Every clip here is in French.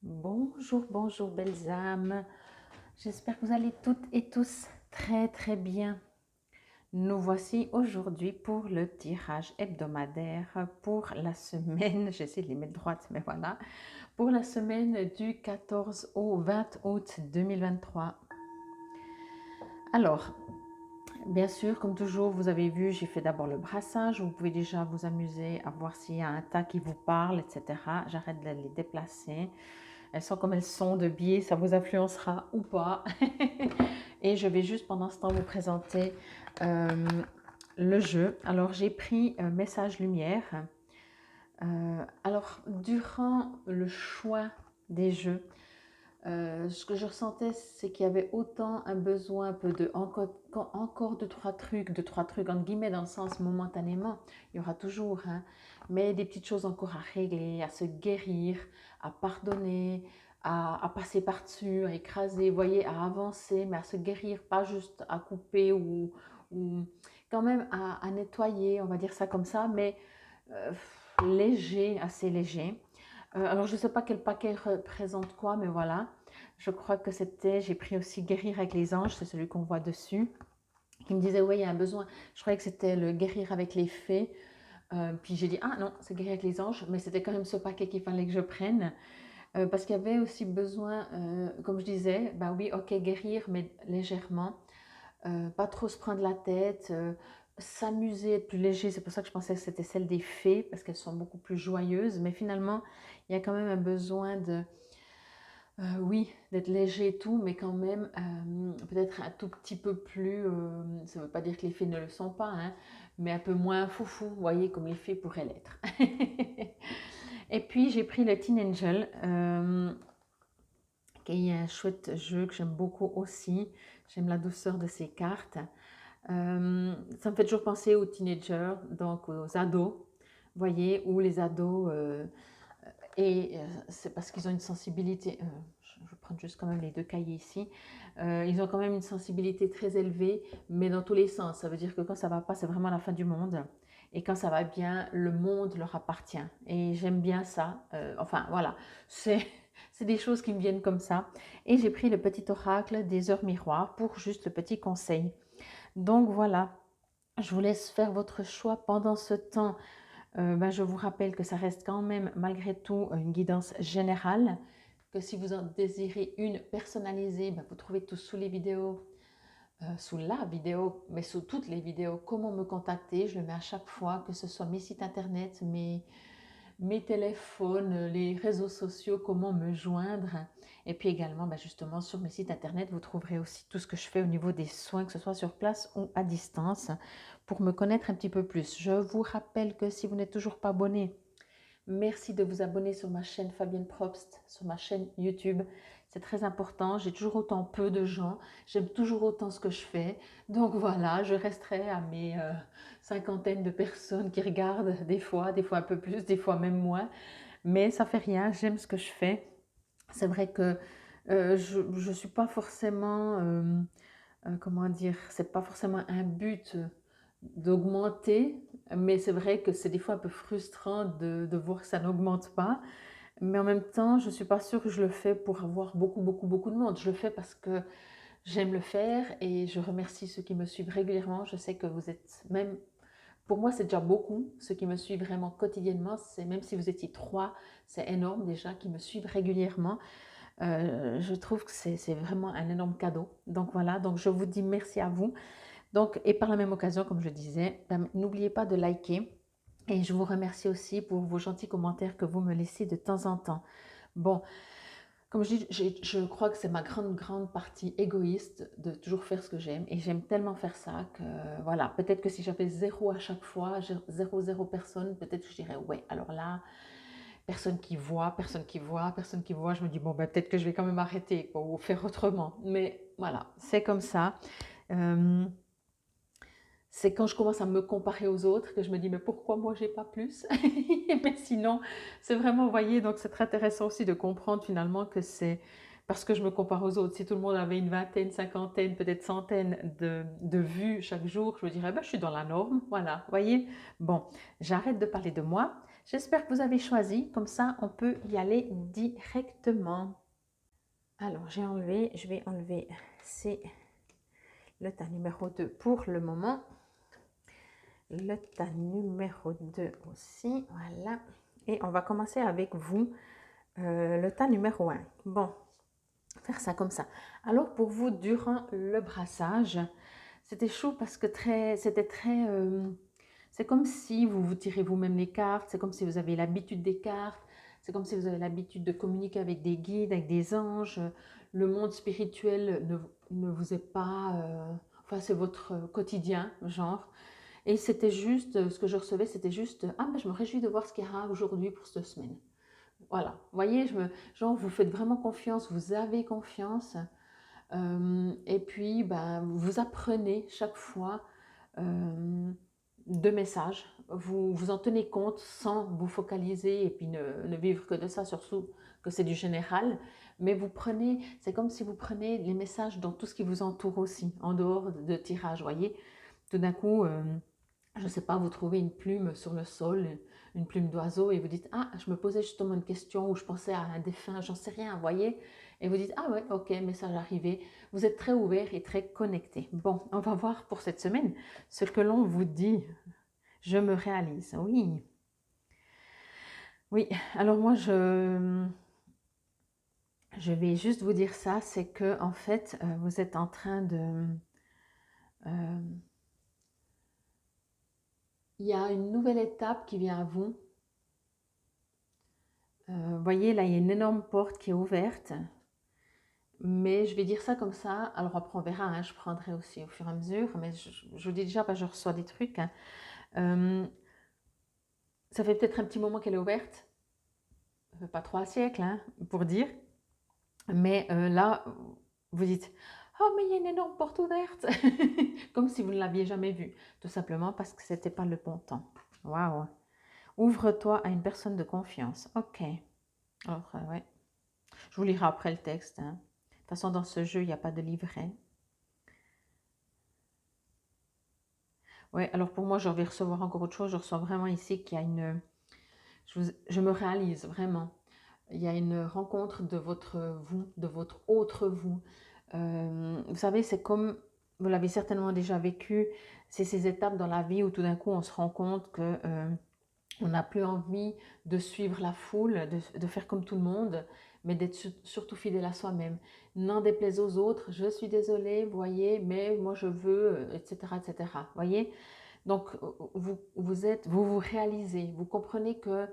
Bonjour, bonjour belles âmes. J'espère que vous allez toutes et tous très très bien. Nous voici aujourd'hui pour le tirage hebdomadaire pour la semaine, j'essaie de les mettre droites, mais voilà, pour la semaine du 14 au 20 août 2023. Alors, bien sûr, comme toujours, vous avez vu, j'ai fait d'abord le brassage. Vous pouvez déjà vous amuser à voir s'il y a un tas qui vous parle, etc. J'arrête de les déplacer. Elles sont comme elles sont de biais, ça vous influencera ou pas. Et je vais juste pendant ce temps vous présenter euh, le jeu. Alors j'ai pris Message Lumière. Alors durant le choix des jeux, ce que je ressentais, c'est qu'il y avait autant un besoin un peu de encore deux, trois trucs, entre guillemets, dans le sens momentanément, il y aura toujours, hein, mais des petites choses encore à régler, à se guérir, à pardonner, à passer par-dessus, à écraser, vous voyez, à avancer, mais à se guérir, pas juste à couper ou quand même à nettoyer, on va dire ça comme ça, mais euh, léger, assez léger. Alors, je ne sais pas quel paquet représente quoi, mais voilà. Je crois que c'était, j'ai pris aussi Guérir avec les anges, c'est celui qu'on voit dessus, qui me disait, oui, il y a un besoin. Je croyais que c'était le Guérir avec les fées. Puis j'ai dit, ah non, c'est Guérir avec les anges, mais c'était quand même ce paquet qu'il fallait que je prenne. Parce qu'il y avait aussi besoin, comme je disais, bah oui, ok, guérir, mais légèrement. Pas trop se prendre la tête, s'amuser, être plus léger. C'est pour ça que je pensais que c'était celle des fées, parce qu'elles sont beaucoup plus joyeuses. Mais finalement, il y a quand même un besoin de, oui, d'être léger et tout, mais quand même peut-être un tout petit peu plus, ça ne veut pas dire que les fées ne le sont pas, hein, mais un peu moins foufou, vous voyez, comme les fées pourraient l'être. Et puis j'ai pris le Teen Angel, qui est un chouette jeu que j'aime beaucoup aussi. J'aime la douceur de ses cartes. Ça me fait toujours penser aux teenagers, donc aux ados, vous voyez, où les ados, c'est parce qu'ils ont une sensibilité, je vais prendre juste quand même les deux cahiers ici, ils ont quand même une sensibilité très élevée, mais dans tous les sens. Ça veut dire que quand ça va pas, c'est vraiment la fin du monde. Et quand ça va bien, le monde leur appartient. Et j'aime bien ça. Enfin, voilà, c'est c'est des choses qui me viennent comme ça. Et j'ai pris le petit oracle des heures miroirs pour juste le petit conseil. Donc voilà, je vous laisse faire votre choix pendant ce temps. Je vous rappelle que ça reste quand même malgré tout une guidance générale, que si vous en désirez une personnalisée, vous trouvez tout sous les vidéos, sous la vidéo, mais sous toutes les vidéos, comment me contacter. Je le mets à chaque fois, que ce soit mes sites internet, mes téléphones, les réseaux sociaux, comment me joindre. Et puis également, justement, sur mes sites internet, vous trouverez aussi tout ce que je fais au niveau des soins, que ce soit sur place ou à distance, pour me connaître un petit peu plus. Je vous rappelle que si vous n'êtes toujours pas abonné, merci de vous abonner sur ma chaîne Fabienne Probst, sur ma chaîne YouTube. C'est très important. J'ai toujours autant peu de gens. J'aime toujours autant ce que je fais. Donc voilà, je resterai à mes cinquantaines de personnes qui regardent des fois un peu plus, des fois même moins. Mais ça fait rien. J'aime ce que je fais. C'est vrai que je ne suis pas forcément, comment dire, c'est pas forcément un but d'augmenter, mais c'est vrai que c'est des fois un peu frustrant de voir que ça n'augmente pas. Mais en même temps, je ne suis pas sûre que je le fais pour avoir beaucoup, beaucoup, beaucoup de monde. Je le fais parce que j'aime le faire et je remercie ceux qui me suivent régulièrement. Je sais que vous êtes même, pour moi, c'est déjà beaucoup. Ceux qui me suivent vraiment quotidiennement, c'est même si vous étiez trois, c'est énorme déjà qui me suivent régulièrement. Je trouve que c'est vraiment un énorme cadeau. Donc voilà, donc je vous dis merci à vous. Donc, et par la même occasion, comme je disais, n'oubliez pas de liker. Et je vous remercie aussi pour vos gentils commentaires que vous me laissez de temps en temps. Bon, comme je dis, je crois que c'est ma grande, grande partie égoïste de toujours faire ce que j'aime. Et j'aime tellement faire ça que, voilà, peut-être que si j'avais zéro à chaque fois, zéro, zéro personne, peut-être que je dirais, ouais, alors là, personne qui voit, personne qui voit, personne qui voit. Je me dis, bon, peut-être que je vais quand même arrêter quoi, ou faire autrement. Mais voilà, c'est comme ça. Euh, c'est quand je commence à me comparer aux autres que je me dis, mais pourquoi moi j'ai pas plus? Mais sinon, c'est vraiment, vous voyez, donc c'est très intéressant aussi de comprendre finalement que c'est parce que je me compare aux autres. Si tout le monde avait une vingtaine, cinquantaine, peut-être centaine de vues chaque jour, je me dirais, je suis dans la norme, voilà, vous voyez. Bon, j'arrête de parler de moi, J'espère que vous avez choisi, comme ça on peut y aller directement. Alors je vais enlever, c'est le tas numéro 2 pour le moment. Le tas numéro 2 aussi, voilà. Et on va commencer avec vous, le tas numéro 1. Bon, faire ça comme ça. Alors pour vous, durant le brassage, c'était chaud parce que c'était très... c'est comme si vous vous tirez vous-même les cartes, c'est comme si vous avez l'habitude des cartes, c'est comme si vous avez l'habitude de communiquer avec des guides, avec des anges. Le monde spirituel ne vous est pas... enfin, c'est votre quotidien, genre. Et c'était juste, ce que je recevais, c'était juste, ah ben je me réjouis de voir ce qu'il y aura aujourd'hui pour cette semaine. Voilà, vous voyez, genre vous faites vraiment confiance, vous avez confiance. Et puis, ben, vous apprenez chaque fois deux messages. Vous en tenez compte sans vous focaliser et puis ne vivre que de ça, surtout que c'est du général. Mais vous prenez, c'est comme si vous prenez les messages dans tout ce qui vous entoure aussi, en dehors de tirage, vous voyez. Tout d'un coup, je ne sais pas, vous trouvez une plume sur le sol, une plume d'oiseau, et vous dites, ah, je me posais justement une question, ou je pensais à un défunt, j'en sais rien, vous voyez. Et vous dites, ah ouais, ok, message arrivé. Vous êtes très ouvert et très connecté. Bon, on va voir pour cette semaine ce que l'on vous dit. Je me réalise, oui. Oui, alors moi, je vais juste vous dire ça, c'est que en fait, vous êtes en train de... il y a une nouvelle étape qui vient à vous. Vous voyez, là, il y a une énorme porte qui est ouverte. Mais je vais dire ça comme ça. Alors après, on verra, hein, je prendrai aussi au fur et à mesure. Mais je vous dis déjà, je reçois des trucs. Hein. Ça fait peut-être un petit moment qu'elle est ouverte. Pas 3 siècles, hein, pour dire. Mais là, vous dites, oh, mais il y a une énorme porte ouverte. Comme si vous ne l'aviez jamais vue. Tout simplement parce que ce n'était pas le bon temps. Waouh. Ouvre-toi à une personne de confiance. Ok. Alors, ouais. Je vous lirai après le texte. Hein. De toute façon, dans ce jeu, il n'y a pas de livret. Oui, alors pour moi, je vais recevoir encore autre chose. Je reçois vraiment ici qu'il y a une... Je me réalise vraiment. Il y a une rencontre de votre vous, de votre autre vous. Vous savez, c'est comme, vous l'avez certainement déjà vécu, c'est ces étapes dans la vie où tout d'un coup, on se rend compte que... on n'a plus envie de suivre la foule, de faire comme tout le monde, mais d'être surtout fidèle à soi-même. N'en déplaise aux autres, je suis désolée, vous voyez, mais moi je veux, etc., etc. Voyez. Donc, vous réalisez, vous comprenez que,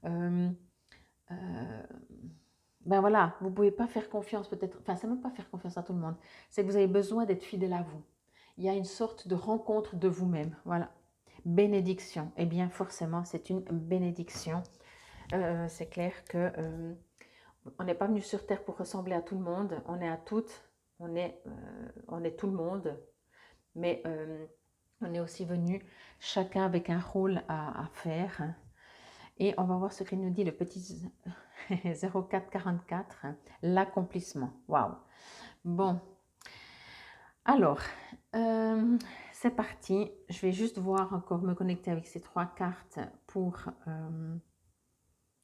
euh, euh, ben voilà, vous ne pouvez pas faire confiance peut-être, enfin, c'est même pas faire confiance à tout le monde, c'est que vous avez besoin d'être fidèle à vous. Il y a une sorte de rencontre de vous-même, voilà. Bénédiction, eh bien forcément c'est une bénédiction. C'est clair que on n'est pas venu sur terre pour ressembler à tout le monde, on est à toutes, on est tout le monde, mais on est aussi venu chacun avec un rôle à faire. Et on va voir ce qu'il nous dit le petit 0444, l'accomplissement. Waouh. Bon, alors, c'est parti. Je vais juste voir encore, me connecter avec ces 3 cartes pour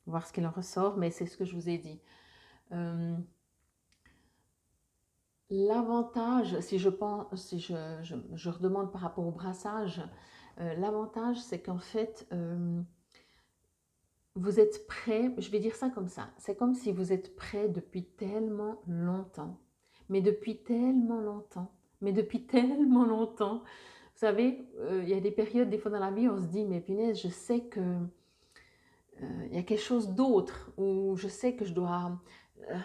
voir ce qu'il en ressort, mais c'est ce que je vous ai dit. L'avantage, si je pense, si je redemande par rapport au brassage, l'avantage c'est qu'en fait, vous êtes prêt, je vais dire ça comme ça, c'est comme si vous êtes prêt depuis tellement longtemps, mais depuis tellement longtemps, mais depuis tellement longtemps. Vous savez, il y a des périodes, des fois dans la vie, on se dit, mais punaise, je sais que il y a quelque chose d'autre, ou je sais que je dois...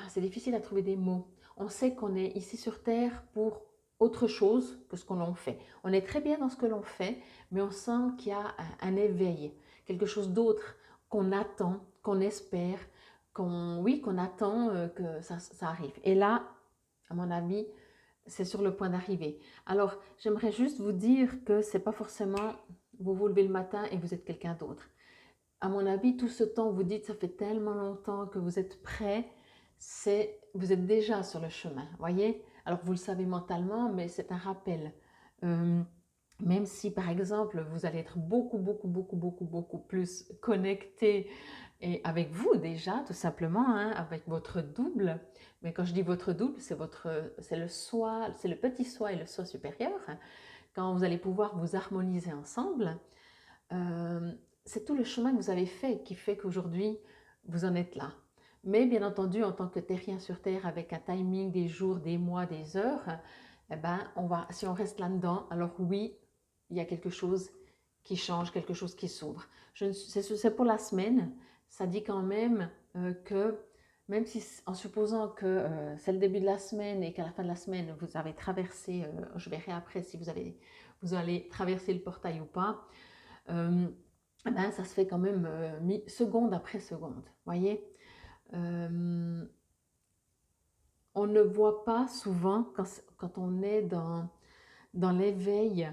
c'est difficile à trouver des mots. On sait qu'on est ici sur Terre pour autre chose que ce qu'on en fait. On est très bien dans ce que l'on fait, mais on sent qu'il y a un éveil, quelque chose d'autre qu'on attend, qu'on espère, qu'on attend que ça arrive. Et là, à mon avis, c'est sur le point d'arriver. Alors, j'aimerais juste vous dire que c'est pas forcément vous vous levez le matin et vous êtes quelqu'un d'autre. À mon avis, tout ce temps, vous dites, ça fait tellement longtemps que vous êtes prêt, vous êtes déjà sur le chemin, voyez. Alors, vous le savez mentalement, mais c'est un rappel. Même si, par exemple, vous allez être beaucoup plus connecté et avec vous déjà, tout simplement, hein, avec votre double. Mais quand je dis votre double, c'est le soi, c'est le petit soi et le soi supérieur. Quand vous allez pouvoir vous harmoniser ensemble, euh, c'est tout le chemin que vous avez fait qui fait qu'aujourd'hui, vous en êtes là. Mais bien entendu, en tant que terrien sur Terre, avec un timing des jours, des mois, des heures, eh ben, si on reste là-dedans, alors oui, il y a quelque chose qui change, quelque chose qui s'ouvre. C'est pour la semaine, ça dit quand même que, même si en supposant que c'est le début de la semaine et qu'à la fin de la semaine, vous avez traversé, je verrai après si vous allez traverser le portail ou pas, euh, ben, ça se fait quand même seconde après seconde, voyez. Euh, on ne voit pas souvent quand on est dans l'éveil.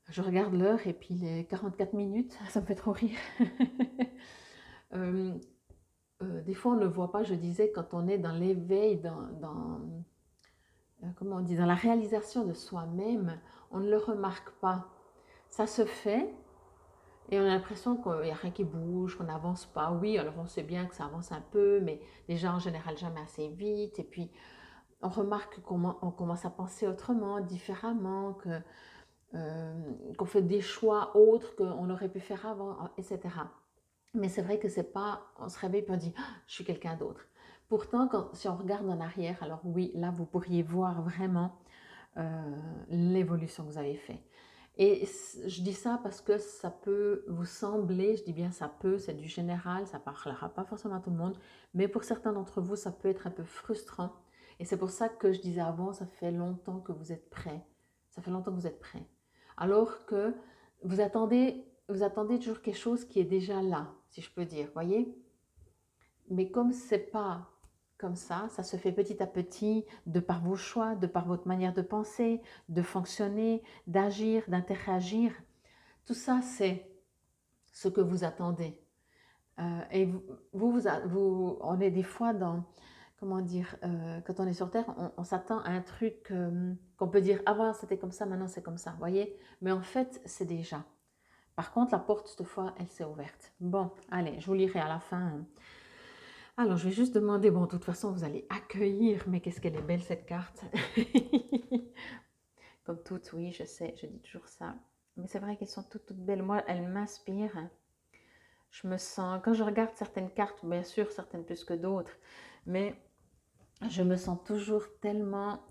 Je regarde l'heure et puis les 44 minutes, ça me fait trop rire. euh, des fois, on ne voit pas, je disais, quand on est dans l'éveil, comment on dit, dans la réalisation de soi-même, on ne le remarque pas. Ça se fait, et on a l'impression qu'il n'y a rien qui bouge, qu'on n'avance pas. Oui, alors on sait bien que ça avance un peu, mais déjà en général jamais assez vite. Et puis on remarque qu'on commence à penser autrement, différemment, qu'on fait des choix autres qu'on aurait pu faire avant, etc. Mais c'est vrai que c'est pas, on se réveille et on dit, ah, je suis quelqu'un d'autre. Pourtant, si on regarde en arrière, alors oui, là vous pourriez voir vraiment l'évolution que vous avez fait. Et je dis ça parce que ça peut vous sembler, je dis bien ça peut, c'est du général, ça ne parlera pas forcément à tout le monde, mais pour certains d'entre vous, ça peut être un peu frustrant. Et c'est pour ça que je disais avant, ça fait longtemps que vous êtes prêts. Ça fait longtemps que vous êtes prêts. Alors que vous attendez toujours quelque chose qui est déjà là, si je peux dire, voyez. Mais comme c'est pas comme ça se fait petit à petit, de par vos choix, de par votre manière de penser, de fonctionner, d'agir, d'interagir. Tout ça, c'est ce que vous attendez. Et on est des fois dans, comment dire, quand on est sur Terre, on s'attend à un truc qu'on peut dire, avant c'était comme ça, maintenant c'est comme ça, voyez. Mais en fait, c'est déjà. Par contre, la porte, cette fois, elle s'est ouverte. Bon, allez, je vous lirai à la fin. Alors, je vais juste demander, bon, de toute façon, vous allez accueillir, mais qu'est-ce qu'elle est belle cette carte. Comme toutes, oui, je sais, je dis toujours ça. Mais c'est vrai qu'elles sont toutes belles. Moi, elles m'inspirent. Je me sens, quand je regarde certaines cartes, bien sûr, certaines plus que d'autres, mais je me sens toujours tellement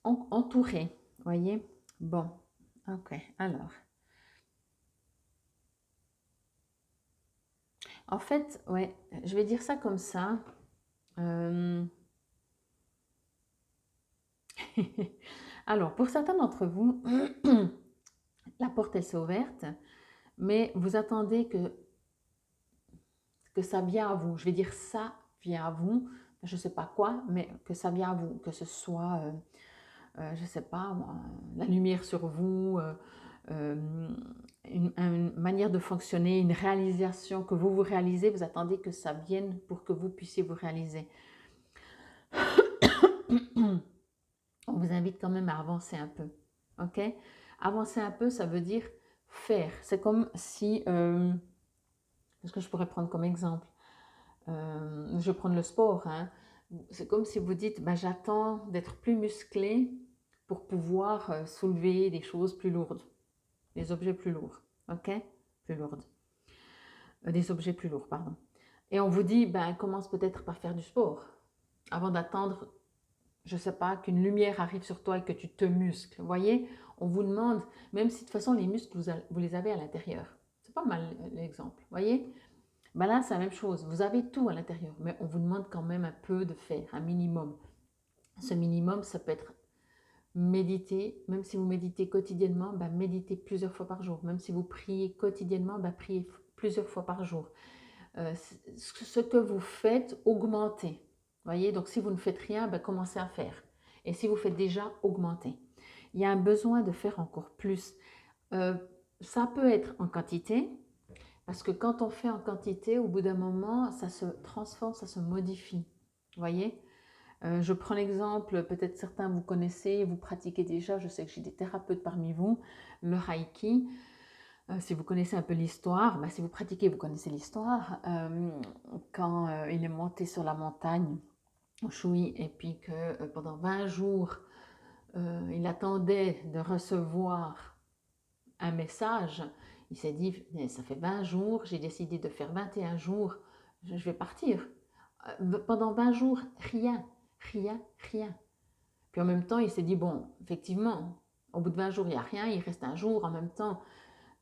entourée, voyez. Bon, ok, alors. En fait, ouais, je vais dire ça comme ça. Euh, Alors, pour certains d'entre vous, la porte, elle s'est ouverte, mais vous attendez que ça vient à vous. Je vais dire ça vient à vous, je ne sais pas quoi, mais que ça vient à vous, que ce soit, je ne sais pas, la lumière sur vous, une manière de fonctionner, une réalisation que vous réalisez, vous attendez que ça vienne pour que vous puissiez vous réaliser. On vous invite quand même à avancer un peu, ok? Avancer un peu, ça veut dire faire. C'est comme si, qu'est-ce que je pourrais prendre comme exemple? Je vais prendre le sport, hein. C'est comme si vous dites, ben, j'attends d'être plus musclé pour pouvoir soulever des choses plus lourdes, des objets plus lourds, ok? Plus lourdes. Des objets plus lourds, pardon. Et on vous dit, ben, commence peut-être par faire du sport, avant d'attendre, je ne sais pas, qu'une lumière arrive sur toi et que tu te muscles. Vous voyez, on vous demande, même si de toute façon les muscles, vous les avez à l'intérieur. C'est pas mal l'exemple, voyez? Ben là, c'est la même chose. Vous avez tout à l'intérieur, mais on vous demande quand même un peu de faire, un minimum. Ce minimum, ça peut être méditer. Même si vous méditez quotidiennement, ben méditez plusieurs fois par jour. Même si vous priez quotidiennement, ben priez plusieurs fois par jour. Ce que vous faites, augmentez. Voyez, donc si vous ne faites rien, ben commencez à faire. Et si vous faites déjà, augmentez. Il y a un besoin de faire encore plus. Ça peut être en quantité, parce que quand on fait en quantité, au bout d'un moment, ça se transforme, ça se modifie. Vous voyez? Je prends l'exemple, peut-être certains vous connaissez, vous pratiquez déjà, je sais que j'ai des thérapeutes parmi vous, le Reiki. Si vous connaissez un peu l'histoire, bah, si vous pratiquez, vous connaissez l'histoire. Quand il est monté sur la montagne, Shui, et puis que pendant 20 jours, il attendait de recevoir un message, il s'est dit, mais ça fait 20 jours, j'ai décidé de faire 21 jours, je vais partir. Pendant 20 jours, rien, rien, rien. Puis en même temps, il s'est dit, bon, effectivement, au bout de 20 jours, il n'y a rien, il reste un jour. En même temps,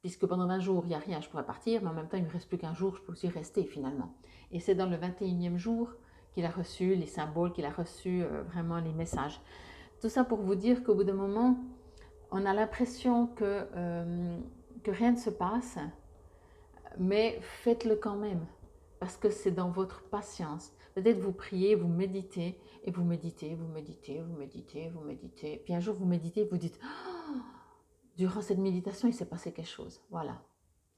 puisque pendant 20 jours, il n'y a rien, je pourrais partir, mais en même temps, il ne me reste plus qu'un jour, je peux aussi rester finalement. Et c'est dans le 21e jour qu'il a reçu les symboles, qu'il a reçu vraiment les messages. Tout ça pour vous dire qu'au bout d'un moment, on a l'impression que rien ne se passe, mais faites-le quand même, parce que c'est dans votre patience. Peut-être vous priez, vous méditez, et vous méditez, vous méditez, vous méditez, vous méditez. Puis un jour, vous méditez, vous dites, oh, durant cette méditation, il s'est passé quelque chose. Voilà,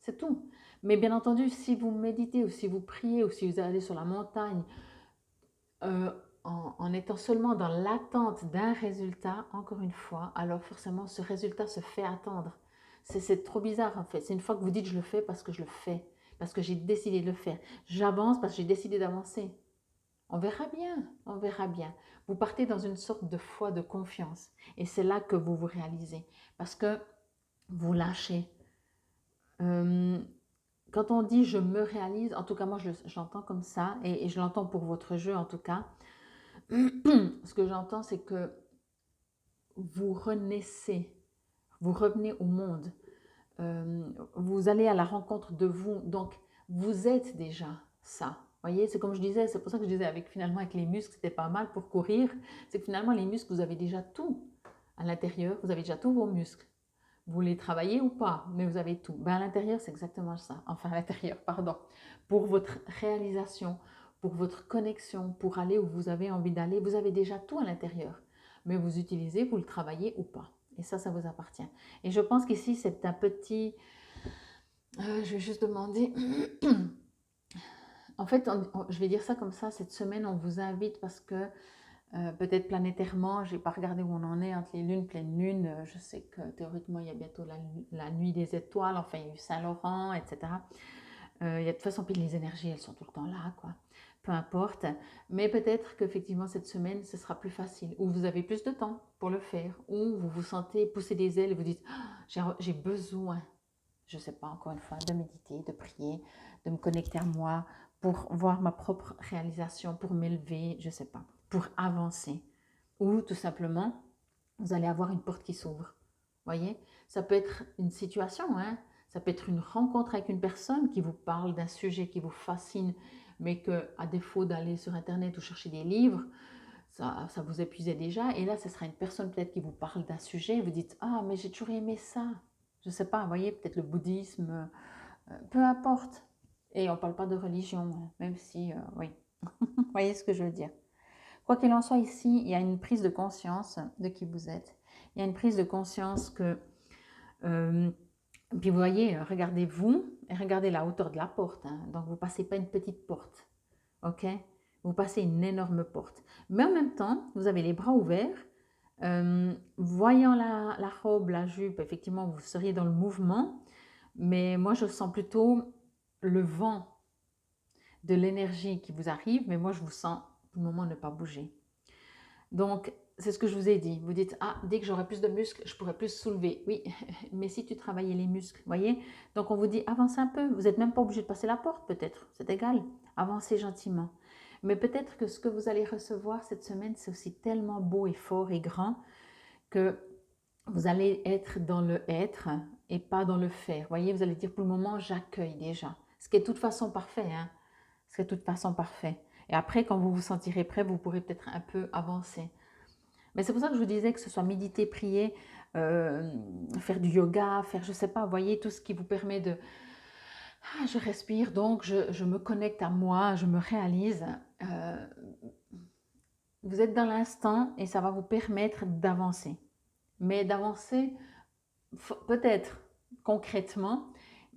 c'est tout. Mais bien entendu, si vous méditez, ou si vous priez, ou si vous allez sur la montagne, euh, en étant seulement dans l'attente d'un résultat, encore une fois, alors forcément, ce résultat se fait attendre. C'est trop bizarre en fait. C'est une fois que vous dites je le fais parce que je le fais, parce que j'ai décidé de le faire. J'avance parce que j'ai décidé d'avancer. On verra bien, on verra bien. Vous partez dans une sorte de foi, de confiance. Et c'est là que vous vous réalisez. Parce que vous lâchez. Euh, Quand on dit je me réalise, en tout cas moi je l'entends comme ça, et je l'entends pour votre jeu en tout cas. Ce que j'entends, c'est que vous renaissez, vous revenez au monde, vous allez à la rencontre de vous, donc vous êtes déjà ça. Vous voyez, c'est comme je disais, c'est pour ça que je disais finalement avec les muscles, c'était pas mal pour courir, c'est que finalement les muscles, vous avez déjà tout à l'intérieur, vous avez déjà tous vos muscles. Vous les travaillez ou pas, mais vous avez tout. Ben, à l'intérieur, c'est exactement ça. Enfin, à l'intérieur, pardon. Pour votre réalisation, pour votre connexion, pour aller où vous avez envie d'aller, vous avez déjà tout à l'intérieur. Mais vous utilisez, vous le travaillez ou pas. Et ça vous appartient. Et je pense qu'ici, c'est un petit... je vais juste demander... En fait, je vais dire ça comme ça, cette semaine, on vous invite parce que peut-être planétairement, je n'ai pas regardé où on en est entre les lunes, pleine lune. Je sais que théoriquement, il y a bientôt la nuit des étoiles, enfin, il y a eu Saint-Laurent, etc. Il y a de toute façon, puis les énergies, elles sont tout le temps là, quoi. Peu importe. Mais peut-être qu'effectivement, cette semaine, ce sera plus facile, ou vous avez plus de temps pour le faire, ou vous vous sentez pousser des ailes et vous dites, j'ai besoin, je ne sais pas, encore une fois, de méditer, de prier, de me connecter à moi pour voir ma propre réalisation, pour m'élever, je ne sais pas, pour avancer. Ou tout simplement, vous allez avoir une porte qui s'ouvre. Voyez, ça peut être une situation, hein? Ça peut être une rencontre avec une personne qui vous parle d'un sujet qui vous fascine, mais que, à défaut d'aller sur Internet ou chercher des livres, ça vous épuisait déjà. Et là, ce sera une personne peut-être qui vous parle d'un sujet, et vous dites, ah, mais j'ai toujours aimé ça. Je ne sais pas, vous voyez, peut-être le bouddhisme, peu importe. Et on ne parle pas de religion, hein, même si, oui, vous voyez ce que je veux dire. Quoi qu'il en soit, ici, il y a une prise de conscience de qui vous êtes. Il y a une prise de conscience que... puis vous voyez, regardez-vous et regardez la hauteur de la porte. Hein. Donc, vous ne passez pas une petite porte. OK? Vous passez une énorme porte. Mais en même temps, vous avez les bras ouverts. Voyant la robe, la jupe, effectivement, vous seriez dans le mouvement. Mais moi, je sens plutôt le vent de l'énergie qui vous arrive. Mais moi, je vous sens pour le moment ne pas bouger. Donc, c'est ce que je vous ai dit. Vous dites, ah, dès que j'aurai plus de muscles, je pourrai plus soulever. Oui, mais si tu travaillais les muscles, voyez. Donc, on vous dit, avancez un peu. Vous n'êtes même pas obligé de passer la porte, peut-être. C'est égal. Avancez gentiment. Mais peut-être que ce que vous allez recevoir cette semaine, c'est aussi tellement beau et fort et grand que vous allez être dans le être et pas dans le faire. Voyez, vous allez dire, pour le moment, j'accueille déjà. Ce qui est de toute façon parfait, hein. Ce qui est de toute façon parfait. Et après, quand vous vous sentirez prêt, vous pourrez peut-être un peu avancer. Mais c'est pour ça que je vous disais que ce soit méditer, prier, faire du yoga, faire, je ne sais pas, voyez, tout ce qui vous permet de... Ah, je respire, donc je me connecte à moi, je me réalise. Vous êtes dans l'instant et ça va vous permettre d'avancer. Mais d'avancer, peut-être concrètement,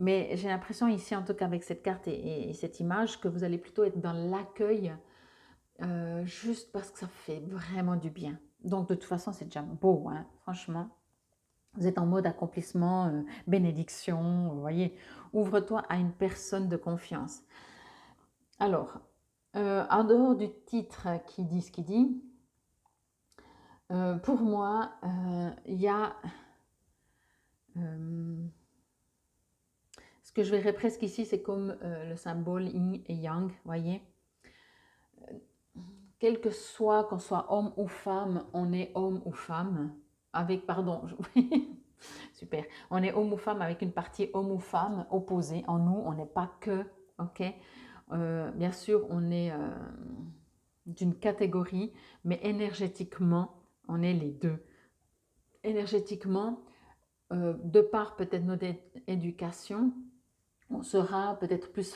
mais j'ai l'impression ici, en tout cas avec cette carte et cette image, que vous allez plutôt être dans l'accueil. juste parce que ça fait vraiment du bien. Donc, de toute façon, c'est déjà beau, hein, franchement. Vous êtes en mode accomplissement, bénédiction, vous voyez. Ouvre-toi à une personne de confiance. Alors, en dehors du titre qui dit ce qu'il dit, pour moi, il y a ce que je verrais presque ici, c'est comme le symbole yin et yang, voyez. Quel que soit, qu'on soit homme ou femme, on est homme ou femme, avec, pardon, super, on est homme ou femme avec une partie homme ou femme opposée en nous, on n'est pas que, ok. Bien sûr, on est d'une catégorie, mais énergétiquement, on est les deux. Énergétiquement, de par peut-être notre éducation, on sera peut-être plus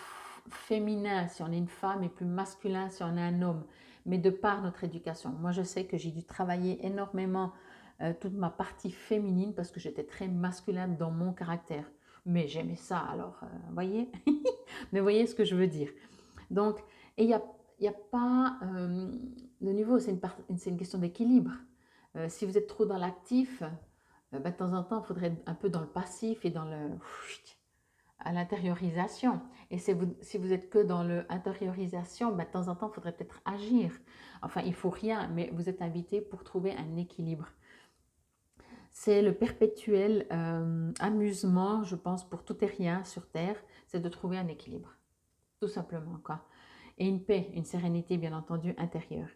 féminin si on est une femme et plus masculin si on est un homme, mais de par notre éducation. Moi, je sais que j'ai dû travailler énormément toute ma partie féminine parce que j'étais très masculine dans mon caractère. Mais j'aimais ça, alors, voyez. Mais voyez ce que je veux dire. Donc, et il y a pas... le niveau, c'est une question d'équilibre. Si vous êtes trop dans l'actif, ben, de temps en temps, il faudrait être un peu dans le passif et dans le... à l'intériorisation. Et si vous êtes que dans l'intériorisation, ben, de temps en temps, il faudrait peut-être agir. Enfin, il ne faut rien, mais vous êtes invité pour trouver un équilibre. C'est le perpétuel amusement, je pense, pour tout et rien sur Terre, c'est de trouver un équilibre. Tout simplement, quoi. Et une paix, une sérénité, bien entendu, intérieure.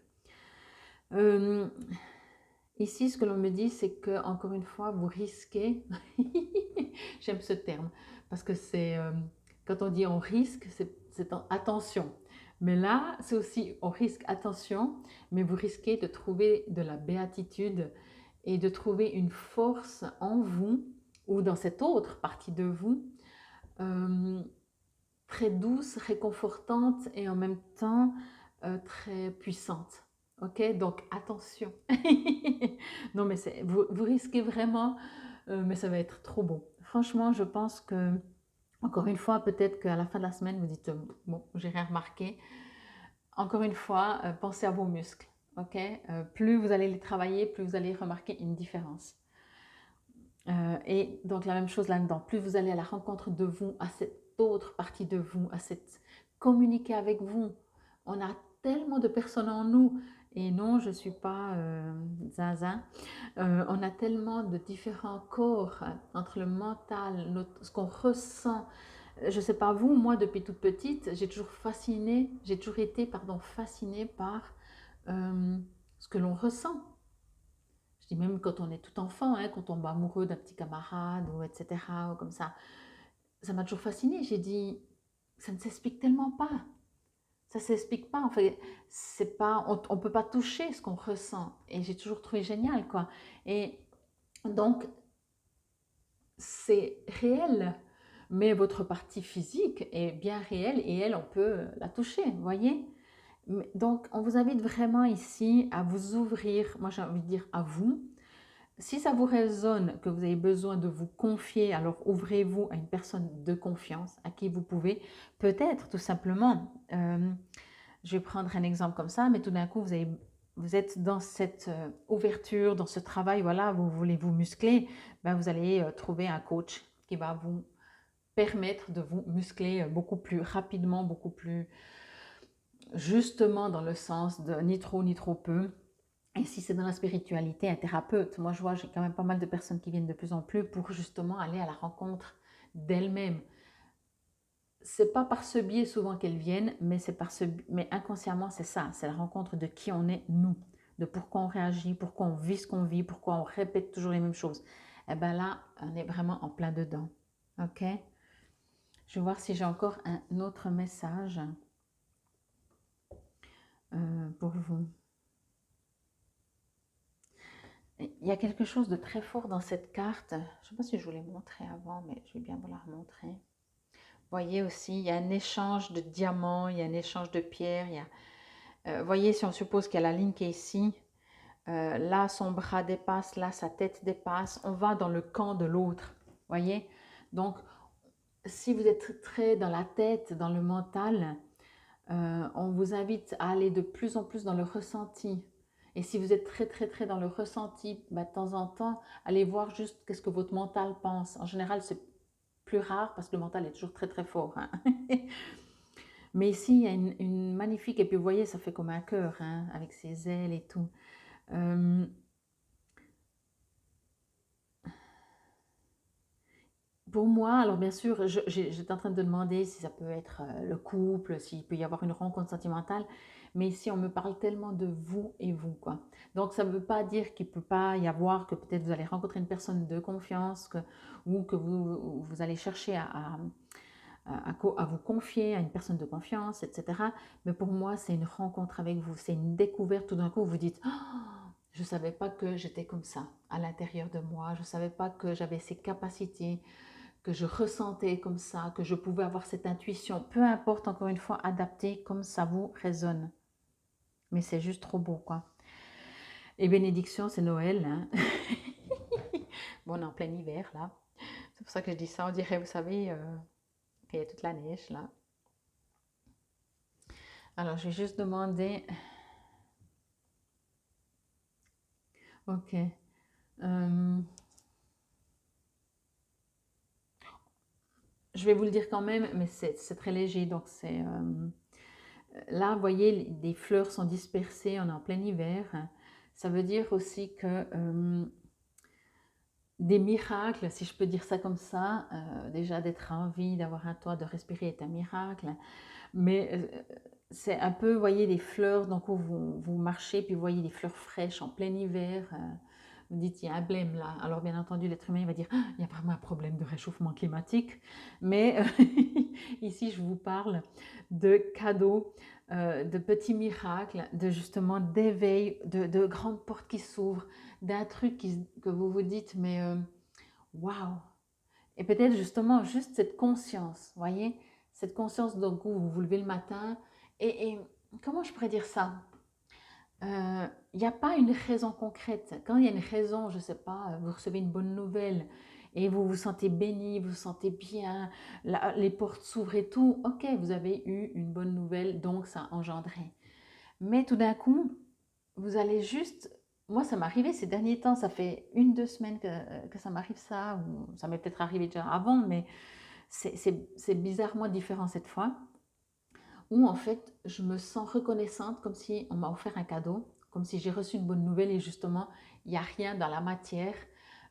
Ici, ce que l'on me dit, c'est que, encore une fois, vous risquez, j'aime ce terme, parce que c'est, quand on dit on risque, c'est attention. Mais là, c'est aussi, on risque attention, mais vous risquez de trouver de la béatitude et de trouver une force en vous ou dans cette autre partie de vous, très douce, réconfortante et en même temps très puissante. Ok, donc attention. Non, mais vous risquez vraiment, mais ça va être trop beau. Franchement, je pense que, encore une fois, peut-être qu'à la fin de la semaine, vous dites, bon, j'ai rien remarqué. Encore une fois, pensez à vos muscles. Ok, plus vous allez les travailler, plus vous allez remarquer une différence. Et donc la même chose là-dedans, plus vous allez à la rencontre de vous, à cette autre partie de vous, à cette communiquer avec vous. On a tellement de personnes en nous, et non, je ne suis pas zinzin. On a tellement de différents corps entre le mental, ce qu'on ressent. Je ne sais pas vous, moi depuis toute petite, j'ai toujours été, pardon, fascinée par ce que l'on ressent. Je dis même quand on est tout enfant, hein, quand on tombe amoureux d'un petit camarade, ou etc., ou comme ça. Ça m'a toujours fascinée. J'ai dit, ça ne s'explique tellement pas. Ça ne s'explique pas. En fait, c'est pas, on ne peut pas toucher ce qu'on ressent. Et j'ai toujours trouvé génial, quoi. Et donc, c'est réel. Mais votre partie physique est bien réelle et elle, on peut la toucher, vous voyez? Donc, on vous invite vraiment ici à vous ouvrir, moi j'ai envie de dire à vous. Si ça vous résonne, que vous avez besoin de vous confier, alors ouvrez-vous à une personne de confiance à qui vous pouvez peut-être tout simplement, je vais prendre un exemple comme ça, mais tout d'un coup vous êtes dans cette ouverture, dans ce travail, voilà, vous voulez vous muscler, ben vous allez trouver un coach qui va vous permettre de vous muscler beaucoup plus rapidement, beaucoup plus justement dans le sens de ni trop ni trop peu. Et si c'est dans la spiritualité, un thérapeute, moi je vois, j'ai quand même pas mal de personnes qui viennent de plus en plus pour justement aller à la rencontre d'elles-mêmes. C'est pas par ce biais souvent qu'elles viennent, mais mais inconsciemment c'est ça, c'est la rencontre de qui on est nous, de pourquoi on réagit, pourquoi on vit ce qu'on vit, pourquoi on répète toujours les mêmes choses. Et bien là, on est vraiment en plein dedans. Ok? Je vais voir si j'ai encore un autre message pour vous. Il y a quelque chose de très fort dans cette carte. Je ne sais pas si je vous l'ai montré avant, mais je vais bien vous la remontrer. Vous voyez aussi, il y a un échange de diamants, il y a un échange de pierres. Vous voyez, si on suppose qu'il y a la ligne qui est ici, là son bras dépasse, là sa tête dépasse, on va dans le camp de l'autre. Voyez? Donc, si vous êtes très dans la tête, dans le mental, On vous invite à aller de plus en plus dans le ressenti. Et si vous êtes très, très, très dans le ressenti, bah, de temps en temps, allez voir juste qu'est-ce que votre mental pense. En général, c'est plus rare parce que le mental est toujours très, très fort, hein. Mais ici, il y a une magnifique, et puis vous voyez, ça fait comme un cœur, hein, avec ses ailes et tout. Euh, Pour moi, alors bien sûr, j'étais en train de demander si ça peut être le couple, s'il peut y avoir une rencontre sentimentale, mais ici on me parle tellement de vous et vous, quoi. Donc ça ne veut pas dire qu'il ne peut pas y avoir, que peut-être vous allez rencontrer une personne de confiance, ou que vous allez chercher à vous confier à une personne de confiance, etc. Mais pour moi, c'est une rencontre avec vous, c'est une découverte. Tout d'un coup, vous dites, oh, je ne savais pas que j'étais comme ça à l'intérieur de moi, je ne savais pas que j'avais ces capacités, que je ressentais comme ça, que je pouvais avoir cette intuition, peu importe, encore une fois, adapté comme ça vous résonne. Mais c'est juste trop beau, quoi. Et bénédiction, c'est Noël, hein. Bon, on est en plein hiver, là. C'est pour ça que je dis ça. On dirait, vous savez, qu'il y a toute la neige, là. Alors, je vais juste demander... Ok. Je vais vous le dire quand même, mais c'est très léger, donc c'est... là, vous voyez, des fleurs sont dispersées, on est en plein hiver. Ça veut dire aussi que des miracles, si je peux dire ça comme ça, déjà d'être en vie, d'avoir un toit, de respirer est un miracle. Mais c'est un peu, vous voyez, des fleurs, donc où vous marchez, puis vous voyez des fleurs fraîches en plein hiver. Vous dites, il y a un blême là. Alors bien entendu, l'être humain il va dire, ah, il y a vraiment un problème de réchauffement climatique. Mais ici, je vous parle de cadeaux, de petits miracles, de justement d'éveil, de grandes portes qui s'ouvrent, d'un truc que vous vous dites, mais waouh! Et peut-être justement, juste cette conscience, voyez, cette conscience donc où vous vous levez le matin, et comment je pourrais dire ça? Il n'y a pas une raison concrète. Quand il y a une raison, je ne sais pas, vous recevez une bonne nouvelle et vous vous sentez béni, vous vous sentez bien, les portes s'ouvrent et tout, ok, vous avez eu une bonne nouvelle, donc ça a engendré. Mais tout d'un coup, vous allez juste... Moi, ça m'est arrivé ces derniers temps, ça fait 1, 2 semaines que ça m'arrive ça, ou ça m'est peut-être arrivé déjà avant, mais c'est bizarrement différent cette fois, où en fait, je me sens reconnaissante comme si on m'a offert un cadeau, comme si j'ai reçu une bonne nouvelle et justement, il n'y a rien dans la matière,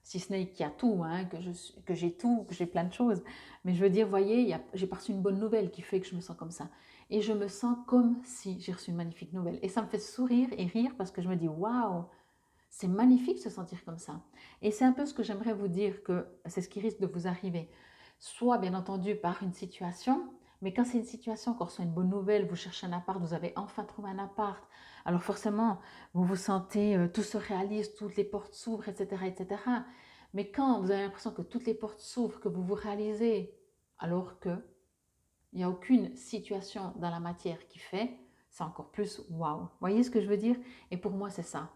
si ce n'est qu'il y a tout, hein, que j'ai tout, que j'ai plein de choses. Mais je veux dire, voyez, j'ai reçu une bonne nouvelle qui fait que je me sens comme ça. Et je me sens comme si j'ai reçu une magnifique nouvelle. Et ça me fait sourire et rire parce que je me dis, waouh, c'est magnifique de se sentir comme ça. Et c'est un peu ce que j'aimerais vous dire, que c'est ce qui risque de vous arriver. Soit bien entendu par une situation, mais quand c'est une situation, qu'on reçoit une bonne nouvelle, vous cherchez un appart, vous avez enfin trouvé un appart, alors forcément, vous vous sentez, tout se réalise, toutes les portes s'ouvrent, etc., etc. Mais quand vous avez l'impression que toutes les portes s'ouvrent, que vous vous réalisez, alors que il n'y a aucune situation dans la matière qui fait, c'est encore plus waouh. Voyez ce que je veux dire? Et pour moi, c'est ça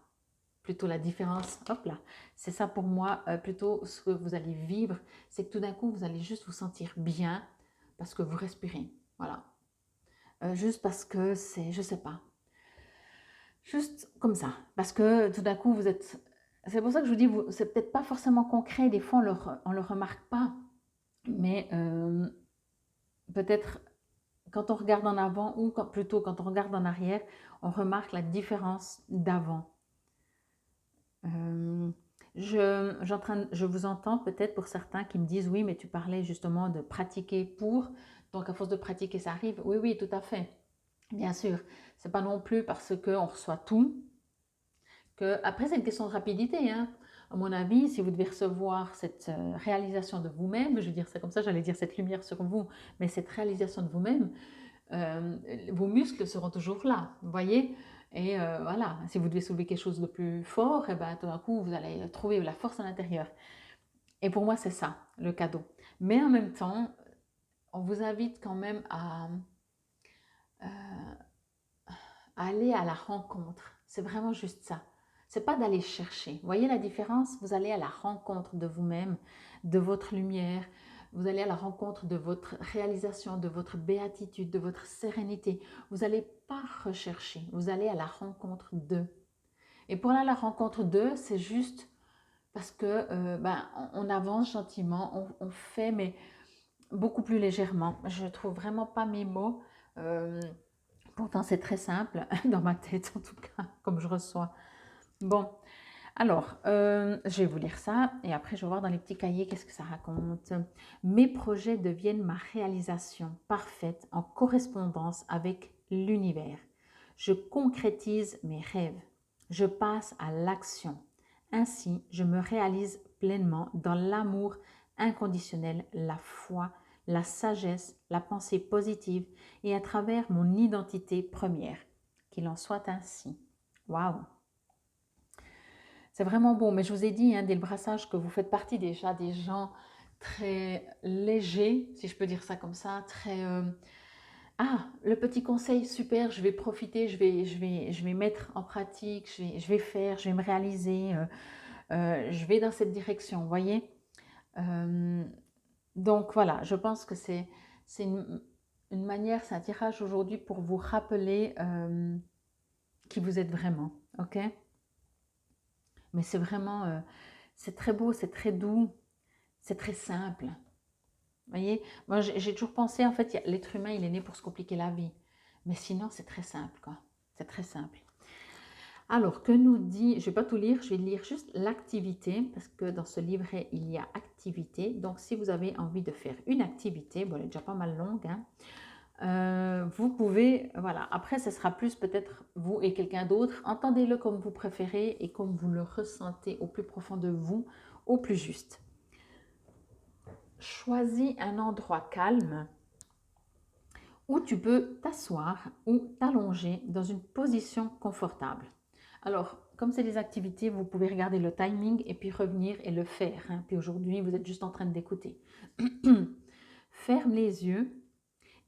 plutôt la différence, hop là, c'est ça pour moi, plutôt ce que vous allez vivre, c'est que tout d'un coup, vous allez juste vous sentir bien parce que vous respirez, voilà. Juste parce que c'est, je sais pas, juste comme ça, parce que tout d'un coup, vous êtes... C'est pour ça que je vous dis, c'est peut-être pas forcément concret, des fois on le remarque pas, mais peut-être quand on regarde en avant ou plutôt quand on regarde en arrière, on remarque la différence d'avant. Je vous entends peut-être pour certains qui me disent, oui, mais tu parlais justement de pratiquer pour, donc à force de pratiquer, ça arrive. Oui, oui, tout à fait, bien sûr. C'est pas non plus parce qu'on reçoit tout que... Après, c'est une question de rapidité, hein. À mon avis, si vous devez recevoir cette réalisation de vous-même, je veux dire, c'est comme ça, j'allais dire cette lumière sur vous, mais cette réalisation de vous-même, vos muscles seront toujours là, vous voyez. Et voilà, si vous devez soulever quelque chose de plus fort, et ben, tout d'un coup, vous allez trouver la force à l'intérieur. Et pour moi, c'est ça, le cadeau. Mais en même temps, on vous invite quand même à aller à la rencontre. C'est vraiment juste ça. C'est pas d'aller chercher. Vous voyez la différence? Vous allez à la rencontre de vous-même, de votre lumière. vous allez à la rencontre de votre réalisation, de votre béatitude, de votre sérénité. Vous n'allez pas rechercher, vous allez à la rencontre d'eux. Et pour aller à la rencontre d'eux, c'est juste parce que on avance gentiment, on fait, mais beaucoup plus légèrement. Je ne trouve vraiment pas mes mots. Pourtant, c'est très simple, dans ma tête en tout cas, comme je reçois. Bon, alors, je vais vous lire ça et après je vais voir dans les petits cahiers qu'est-ce que ça raconte. Mes projets deviennent ma réalisation parfaite en correspondance avec l'univers. Je concrétise mes rêves. Je passe à l'action. Ainsi, je me réalise pleinement dans l'amour inconditionnel, la foi, la sagesse, la pensée positive et à travers mon identité première. Qu'il en soit ainsi. Waouh! C'est vraiment beau, mais je vous ai dit dès le brassage que vous faites partie déjà des gens très légers, si je peux dire ça comme ça, très... ah, le petit conseil, super, je vais profiter, je vais mettre en pratique, je vais faire, je vais me réaliser, je vais dans cette direction, vous voyez. Euh, donc voilà, je pense que c'est une manière, c'est un tirage aujourd'hui pour vous rappeler qui vous êtes vraiment, ok? Mais c'est vraiment, c'est très beau, c'est très doux, c'est très simple. Vous voyez, moi j'ai toujours pensé, en fait, l'être humain, il est né pour se compliquer la vie. Mais sinon, c'est très simple, quoi. C'est très simple. Alors, que nous dit, je ne vais pas tout lire, je vais lire juste l'activité, parce que dans ce livret, il y a activité. Donc, si vous avez envie de faire une activité, bon, elle est déjà pas mal longue, vous pouvez, voilà, après, ce sera plus peut-être vous et quelqu'un d'autre. Entendez-le comme vous préférez et comme vous le ressentez au plus profond de vous, au plus juste. Choisis un endroit calme où tu peux t'asseoir ou t'allonger dans une position confortable. Alors, comme c'est des activités, vous pouvez regarder le timing et puis revenir et le faire. Puis aujourd'hui, vous êtes juste en train d'écouter. Ferme les yeux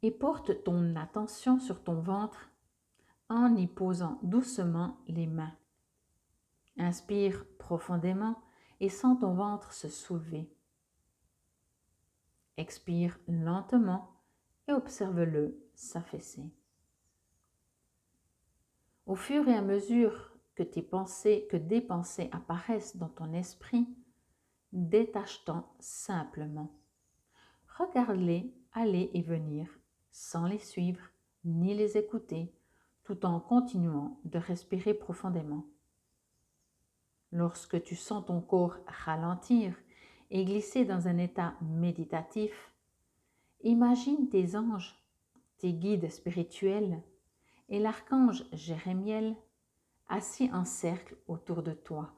et porte ton attention sur ton ventre en y posant doucement les mains. Inspire profondément et sens ton ventre se soulever. Expire lentement et observe-le s'affaisser. Au fur et à mesure que des pensées apparaissent dans ton esprit, détache-t'en simplement. Regarde-les aller et venir sans les suivre ni les écouter, tout en continuant de respirer profondément. Lorsque tu sens ton corps ralentir et glisser dans un état méditatif, imagine tes anges, tes guides spirituels et l'archange Jérémiel assis en cercle autour de toi.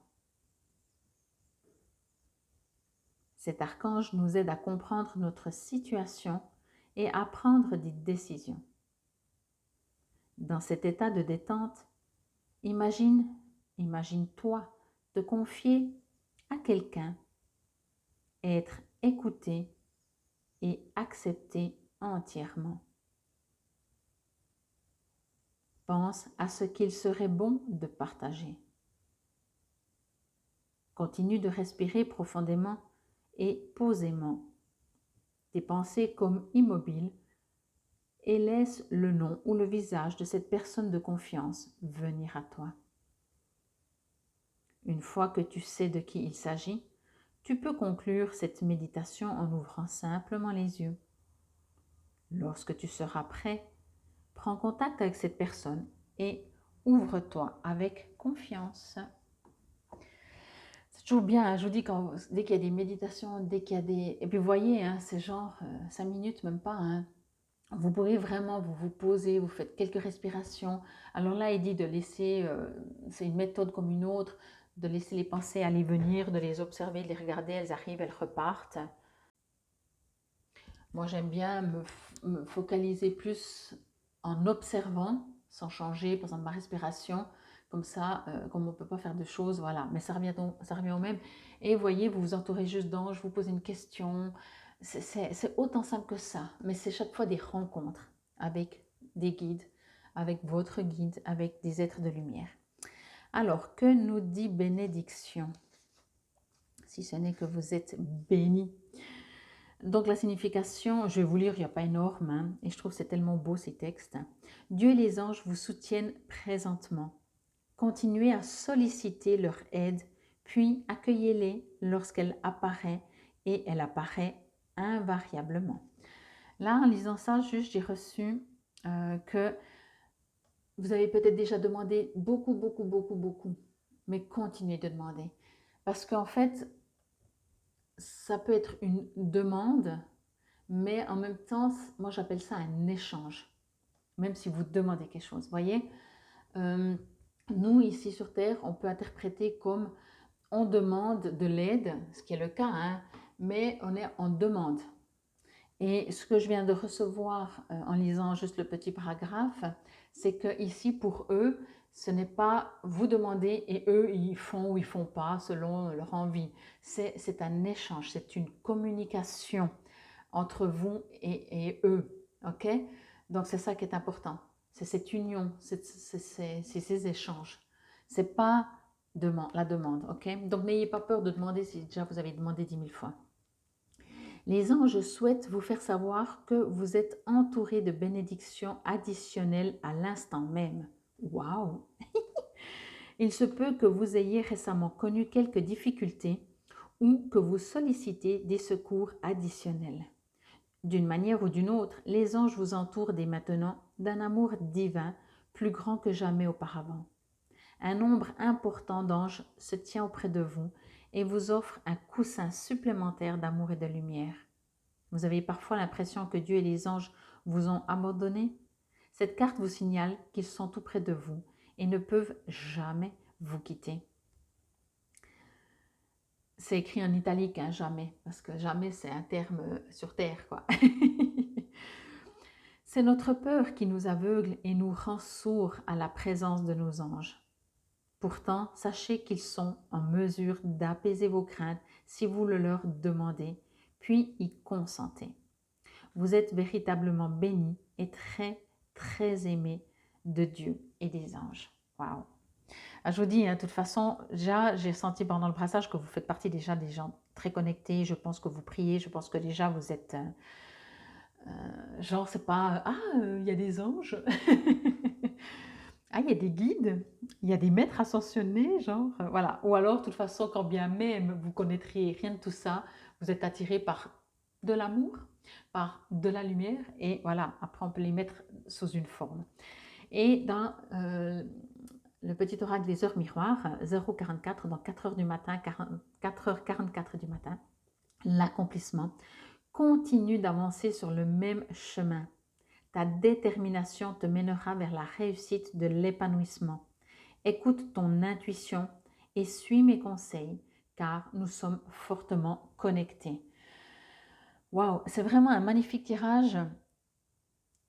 Cet archange nous aide à comprendre notre situation et à prendre des décisions. Dans cet état de détente, imagine-toi te confier à quelqu'un, être écouté et accepté entièrement. Pense à ce qu'il serait bon de partager. Continue de respirer profondément et posément. Tes pensées comme immobiles et laisse le nom ou le visage de cette personne de confiance venir à toi. Une fois que tu sais de qui il s'agit, tu peux conclure cette méditation en ouvrant simplement les yeux. Lorsque tu seras prêt, prends contact avec cette personne et ouvre-toi avec confiance. C'est toujours bien, je vous dis, dès qu'il y a des méditations, dès qu'il y a des... Et puis vous voyez, c'est genre 5 minutes, même pas. Vous pouvez vraiment vous poser, vous faites quelques respirations. Alors là, il dit de laisser, c'est une méthode comme une autre, de laisser les pensées aller venir, de les observer, de les regarder, elles arrivent, elles repartent. Moi, j'aime bien me focaliser plus en observant, sans changer, par exemple, ma respiration. Comme ça, comme on ne peut pas faire de choses, voilà. Mais ça revient au même. Et vous voyez, vous vous entourez juste d'anges, vous posez une question. C'est autant simple que ça. Mais c'est chaque fois des rencontres avec des guides, avec votre guide, avec des êtres de lumière. Alors, que nous dit bénédiction? Si ce n'est que vous êtes bénis. Donc la signification, je vais vous lire, il n'y a pas énorme, hein, et je trouve que c'est tellement beau ces textes. Dieu et les anges vous soutiennent présentement. Continuez à solliciter leur aide, puis accueillez-les lorsqu'elle apparaît, et elle apparaît invariablement. Là, en lisant ça, juste j'ai reçu que vous avez peut-être déjà demandé beaucoup, beaucoup, beaucoup, beaucoup, mais continuez de demander. Parce qu'en fait, ça peut être une demande, mais en même temps, moi j'appelle ça un échange, même si vous demandez quelque chose. Vous voyez, Euh, nous ici sur Terre, on peut interpréter comme on demande de l'aide, ce qui est le cas, hein, mais on est en demande. Et ce que je viens de recevoir en lisant juste le petit paragraphe, c'est que ici pour eux, ce n'est pas vous demander et eux ils font ou ils font pas selon leur envie. C'est un échange, c'est une communication entre vous et eux. Ok? Donc c'est ça qui est important. C'est cette union, c'est ces échanges. C'est pas la demande. Ok? Donc n'ayez pas peur de demander si déjà vous avez demandé 10 000 fois. Les anges souhaitent vous faire savoir que vous êtes entouré de bénédictions additionnelles à l'instant même. Waouh! Il se peut que vous ayez récemment connu quelques difficultés ou que vous sollicitez des secours additionnels. D'une manière ou d'une autre, les anges vous entourent dès maintenant d'un amour divin plus grand que jamais auparavant. Un nombre important d'anges se tient auprès de vous et vous offre un coussin supplémentaire d'amour et de lumière. Vous avez parfois l'impression que Dieu et les anges vous ont abandonné. Cette carte vous signale qu'ils sont tout près de vous et ne peuvent jamais vous quitter. C'est écrit en italique, hein, jamais, parce que jamais c'est un terme sur terre, quoi. C'est notre peur qui nous aveugle et nous rend sourds à la présence de nos anges. Pourtant, sachez qu'ils sont en mesure d'apaiser vos craintes si vous le leur demandez, puis y consentez. Vous êtes véritablement bénis et très, très aimés de Dieu et des anges. Waouh! Je vous dis, hein, de toute façon, déjà, j'ai senti pendant le brassage que vous faites partie déjà des gens très connectés. Je pense que vous priez, je pense que déjà vous êtes... genre, c'est pas... il y a des anges. Il y a des guides. Il y a des maîtres ascensionnés, genre... voilà. Ou alors, de toute façon, quand bien même vous connaîtriez rien de tout ça, vous êtes attiré par de l'amour, par de la lumière. Et voilà, après, on peut les mettre sous une forme. Et dans le petit oracle des heures miroirs, 044, dans 4 heures du matin, 4h44 du matin, l'accomplissement continue d'avancer sur le même chemin. Ta détermination te mènera vers la réussite de l'épanouissement. Écoute ton intuition et suis mes conseils, car nous sommes fortement connectés. Waouh, c'est vraiment un magnifique tirage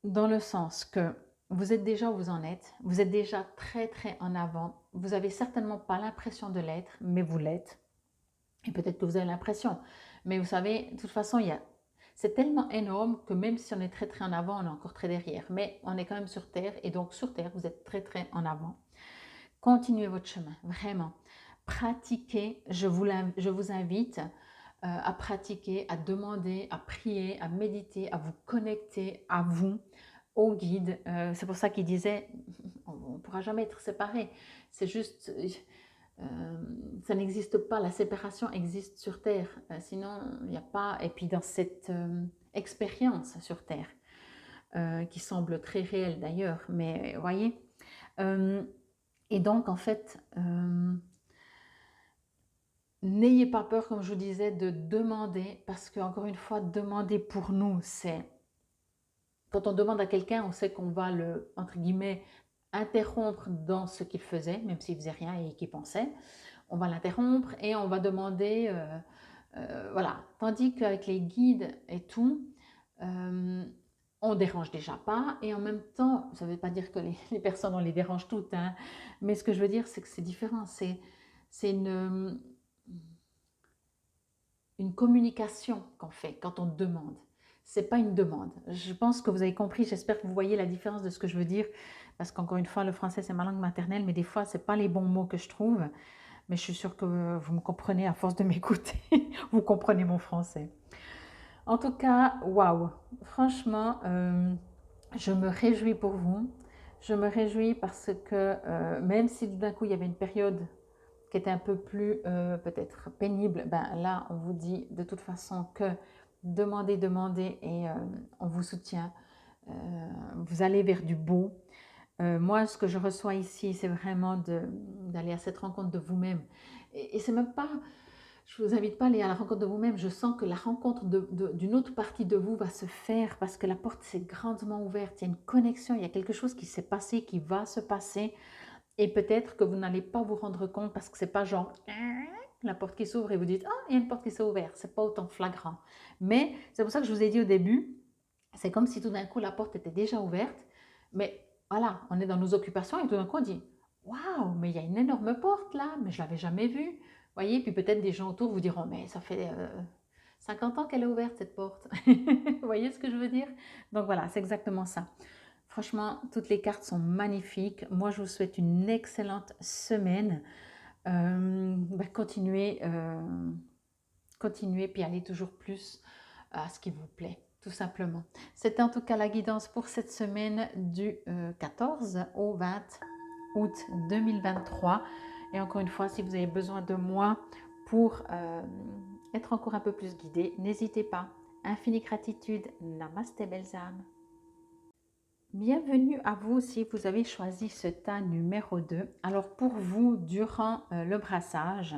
dans le sens que vous êtes déjà où vous en êtes, vous êtes déjà très très en avant, vous n'avez certainement pas l'impression de l'être, mais vous l'êtes. Et peut-être que vous avez l'impression. Mais vous savez, de toute façon, c'est tellement énorme que même si on est très très en avant, on est encore très derrière. Mais on est quand même sur Terre, et donc sur Terre, vous êtes très très en avant. Continuez votre chemin, vraiment. Pratiquez, je vous invite à pratiquer, à demander, à prier, à méditer, à vous connecter à vous, au guide. C'est pour ça qu'il disait, on ne pourra jamais être séparés. C'est juste, ça n'existe pas. La séparation existe sur Terre. Sinon, il n'y a pas. Et puis dans cette expérience sur Terre, qui semble très réelle d'ailleurs, mais voyez. Et donc, en fait, n'ayez pas peur, comme je vous disais, de demander, parce qu'encore une fois, demander pour nous, c'est... Quand on demande à quelqu'un, on sait qu'on va le, entre guillemets, interrompre dans ce qu'il faisait, même s'il faisait rien et qu'il pensait. On va l'interrompre et on va demander, voilà. Tandis qu'avec les guides et tout, on dérange déjà pas, et en même temps, ça ne veut pas dire que les personnes, on les dérange toutes, hein, mais ce que je veux dire, c'est que c'est différent, c'est une communication qu'on fait quand on demande. C'est pas une demande. Je pense que vous avez compris, j'espère que vous voyez la différence de ce que je veux dire, parce qu'encore une fois, le français, c'est ma langue maternelle, mais des fois, c'est pas les bons mots que je trouve, mais je suis sûre que vous me comprenez à force de m'écouter, vous comprenez mon français. En tout cas, waouh, franchement, je me réjouis pour vous. Je me réjouis parce que même si d'un coup il y avait une période qui était un peu plus peut-être pénible, ben là on vous dit de toute façon que demandez, demandez et on vous soutient. Euh, vous allez vers du beau. Moi, ce que je reçois ici, c'est vraiment d'aller à cette rencontre de vous-même. Et c'est même pas, je ne vous invite pas à aller à la rencontre de vous-même. Je sens que la rencontre d'une autre partie de vous va se faire parce que la porte s'est grandement ouverte. Il y a une connexion, il y a quelque chose qui s'est passé, qui va se passer. Et peut-être que vous n'allez pas vous rendre compte parce que c'est pas genre la porte qui s'ouvre et vous dites ah, il y a une porte qui s'est ouverte. C'est pas autant flagrant. Mais c'est pour ça que je vous ai dit au début, c'est comme si tout d'un coup la porte était déjà ouverte. Mais voilà, on est dans nos occupations et tout d'un coup on dit waouh, mais il y a une énorme porte là, mais je l'avais jamais vue. Voyez, puis peut-être des gens autour vous diront mais ça fait 50 ans qu'elle est ouverte cette porte. Vous voyez ce que je veux dire? Donc voilà, c'est exactement ça. Franchement, toutes les cartes sont magnifiques. Moi, je vous souhaite une excellente semaine. Continuez, continuez, puis allez toujours plus à ce qui vous plaît, tout simplement. C'était en tout cas la guidance pour cette semaine du 14 au 20 août 2023. Et encore une fois, si vous avez besoin de moi pour être encore un peu plus guidé, n'hésitez pas. Infinie gratitude. Namasté, belles âmes. Bienvenue à vous si vous avez choisi ce tas numéro 2. Alors pour vous, durant le brassage,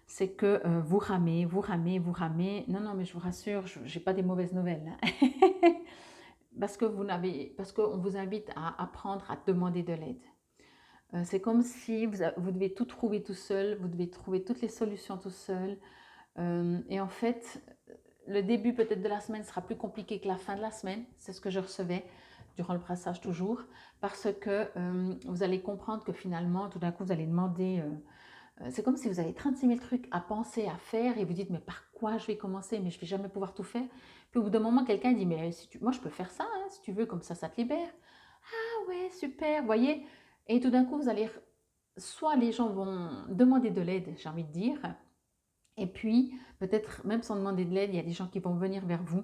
c'est que vous ramez, vous ramez, vous ramez. Non, non, mais je vous rassure, je n'ai pas des mauvaises nouvelles. Parce que parce qu'on vous invite à apprendre à demander de l'aide. C'est comme si vous devez tout trouver tout seul, vous devez trouver toutes les solutions tout seul. Et en fait, le début peut-être de la semaine sera plus compliqué que la fin de la semaine. C'est ce que je recevais durant le brassage toujours. Parce que vous allez comprendre que finalement, tout d'un coup, vous allez demander... c'est comme si vous avez 36 000 trucs à penser, à faire, et vous dites, mais par quoi je vais commencer? Mais je ne vais jamais pouvoir tout faire. Puis au bout d'un moment, quelqu'un dit, mais si moi, je peux faire ça, hein, si tu veux, comme ça te libère. Ah ouais, super, vous voyez. Et tout d'un coup, vous allez... Soit les gens vont demander de l'aide, j'ai envie de dire, et puis, peut-être même sans demander de l'aide, il y a des gens qui vont venir vers vous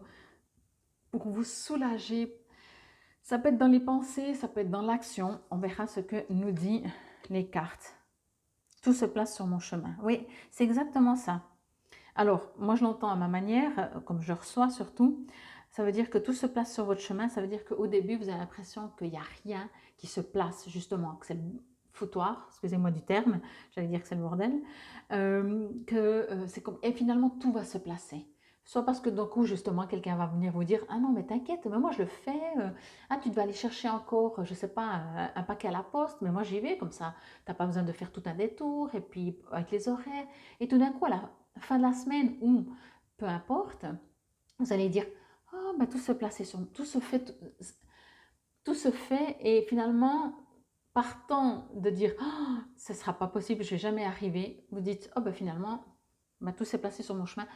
pour vous soulager. Ça peut être dans les pensées, ça peut être dans l'action. On verra ce que nous dit les cartes. Tout se place sur mon chemin. Oui, c'est exactement ça. Alors, moi je l'entends à ma manière, comme je reçois surtout. Ça veut dire que tout se place sur votre chemin. Ça veut dire qu'au début, vous avez l'impression qu'il n'y a rien qui se place, justement, que c'est le foutoir, excusez-moi du terme, j'allais dire que c'est le bordel, c'est comme... Et finalement, tout va se placer. Soit parce que d'un coup, justement, quelqu'un va venir vous dire ah non, mais t'inquiète, mais moi je le fais. Ah, tu dois aller chercher encore, je sais pas, un paquet à la poste, mais moi j'y vais comme ça. T'as pas besoin de faire tout un détour, et puis avec les horaires. Et tout d'un coup, à la fin de la semaine, ou peu importe, vous allez dire oh, ben, tout se placer sur tout se fait, et finalement, partant de dire oh, ce ne sera pas possible, je ne vais jamais arriver, vous dites oh ben finalement, ben, tout s'est placé sur mon chemin.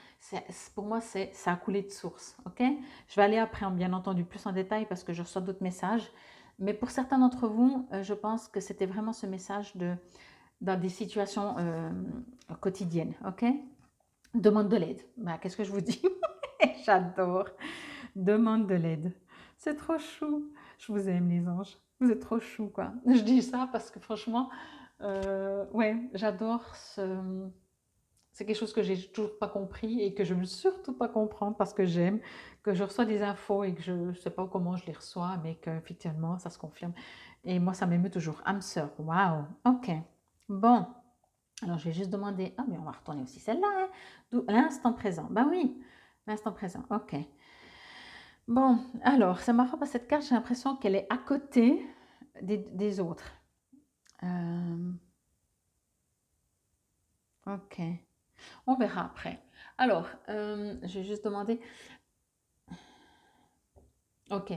Pour moi, ça a coulé de source. Ok, je vais aller après, bien entendu, plus en détail parce que je reçois d'autres messages. Mais pour certains d'entre vous, je pense que c'était vraiment ce message dans des situations quotidiennes. Ok, demande de l'aide. Ben, qu'est-ce que je vous dis? J'adore. Demande de l'aide. C'est trop chou. Je vous aime, les anges. Vous êtes trop chou, quoi. Je dis ça parce que franchement, ouais, j'adore ce... C'est quelque chose que j'ai toujours pas compris et que je ne veux surtout pas comprendre parce que j'aime, que je reçois des infos et que je ne sais pas comment je les reçois, mais qu'effectivement, ça se confirme. Et moi, ça m'émeut toujours. Âme sœur, waouh, ok. Bon, alors je vais juste demander... Ah, mais on va retourner aussi celle-là, hein. L'instant présent. Ben oui, l'instant présent, ok. Bon, alors, c'est marrant parce que cette carte, j'ai l'impression qu'elle est à côté des autres. Ok, on verra après. Alors, je vais juste demander... Ok,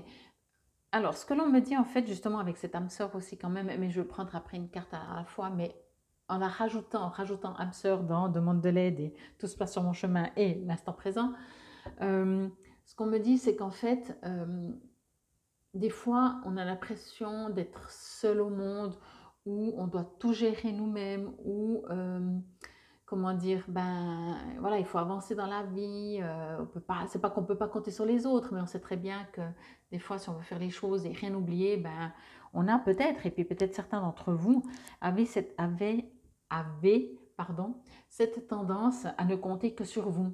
alors, ce que l'on me dit en fait, justement, avec cette âme sœur aussi quand même, mais je vais prendre après une carte à la fois, mais en rajoutant âme sœur dans demande de l'aide et tout se passe sur mon chemin et l'instant présent, ce qu'on me dit, c'est qu'en fait... des fois, on a l'impression d'être seul au monde, où on doit tout gérer nous-mêmes, où comment dire, ben voilà, il faut avancer dans la vie. On peut pas, c'est pas qu'on peut pas compter sur les autres, mais on sait très bien que des fois, si on veut faire les choses et rien oublier, ben on a peut-être, et puis peut-être certains d'entre vous avaient, pardon, cette tendance à ne compter que sur vous.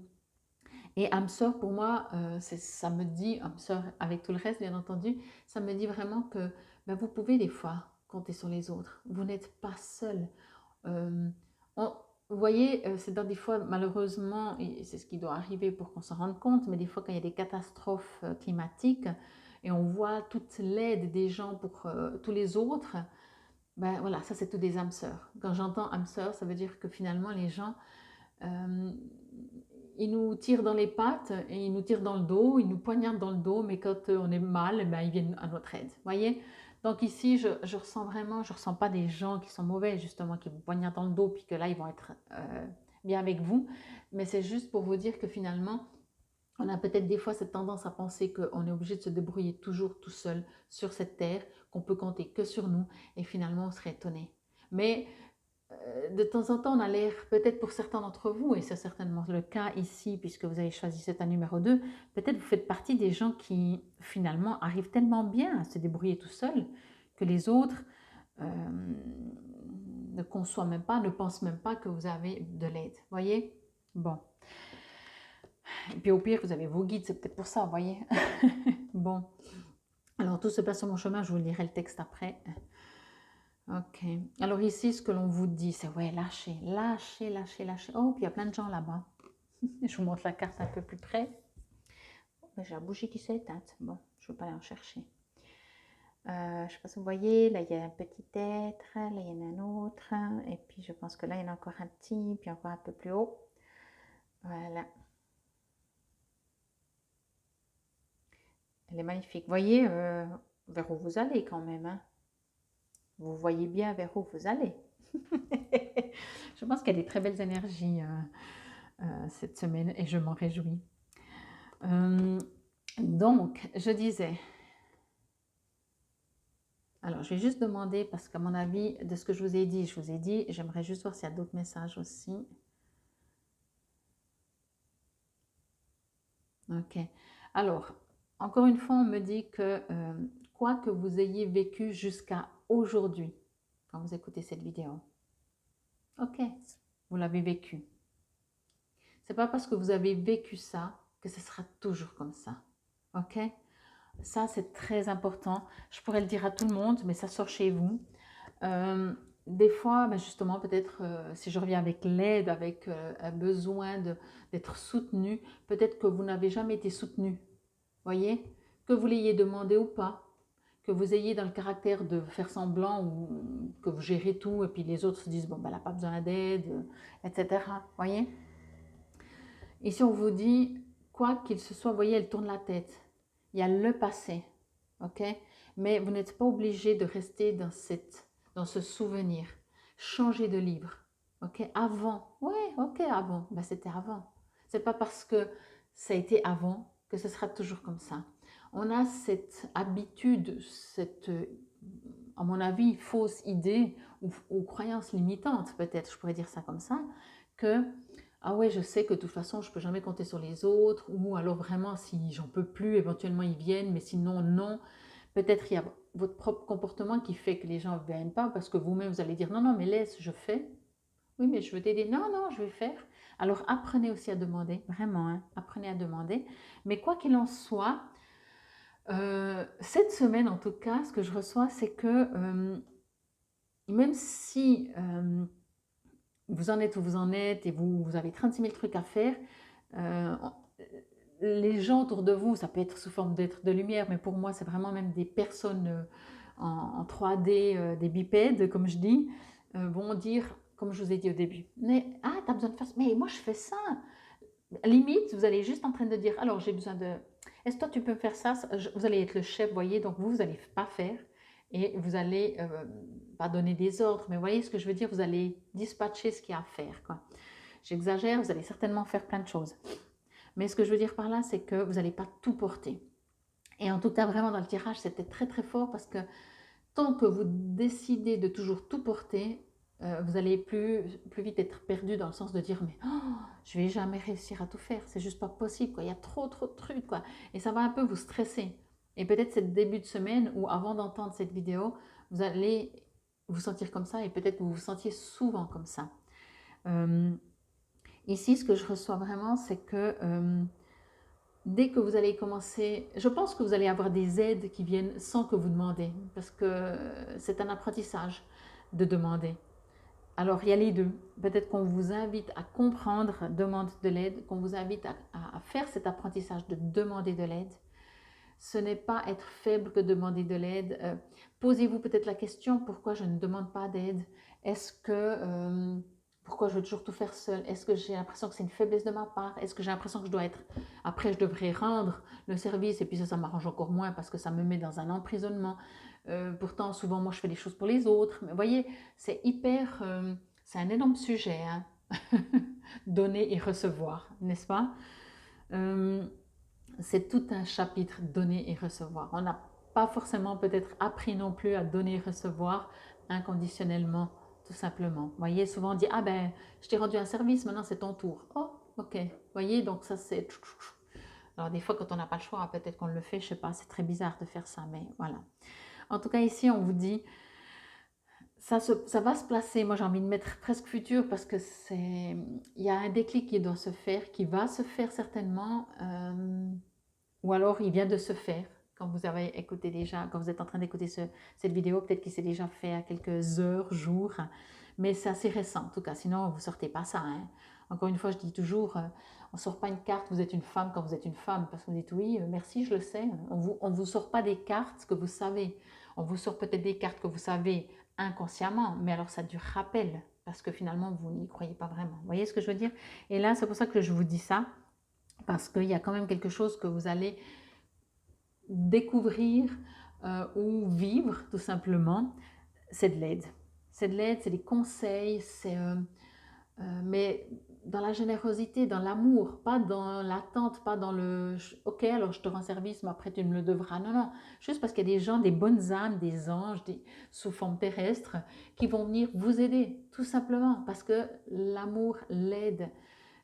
Et âme sœur, pour moi, ça me dit, âme sœur avec tout le reste, bien entendu, ça me dit vraiment que ben, vous pouvez des fois compter sur les autres. Vous n'êtes pas seul. Euh, on- vous voyez, c'est dans des fois, malheureusement, et c'est ce qui doit arriver pour qu'on s'en rende compte, mais des fois, quand il y a des catastrophes climatiques et on voit toute l'aide des gens pour tous les autres, ben voilà, ça c'est tout des âmes sœurs. Quand j'entends âmes sœurs, ça veut dire que finalement, les gens euh, ils nous tirent dans les pattes et ils nous tirent dans le dos, ils nous poignardent dans le dos, mais quand on est mal, eh ben, ils viennent à notre aide. Voyez. Donc ici, je ressens vraiment, je ressens pas des gens qui sont mauvais, justement, qui vous poignardent dans le dos, puis que là, ils vont être bien avec vous. Mais c'est juste pour vous dire que finalement, on a peut-être des fois cette tendance à penser qu'on est obligé de se débrouiller toujours tout seul sur cette terre, qu'on peut compter que sur nous, et finalement, on serait étonné. Mais de temps en temps, on a l'air, peut-être pour certains d'entre vous, et c'est certainement le cas ici, puisque vous avez choisi cet numéro 2, peut-être vous faites partie des gens qui, finalement, arrivent tellement bien à se débrouiller tout seuls que les autres ne conçoivent même pas, ne pensent même pas que vous avez de l'aide. Voyez. Bon. Et puis au pire, vous avez vos guides, c'est peut-être pour ça, voyez. Bon. Alors, tout se passe sur mon chemin, je vous lirai le texte après. Ok. Alors ici, ce que l'on vous dit, c'est ouais, lâchez, lâchez, lâchez, lâchez. Oh, puis il y a plein de gens là-bas. Je vous montre la carte un peu plus près. Oh, j'ai la bougie qui s'est éteinte. Bon, je ne veux pas aller en chercher. Je ne sais pas si vous voyez, là il y a un petit être, là il y en a un autre, et puis je pense que là il y en a encore un petit, puis encore un peu plus haut. Voilà. Elle est magnifique. Vous voyez vers où vous allez quand même. Hein. Vous voyez bien vers où vous allez. Je pense qu'il y a des très belles énergies cette semaine et je m'en réjouis. Donc, je disais, alors je vais juste demander, parce qu'à mon avis, de ce que je vous ai dit, j'aimerais juste voir s'il y a d'autres messages aussi. Ok. Alors, encore une fois, on me dit que quoi que vous ayez vécu jusqu'à aujourd'hui, quand vous écoutez cette vidéo, ok, vous l'avez vécu. C'est pas parce que vous avez vécu ça que ce sera toujours comme ça. Ok? Ça, c'est très important. Je pourrais le dire à tout le monde, mais ça sort chez vous. Des fois, ben justement, peut-être si je reviens avec l'aide, avec un besoin d'être soutenu, peut-être que vous n'avez jamais été soutenu. Voyez? Que vous l'ayez demandé ou pas, que vous ayez dans le caractère de faire semblant ou que vous gérez tout et puis les autres se disent bon, ben, elle n'a pas besoin d'aide, etc. Voyez? Ici, on vous dit, quoi qu'il se soit, vous voyez, elle tourne la tête. Il y a le passé, ok? Mais vous n'êtes pas obligé de rester dans ce souvenir. Changez de livre, ok? Avant, ouais, ok, avant. Ben, c'était avant. C'est pas parce que ça a été avant que ce sera toujours comme ça. On a cette habitude, à mon avis, fausse idée ou croyance limitante, peut-être, je pourrais dire ça comme ça, que ah ouais, je sais que de toute façon, je peux jamais compter sur les autres, ou alors vraiment, si j'en peux plus, éventuellement ils viennent, mais sinon, non. Peut-être il y a votre propre comportement qui fait que les gens ne viennent pas, parce que vous-même, vous allez dire, non, non, mais laisse, je fais. Oui, mais je veux t'aider. Non, non, je vais faire. Alors, apprenez aussi à demander, vraiment, hein, apprenez à demander. Mais quoi qu'il en soit, cette semaine, en tout cas, ce que je reçois, c'est que même si vous en êtes où vous en êtes et vous avez 36 000 trucs à faire, euh, les gens autour de vous, ça peut être sous forme d'être de lumière, mais pour moi, c'est vraiment même des personnes en 3D, des bipèdes, comme je dis, vont dire, comme je vous ai dit au début, mais ah, tu as besoin de faire ça, mais moi je fais ça. Limite, vous allez juste en train de dire, alors j'ai besoin de, est-ce que toi tu peux me faire ça? Vous allez être le chef, voyez, donc vous n'allez pas faire et vous allez pas donner des ordres, mais voyez ce que je veux dire, vous allez dispatcher ce qu'il y a à faire, quoi. J'exagère, vous allez certainement faire plein de choses. Mais ce que je veux dire par là, c'est que vous n'allez pas tout porter. Et en tout cas, vraiment dans le tirage, c'était très très fort parce que tant que vous décidez de toujours tout porter, vous allez plus vite être perdu dans le sens de dire, mais oh, je vais jamais réussir à tout faire, c'est juste pas possible, quoi. Il y a trop de trucs, quoi. Et ça va un peu vous stresser. Et peut-être c'est le début de semaine ou avant d'entendre cette vidéo, vous allez vous sentir comme ça et peut-être que vous vous sentiez souvent comme ça. Ici, ce que je reçois vraiment, c'est que dès que vous allez commencer, je pense que vous allez avoir des aides qui viennent sans que vous demandez, parce que c'est un apprentissage de demander. Alors, il y a les deux. Peut-être qu'on vous invite à comprendre, demande de l'aide, qu'on vous invite à faire cet apprentissage de demander de l'aide. Ce n'est pas être faible que demander de l'aide. Posez-vous peut-être la question, pourquoi je ne demande pas d'aide? Est-ce que, pourquoi je veux toujours tout faire seule? Est-ce que j'ai l'impression que c'est une faiblesse de ma part? Est-ce que j'ai l'impression que je dois être... Après, je devrais rendre le service et puis ça m'arrange encore moins parce que ça me met dans un emprisonnement. Pourtant, souvent, moi, je fais des choses pour les autres. Mais vous voyez, c'est hyper... c'est un énorme sujet, hein. Donner et recevoir, n'est-ce pas? C'est tout un chapitre, donner et recevoir. On n'a pas forcément peut-être appris non plus à donner et recevoir inconditionnellement, tout simplement. Vous voyez, souvent on dit, ah ben, je t'ai rendu un service, maintenant c'est ton tour. Oh, ok. Vous voyez, donc ça c'est... Alors des fois, quand on n'a pas le choix, peut-être qu'on le fait, je sais pas, c'est très bizarre de faire ça, mais voilà. En tout cas, ici, on vous dit, ça va se placer. Moi, j'ai envie de mettre presque futur parce que il y a un déclic qui doit se faire, qui va se faire certainement, ou alors il vient de se faire. Quand vous avez écouté déjà, quand vous êtes en train d'écouter cette vidéo, peut-être qu'il s'est déjà fait à quelques heures, jours, mais c'est assez récent en tout cas, sinon vous ne sortez pas ça, hein. Encore une fois, je dis toujours, on ne sort pas une carte, vous êtes une femme quand vous êtes une femme, parce que vous dites oui, merci, je le sais. On vous sort pas des cartes que vous savez, on vous sort peut-être des cartes que vous savez inconsciemment, mais alors ça du rappel, parce que finalement vous n'y croyez pas vraiment. Vous voyez ce que je veux dire? Et là, c'est pour ça que je vous dis ça, parce qu'il y a quand même quelque chose que vous allez découvrir ou vivre tout simplement, c'est de l'aide. C'est de l'aide, c'est des conseils, mais dans la générosité, dans l'amour, pas dans l'attente, pas dans le « ok, alors je te rends service, mais après tu me le devras ». Non, non, juste parce qu'il y a des gens, des bonnes âmes, des anges, sous forme terrestre, qui vont venir vous aider, tout simplement, parce que l'amour, l'aide,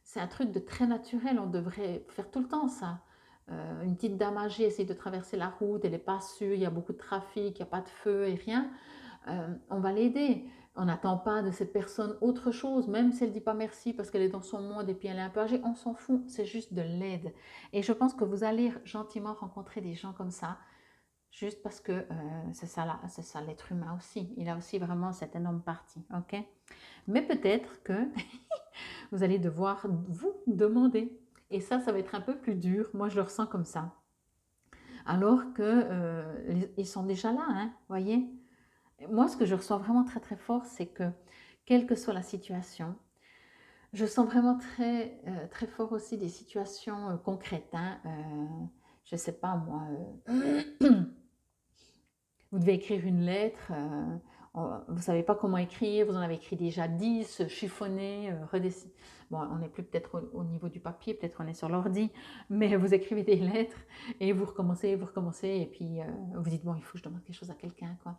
c'est un truc de très naturel, on devrait faire tout le temps ça. Une petite dame âgée essaye de traverser la route, elle n'est pas sûre, il y a beaucoup de trafic, il n'y a pas de feu et rien. On va l'aider. On n'attend pas de cette personne autre chose, même si elle ne dit pas merci parce qu'elle est dans son monde et puis elle est un peu âgée, on s'en fout, c'est juste de l'aide. Et je pense que vous allez gentiment rencontrer des gens comme ça, juste parce que c'est ça l'être humain aussi. Il a aussi vraiment cette énorme partie, ok? Mais peut-être que vous allez devoir vous demander. Et ça va être un peu plus dur. Moi, je le ressens comme ça. Alors que ils sont déjà là, hein, voyez. Moi, ce que je reçois vraiment très très fort, c'est que quelle que soit la situation, je sens vraiment très fort aussi des situations concrètes, hein. Je ne sais pas moi, vous devez écrire une lettre, vous ne savez pas comment écrire, vous en avez écrit déjà 10, chiffonné, redessiné. Bon, on n'est plus peut-être au niveau du papier, peut-être on est sur l'ordi, mais vous écrivez des lettres et vous recommencez, et puis vous dites, bon, il faut que je demande quelque chose à quelqu'un, quoi.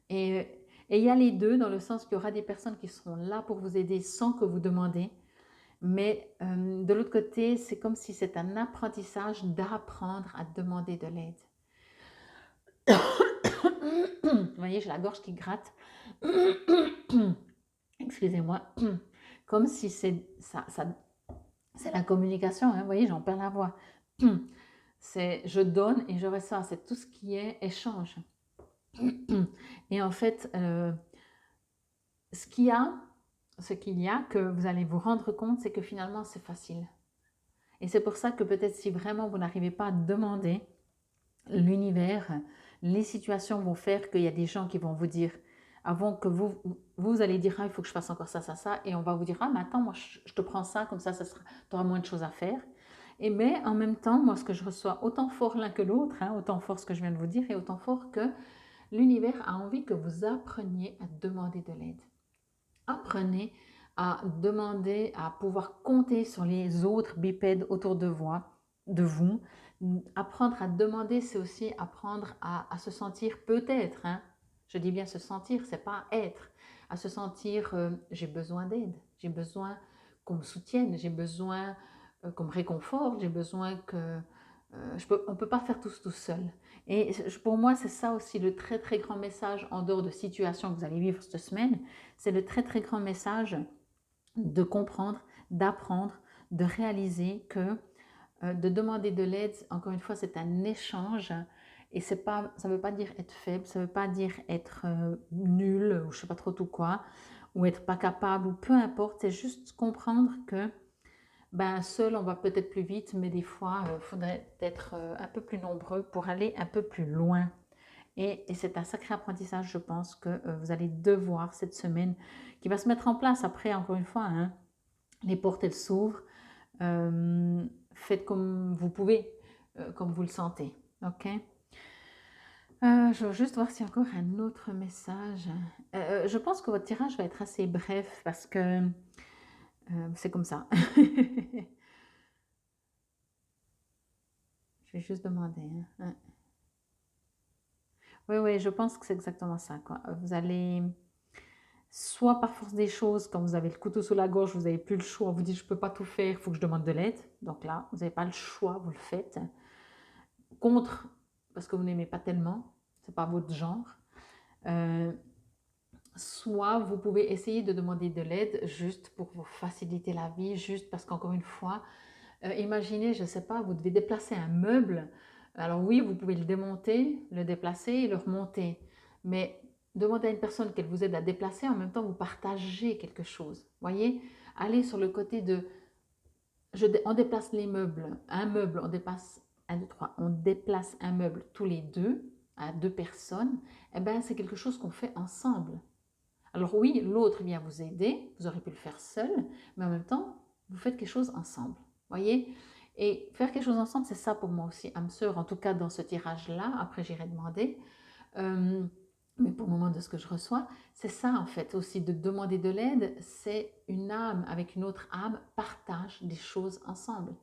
Et il y a les deux, dans le sens qu'il y aura des personnes qui seront là pour vous aider sans que vous demandez, mais de l'autre côté, c'est comme si c'est un apprentissage d'apprendre à demander de l'aide. Vous voyez, j'ai la gorge qui gratte. Excusez-moi. Comme si c'est la communication, hein, vous voyez, j'en perds la voix. C'est je donne et je reçois, c'est tout ce qui est échange. Et en fait, ce qu'il y a, que vous allez vous rendre compte, c'est que finalement, c'est facile. Et c'est pour ça que peut-être si vraiment vous n'arrivez pas à demander, l'univers, les situations vont faire qu'il y a des gens qui vont vous dire, avant que vous allez dire, ah, il faut que je fasse encore ça, ça, ça, et on va vous dire, ah, mais attends, moi, je te prends ça, comme ça tu auras moins de choses à faire. Mais en même temps, moi, ce que je reçois, autant fort l'un que l'autre, hein, autant fort ce que je viens de vous dire, et autant fort que l'univers a envie que vous appreniez à demander de l'aide. Apprenez à demander, à pouvoir compter sur les autres bipèdes autour de vous. Apprendre à demander, c'est aussi apprendre à se sentir peut-être, hein, je dis bien se sentir, c'est pas être, à se sentir j'ai besoin d'aide, j'ai besoin qu'on me soutienne, j'ai besoin qu'on me réconforte, j'ai besoin que on ne peut pas faire tout seul. Et pour moi, c'est ça aussi le très très grand message en dehors de situations que vous allez vivre cette semaine, c'est le très très grand message de comprendre, d'apprendre, de réaliser que de demander de l'aide, encore une fois, c'est un échange et c'est pas, ça ne veut pas dire être faible, ça ne veut pas dire être nul ou je ne sais pas trop tout quoi, ou être pas capable ou peu importe, c'est juste comprendre que ben, seul on va peut-être plus vite, mais des fois il faudrait être un peu plus nombreux pour aller un peu plus loin. Et c'est un sacré apprentissage, je pense, que vous allez devoir cette semaine, qui va se mettre en place après, encore une fois, hein, les portes elles s'ouvrent. Faites comme vous pouvez, comme vous le sentez. Ok. Je vais juste voir s'il y a encore un autre message. Je pense que votre tirage va être assez bref parce que c'est comme ça. Je vais juste demander. Hein. Oui, oui, je pense que c'est exactement ça, quoi. Vous allez, soit par force des choses, quand vous avez le couteau sous la gorge, vous n'avez plus le choix, vous dites je ne peux pas tout faire, il faut que je demande de l'aide. Donc là, vous n'avez pas le choix, vous le faites. Contre, parce que vous n'aimez pas tellement, c'est pas votre genre. Euh, Soit vous pouvez essayer de demander de l'aide juste pour vous faciliter la vie, juste parce qu'encore une fois, imaginez, je ne sais pas, vous devez déplacer un meuble. Alors oui, vous pouvez le démonter, le déplacer et le remonter. Mais demandez à une personne qu'elle vous aide à déplacer, en même temps vous partagez quelque chose. Voyez, allez sur le côté de, on déplace les meubles, un meuble, on déplace, un, deux, trois, on déplace un meuble tous les deux, à deux personnes, eh bien c'est quelque chose qu'on fait ensemble. Alors oui, l'autre vient vous aider, vous aurez pu le faire seul, mais en même temps, vous faites quelque chose ensemble. Voyez. Et faire quelque chose ensemble, c'est ça pour moi aussi, âme sœur, en tout cas dans ce tirage-là, après j'irai demander. Mais pour le moment de ce que je reçois, c'est ça en fait aussi, de demander de l'aide, c'est une âme avec une autre âme partage des choses ensemble.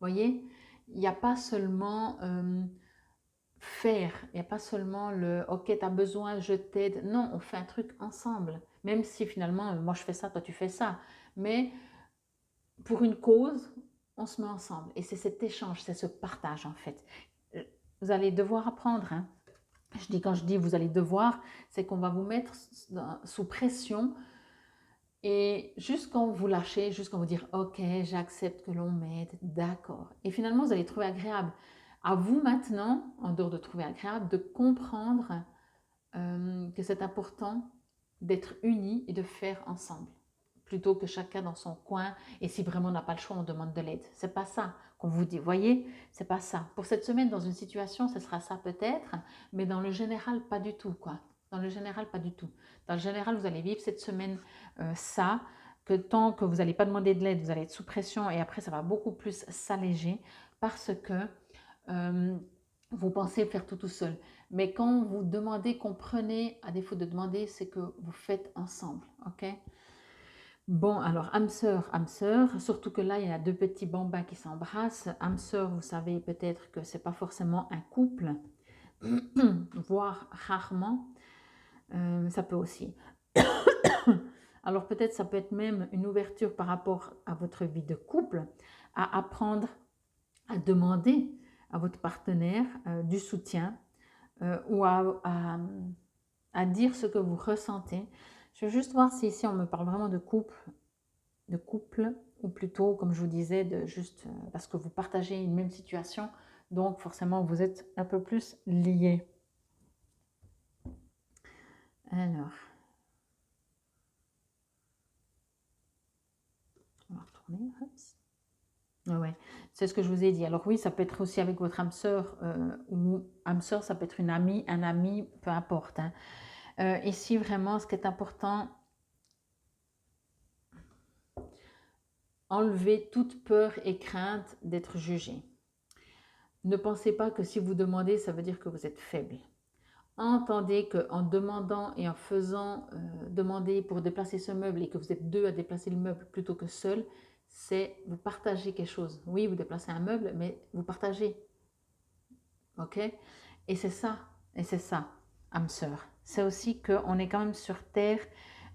Voyez, il n'y a pas seulement faire. Il n'y a pas seulement le « ok, tu as besoin, je t'aide ». Non, on fait un truc ensemble. Même si finalement, moi je fais ça, toi tu fais ça. Mais pour une cause, on se met ensemble. Et c'est cet échange, c'est ce partage en fait. Vous allez devoir apprendre. Hein. Quand je dis vous allez devoir, c'est qu'on va vous mettre sous pression. Et juste quand vous lâchez, juste quand vous dire « ok, j'accepte que l'on m'aide, d'accord ». Et finalement, vous allez trouver agréable. À vous maintenant, en dehors de trouver agréable, de comprendre que c'est important d'être unis et de faire ensemble, plutôt que chacun dans son coin. Et si vraiment on n'a pas le choix, on demande de l'aide. C'est pas ça qu'on vous dit. Voyez, c'est pas ça. Pour cette semaine, dans une situation, ce sera ça peut-être, mais dans le général, pas du tout, quoi. Dans le général, pas du tout. Dans le général, vous allez vivre cette semaine ça, que tant que vous n'allez pas demander de l'aide, vous allez être sous pression et après, ça va beaucoup plus s'alléger parce que vous pensez faire tout seul. Mais quand vous demandez, comprenez, à défaut de demander, c'est que vous faites ensemble. Ok. Bon, alors, âme sœur, surtout que là, il y a deux petits bambins qui s'embrassent. Âme sœur, vous savez peut-être que ce n'est pas forcément un couple, voire rarement, ça peut aussi. Alors peut-être ça peut être même une ouverture par rapport à votre vie de couple, à apprendre à demander à votre partenaire du soutien ou à dire ce que vous ressentez. Je vais juste voir si ici on me parle vraiment de couple ou plutôt, comme je vous disais, de juste parce que vous partagez une même situation, donc forcément vous êtes un peu plus liés. Alors, on va retourner. Ouais, c'est ce que je vous ai dit. Alors oui, ça peut être aussi avec votre âme sœur ou âme sœur, ça peut être une amie, un ami, peu importe. Hein. Ici, vraiment, ce qui est important, enlever toute peur et crainte d'être jugé. Ne pensez pas que si vous demandez, ça veut dire que vous êtes faible. Entendez qu'en demandant et en faisant demander pour déplacer ce meuble et que vous êtes deux à déplacer le meuble plutôt que seul, c'est vous partagez quelque chose. Oui, vous déplacez un meuble, mais vous partagez. Ok. Et c'est ça, âme sœur. C'est aussi qu'on est quand même sur Terre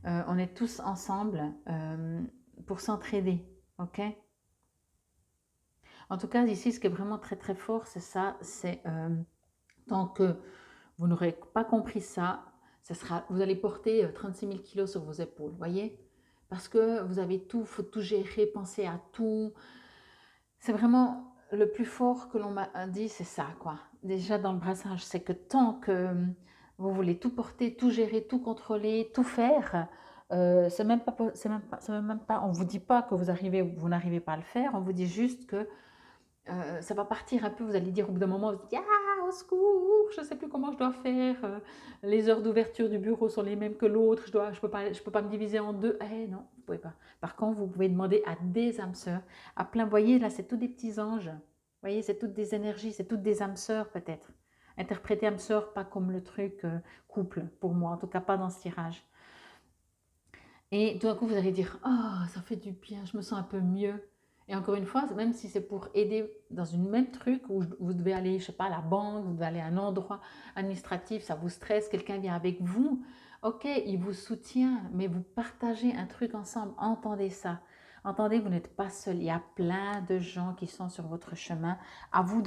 On est tous ensemble pour s'entraider, ok? En tout cas, ici, ce qui est vraiment très très fort, c'est ça, c'est tant que vous n'aurez pas compris ça, vous allez porter 36 000 kilos sur vos épaules, voyez? Parce que vous avez tout, il faut tout gérer, penser à tout. C'est vraiment le plus fort que l'on m'a dit, c'est ça, quoi. Déjà dans le brassage, c'est que tant que vous voulez tout porter, tout gérer, tout contrôler, tout faire, c'est même pas, même pas, on vous dit pas que vous n'arrivez pas à le faire, on vous dit juste que ça va partir un peu, vous allez dire au bout d'un moment, vous dites, ah, au secours, je ne sais plus comment je dois faire, les heures d'ouverture du bureau sont les mêmes que l'autre, je peux pas me diviser en deux. Eh non, vous pouvez pas. Par contre, vous pouvez demander à des âmes sœurs, à plein, vous voyez, là, c'est tous des petits anges, vous voyez, c'est toutes des énergies, c'est toutes des âmes sœurs peut-être. Interpréter âme sœur, pas comme le truc couple, pour moi, en tout cas pas dans ce tirage. Et tout d'un coup, vous allez dire, oh, ça fait du bien, je me sens un peu mieux. Et encore une fois, même si c'est pour aider dans une même truc où vous devez aller, je sais pas, à la banque, vous devez aller à un endroit administratif, ça vous stresse, quelqu'un vient avec vous, ok, il vous soutient, mais vous partagez un truc ensemble, entendez ça. Entendez, vous n'êtes pas seul, il y a plein de gens qui sont sur votre chemin. À vous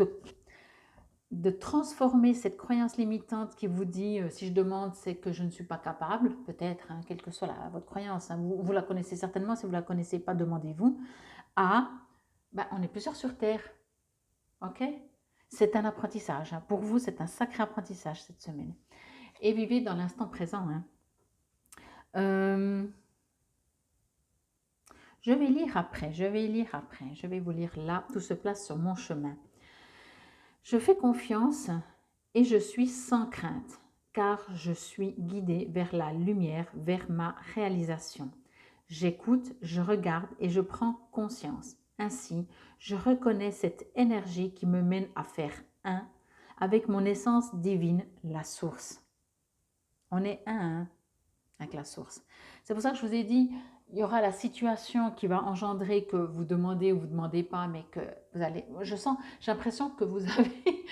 de transformer cette croyance limitante qui vous dit si je demande c'est que je ne suis pas capable, peut-être, hein, quelle que soit votre croyance, hein, vous la connaissez certainement, si vous ne la connaissez pas, demandez-vous, à ben, on est plusieurs sur Terre, ok? C'est un apprentissage, hein. Pour vous c'est un sacré apprentissage cette semaine. Et vivez dans l'instant présent. Hein. Je vais lire après, je vais vous lire là, tout se place sur mon chemin. Je fais confiance et je suis sans crainte, car je suis guidée vers la lumière, vers ma réalisation. J'écoute, je regarde et je prends conscience. Ainsi, je reconnais cette énergie qui me mène à faire un avec mon essence divine, la source. On est un avec la source. C'est pour ça que je vous ai dit, il y aura la situation qui va engendrer que vous demandez ou vous ne demandez pas, mais que vous allez... j'ai l'impression que vous avez...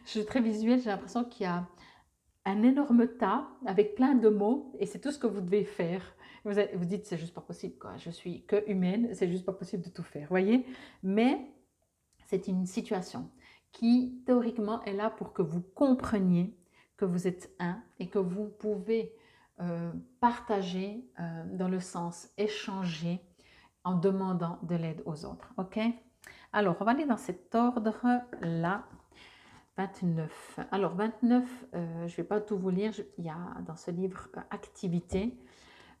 je suis très visuelle, j'ai l'impression qu'il y a un énorme tas avec plein de mots et c'est tout ce que vous devez faire. Vous dites, c'est juste pas possible, quoi. Je suis que humaine, c'est juste pas possible de tout faire, voyez. Mais c'est une situation qui, théoriquement, est là pour que vous compreniez que vous êtes un et que vous pouvez partager dans le sens échanger en demandant de l'aide aux autres. Ok? Alors, on va aller dans cet ordre-là. 29. Alors, 29, je ne vais pas tout vous lire. Il y a dans ce livre activité.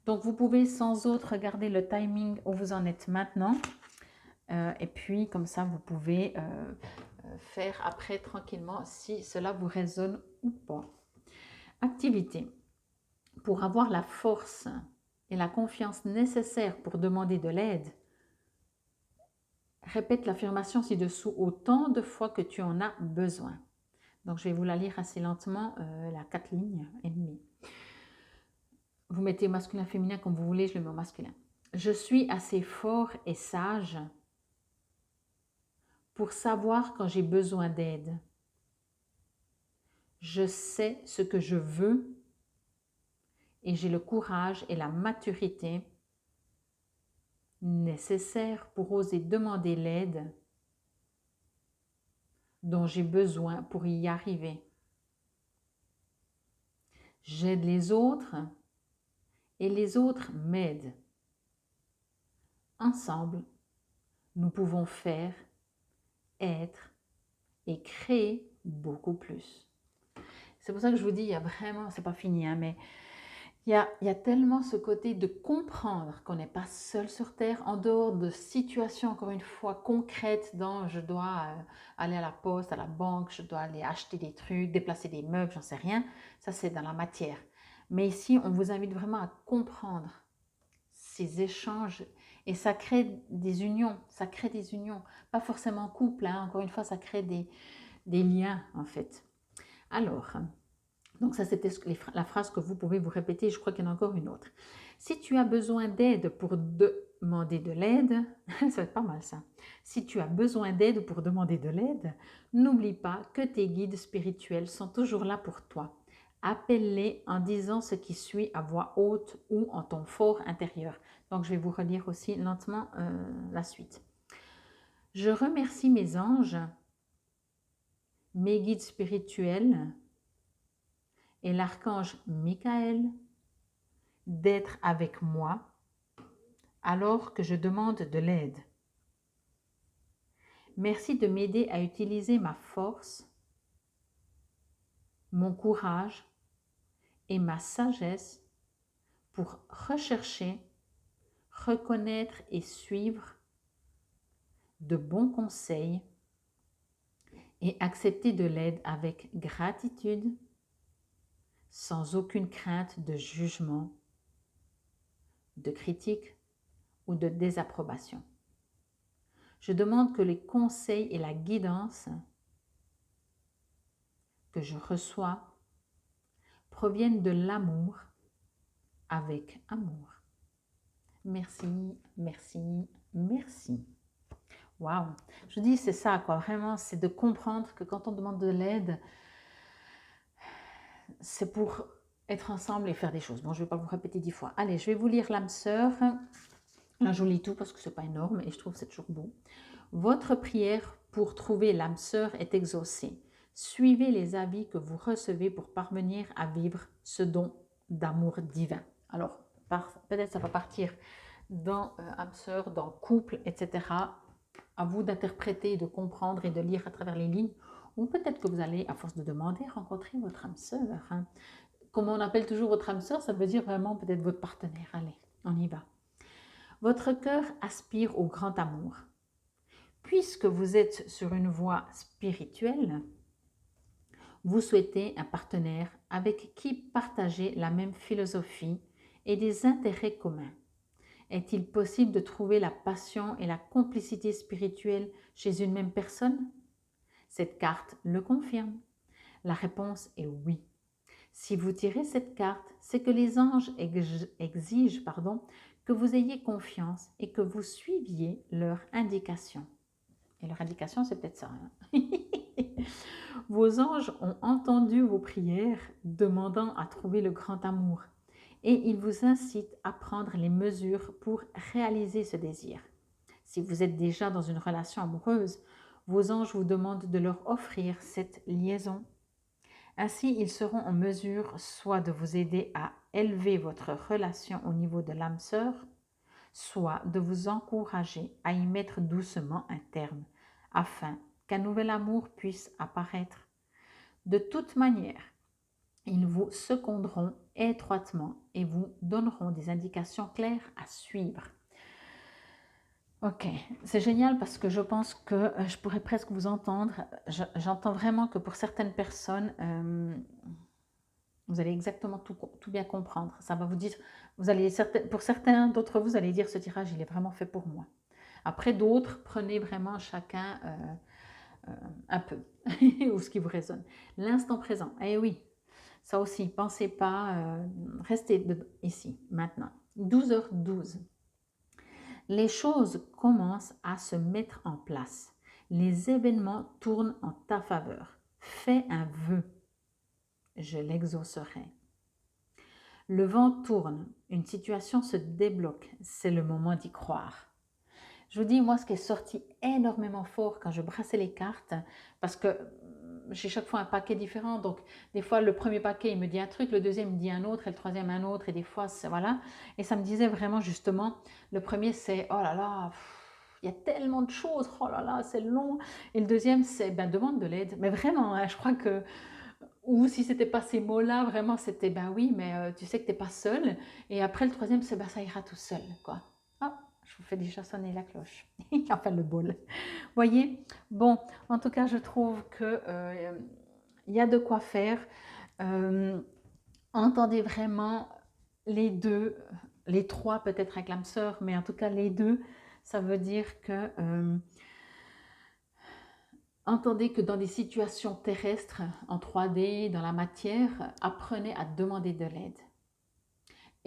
Donc, vous pouvez sans autre regarder le timing où vous en êtes maintenant. Et puis, comme ça, vous pouvez faire après tranquillement si cela vous résonne ou pas. Activité. Pour avoir la force et la confiance nécessaires pour demander de l'aide, répète l'affirmation ci-dessous autant de fois que tu en as besoin. Donc, je vais vous la lire assez lentement, la 4 lignes et demie. Vous mettez masculin, féminin comme vous voulez, je le mets au masculin. Je suis assez fort et sage pour savoir quand j'ai besoin d'aide. Je sais ce que je veux et j'ai le courage et la maturité nécessaires pour oser demander l'aide dont j'ai besoin pour y arriver. J'aide les autres et les autres m'aident. Ensemble, nous pouvons faire, être et créer beaucoup plus. C'est pour ça que je vous dis, il y a vraiment, c'est pas fini, hein, mais il y a tellement ce côté de comprendre qu'on n'est pas seul sur Terre, en dehors de situations, encore une fois, concrètes dans je dois aller à la poste, à la banque, je dois aller acheter des trucs, déplacer des meubles, j'en sais rien. Ça, c'est dans la matière. Mais ici, on vous invite vraiment à comprendre ces échanges et ça crée des unions, pas forcément couple, hein, encore une fois, ça crée des liens en fait. Alors, donc ça c'était la phrase que vous pouvez vous répéter, je crois qu'il y en a encore une autre. Si tu as besoin d'aide pour demander de l'aide, ça va être pas mal ça. Si tu as besoin d'aide pour demander de l'aide, n'oublie pas que tes guides spirituels sont toujours là pour toi. Appelle-les en disant ce qui suit à voix haute ou en ton fort intérieur. Donc, je vais vous relire aussi lentement la suite. Je remercie mes anges, mes guides spirituels et l'archange Michael d'être avec moi alors que je demande de l'aide. Merci de m'aider à utiliser ma force, mon courage et ma sagesse pour rechercher, reconnaître et suivre de bons conseils et accepter de l'aide avec gratitude, sans aucune crainte de jugement, de critique ou de désapprobation. Je demande que les conseils et la guidance que je reçois proviennent de l'amour avec amour. Merci, merci, merci. Waouh! Je dis, c'est ça, quoi. Vraiment, c'est de comprendre que quand on demande de l'aide, c'est pour être ensemble et faire des choses. Bon, je ne vais pas vous répéter 10 fois. Allez, je vais vous lire l'âme sœur. Là, je vous lis tout parce que ce n'est pas énorme et je trouve que c'est toujours beau. Votre prière pour trouver l'âme sœur est exaucée. Suivez les avis que vous recevez pour parvenir à vivre ce don d'amour divin. Alors, peut-être ça va partir dans âme sœur, dans couple, etc. À vous d'interpréter, de comprendre et de lire à travers les lignes. Ou peut-être que vous allez, à force de demander, rencontrer votre âme sœur. Hein. Comme on appelle toujours votre âme sœur, ça veut dire vraiment peut-être votre partenaire. Allez, on y va. Votre cœur aspire au grand amour. Puisque vous êtes sur une voie spirituelle, vous souhaitez un partenaire avec qui partager la même philosophie et des intérêts communs. Est-il possible de trouver la passion et la complicité spirituelle chez une même personne? Cette carte le confirme. La réponse est oui. Si vous tirez cette carte, c'est que les anges exigent que vous ayez confiance et que vous suiviez leurs indications. Et leur indication, c'est peut-être ça. Hein? Vos anges ont entendu vos prières demandant à trouver le grand amour et ils vous incitent à prendre les mesures pour réaliser ce désir. Si vous êtes déjà dans une relation amoureuse, vos anges vous demandent de leur offrir cette liaison. Ainsi, ils seront en mesure soit de vous aider à élever votre relation au niveau de l'âme sœur, soit de vous encourager à y mettre doucement un terme, afin qu'un nouvel amour puisse apparaître. De toute manière, ils vous seconderont étroitement et vous donneront des indications claires à suivre. Ok, c'est génial parce que je pense que je pourrais presque vous entendre. J'entends vraiment que pour certaines personnes, vous allez exactement tout bien comprendre. Ça va vous dire, pour certains d'entre vous, vous allez dire ce tirage, il est vraiment fait pour moi. Après d'autres, prenez vraiment chacun un peu, ou ce qui vous résonne. L'instant présent, eh oui, ça aussi, pensez pas, restez ici, maintenant. 12h12. Les choses commencent à se mettre en place. Les événements tournent en ta faveur. Fais un vœu. Je l'exaucerai. Le vent tourne. Une situation se débloque. C'est le moment d'y croire. Je vous dis, moi, ce qui est sorti énormément fort quand je brassais les cartes, parce que j'ai chaque fois un paquet différent, donc des fois le premier paquet il me dit un truc, le deuxième me dit un autre et le troisième un autre, et des fois c'est voilà, et ça me disait vraiment justement, le premier c'est oh là là, il y a tellement de choses, oh là là, c'est long, et le deuxième c'est ben demande de l'aide, mais vraiment, hein, je crois que, ou si c'était pas ces mots-là, vraiment c'était ben oui, mais tu sais que t'es pas seul, et après le troisième c'est ben ça ira tout seul, quoi. Ah, je vous fais déjà sonner la cloche, enfin le bol. Voyez, bon, en tout cas, je trouve que y a de quoi faire. Entendez vraiment les deux, les trois peut-être avec l'âme sœur, mais en tout cas les deux, ça veut dire que entendez que dans des situations terrestres, en 3D, dans la matière, apprenez à demander de l'aide.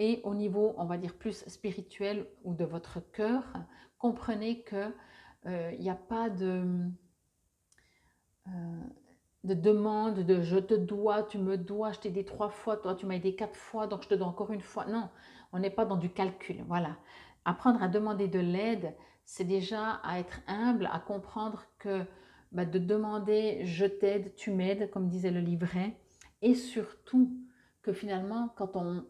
Et au niveau, on va dire, plus spirituel ou de votre cœur, comprenez que il n'y a pas de demande, de je te dois, tu me dois, je t'ai dit 3 fois, toi tu m'as aidé 4 fois, donc je te dois encore une fois. Non, on n'est pas dans du calcul, voilà. Apprendre à demander de l'aide, c'est déjà à être humble, à comprendre que bah, de demander je t'aide, tu m'aides, comme disait le livret, et surtout que finalement, quand on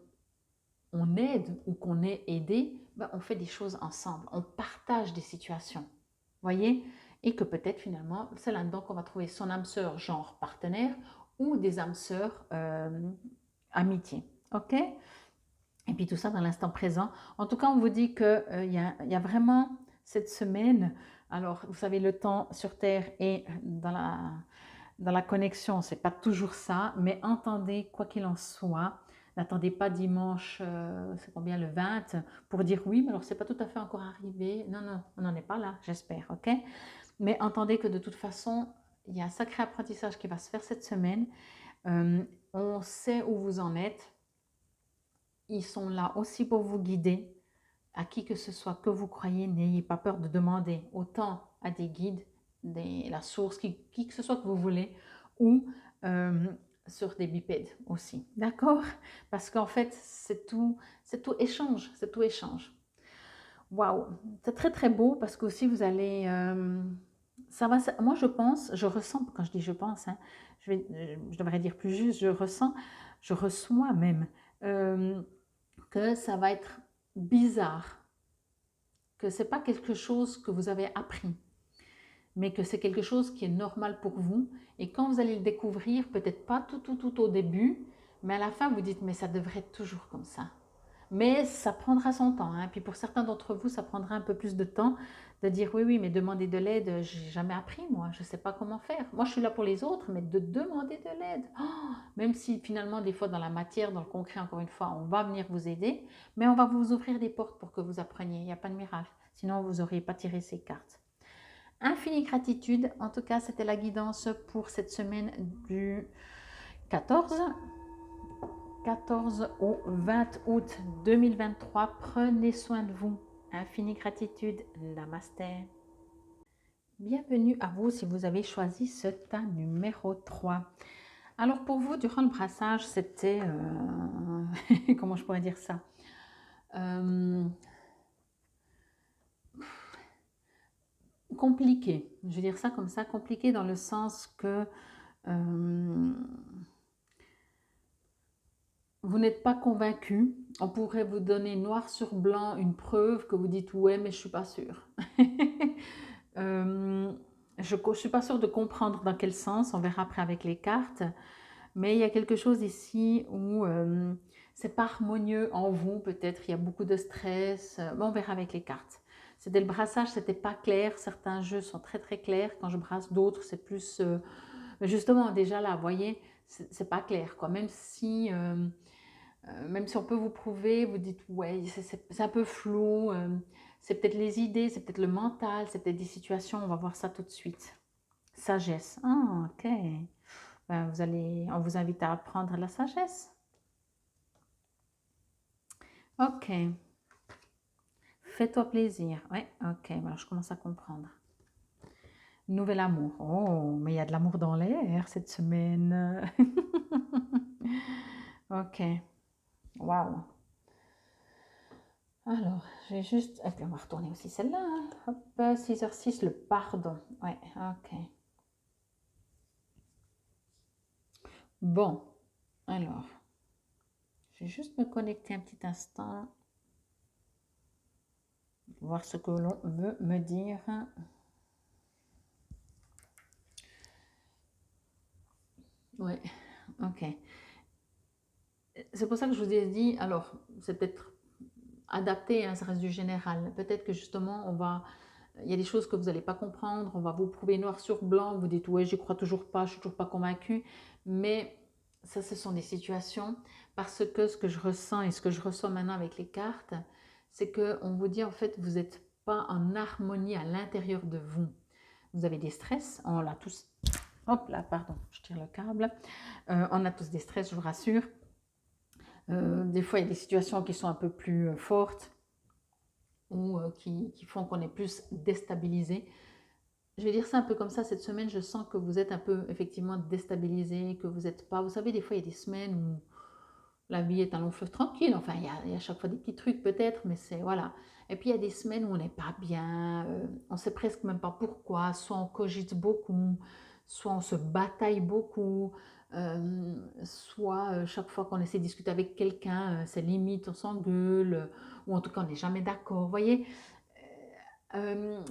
aide ou qu'on est aidé, bah, on fait des choses ensemble, on partage des situations, voyez? Et que peut-être finalement, c'est là-dedans qu'on va trouver son âme sœur, genre partenaire, ou des âmes sœurs amitié, ok? Et puis tout ça dans l'instant présent. En tout cas, on vous dit qu'il y a vraiment cette semaine, alors vous savez, le temps sur Terre et dans la connexion, c'est pas toujours ça, mais entendez, quoi qu'il en soit, n'attendez pas dimanche, c'est combien, le 20, pour dire oui, mais alors c'est pas tout à fait encore arrivé. Non, non, on n'en est pas là, j'espère, ok? Mais entendez que de toute façon, il y a un sacré apprentissage qui va se faire cette semaine. Euh, on sait où vous en êtes. Ils sont là aussi pour vous guider. À qui que ce soit que vous croyez, n'ayez pas peur de demander autant à des guides, la source, qui que ce soit que vous voulez, ou euh, sur des bipèdes aussi. D'accord? Parce qu'en fait, c'est tout échange. C'est tout échange. Waouh! C'est très très beau parce qu'aussi vous allez. Ça va, moi je pense, je ressens, quand je dis je pense, hein, je devrais dire plus juste, je ressens, je reçois même euh, que ça va être bizarre, que c'est pas quelque chose que vous avez appris, mais que c'est quelque chose qui est normal pour vous. Et quand vous allez le découvrir, peut-être pas tout au début, mais à la fin vous dites mais ça devrait être toujours comme ça. Mais ça prendra son temps, hein. Puis pour certains d'entre vous, ça prendra un peu plus de temps de dire oui, oui, mais demander de l'aide, j'ai jamais appris moi, je ne sais pas comment faire. Moi, je suis là pour les autres, mais de demander de l'aide, oh, même si finalement, des fois, dans la matière, dans le concret, encore une fois, on va venir vous aider, mais on va vous ouvrir des portes pour que vous appreniez. Il n'y a pas de miracle. Sinon, vous n'auriez pas tiré ces cartes. Infinie gratitude. En tout cas, c'était la guidance pour cette semaine du 14 au 20 août 2023. Prenez soin de vous. Infinie gratitude. Namasté. Bienvenue à vous si vous avez choisi ce tas numéro 3. Alors pour vous, durant le brassage, c'était... comment je pourrais dire ça compliqué. Je vais dire ça comme ça, compliqué dans le sens que... vous n'êtes pas convaincu. On pourrait vous donner noir sur blanc une preuve que vous dites ouais, mais je suis pas sûre. Je ne suis pas sûre de comprendre dans quel sens. On verra après avec les cartes. Mais il y a quelque chose ici où c'est pas harmonieux en vous. Peut-être il y a beaucoup de stress. Bon, on verra avec les cartes. C'était le brassage, c'était pas clair. Certains jeux sont très très clairs quand je brasse. D'autres, c'est plus... mais justement, déjà là, vous voyez, c'est pas clair, quoi. Même si on peut vous prouver, vous dites ouais, c'est un peu flou, c'est peut-être les idées, c'est peut-être le mental, c'est peut-être des situations, on va voir ça tout de suite. Sagesse, ah ok. Ben, on vous invite à apprendre la sagesse. Ok. Fais-toi plaisir. Ouais, ok, alors je commence à comprendre. Nouvel amour. Oh, mais il y a de l'amour dans l'air cette semaine. Ok. Waouh. Alors, j'ai juste... Et puis on va retourner aussi celle-là. Hein. Hop, 6h06, le pardon. Ouais, ok. Bon, alors, je vais juste me connecter un petit instant. Voir ce que l'on veut me dire. Ouais, ok. C'est pour ça que je vous ai dit, alors, c'est peut-être adapté, hein, ça reste du général. Peut-être que justement, il y a des choses que vous n'allez pas comprendre, on va vous prouver noir sur blanc, vous dites ouais, j'y crois toujours pas, je suis toujours pas convaincue, mais ça, ce sont des situations parce que ce que je ressens et ce que je reçois maintenant avec les cartes, c'est que on vous dit en fait, vous n'êtes pas en harmonie à l'intérieur de vous. Vous avez des stress, on l'a tous. Hop là, pardon, je tire le câble. On a tous des stress, je vous rassure. Des fois, il y a des situations qui sont un peu plus fortes ou qui font qu'on est plus déstabilisé. je vais dire ça un peu comme ça, cette semaine, je sens que vous êtes un peu effectivement déstabilisé, que vous n'êtes pas, vous savez, des fois, il y a des semaines où la vie est un long fleuve tranquille, enfin, il y a à chaque fois des petits trucs peut-être, mais c'est, voilà. Et puis, il y a des semaines où on n'est pas bien, on sait presque même pas pourquoi, soit on cogite beaucoup, soit on se bataille beaucoup, soit chaque fois qu'on essaie de discuter avec quelqu'un, c'est limite, on s'engueule, ou en tout cas, on n'est jamais d'accord, vous voyez. Euh,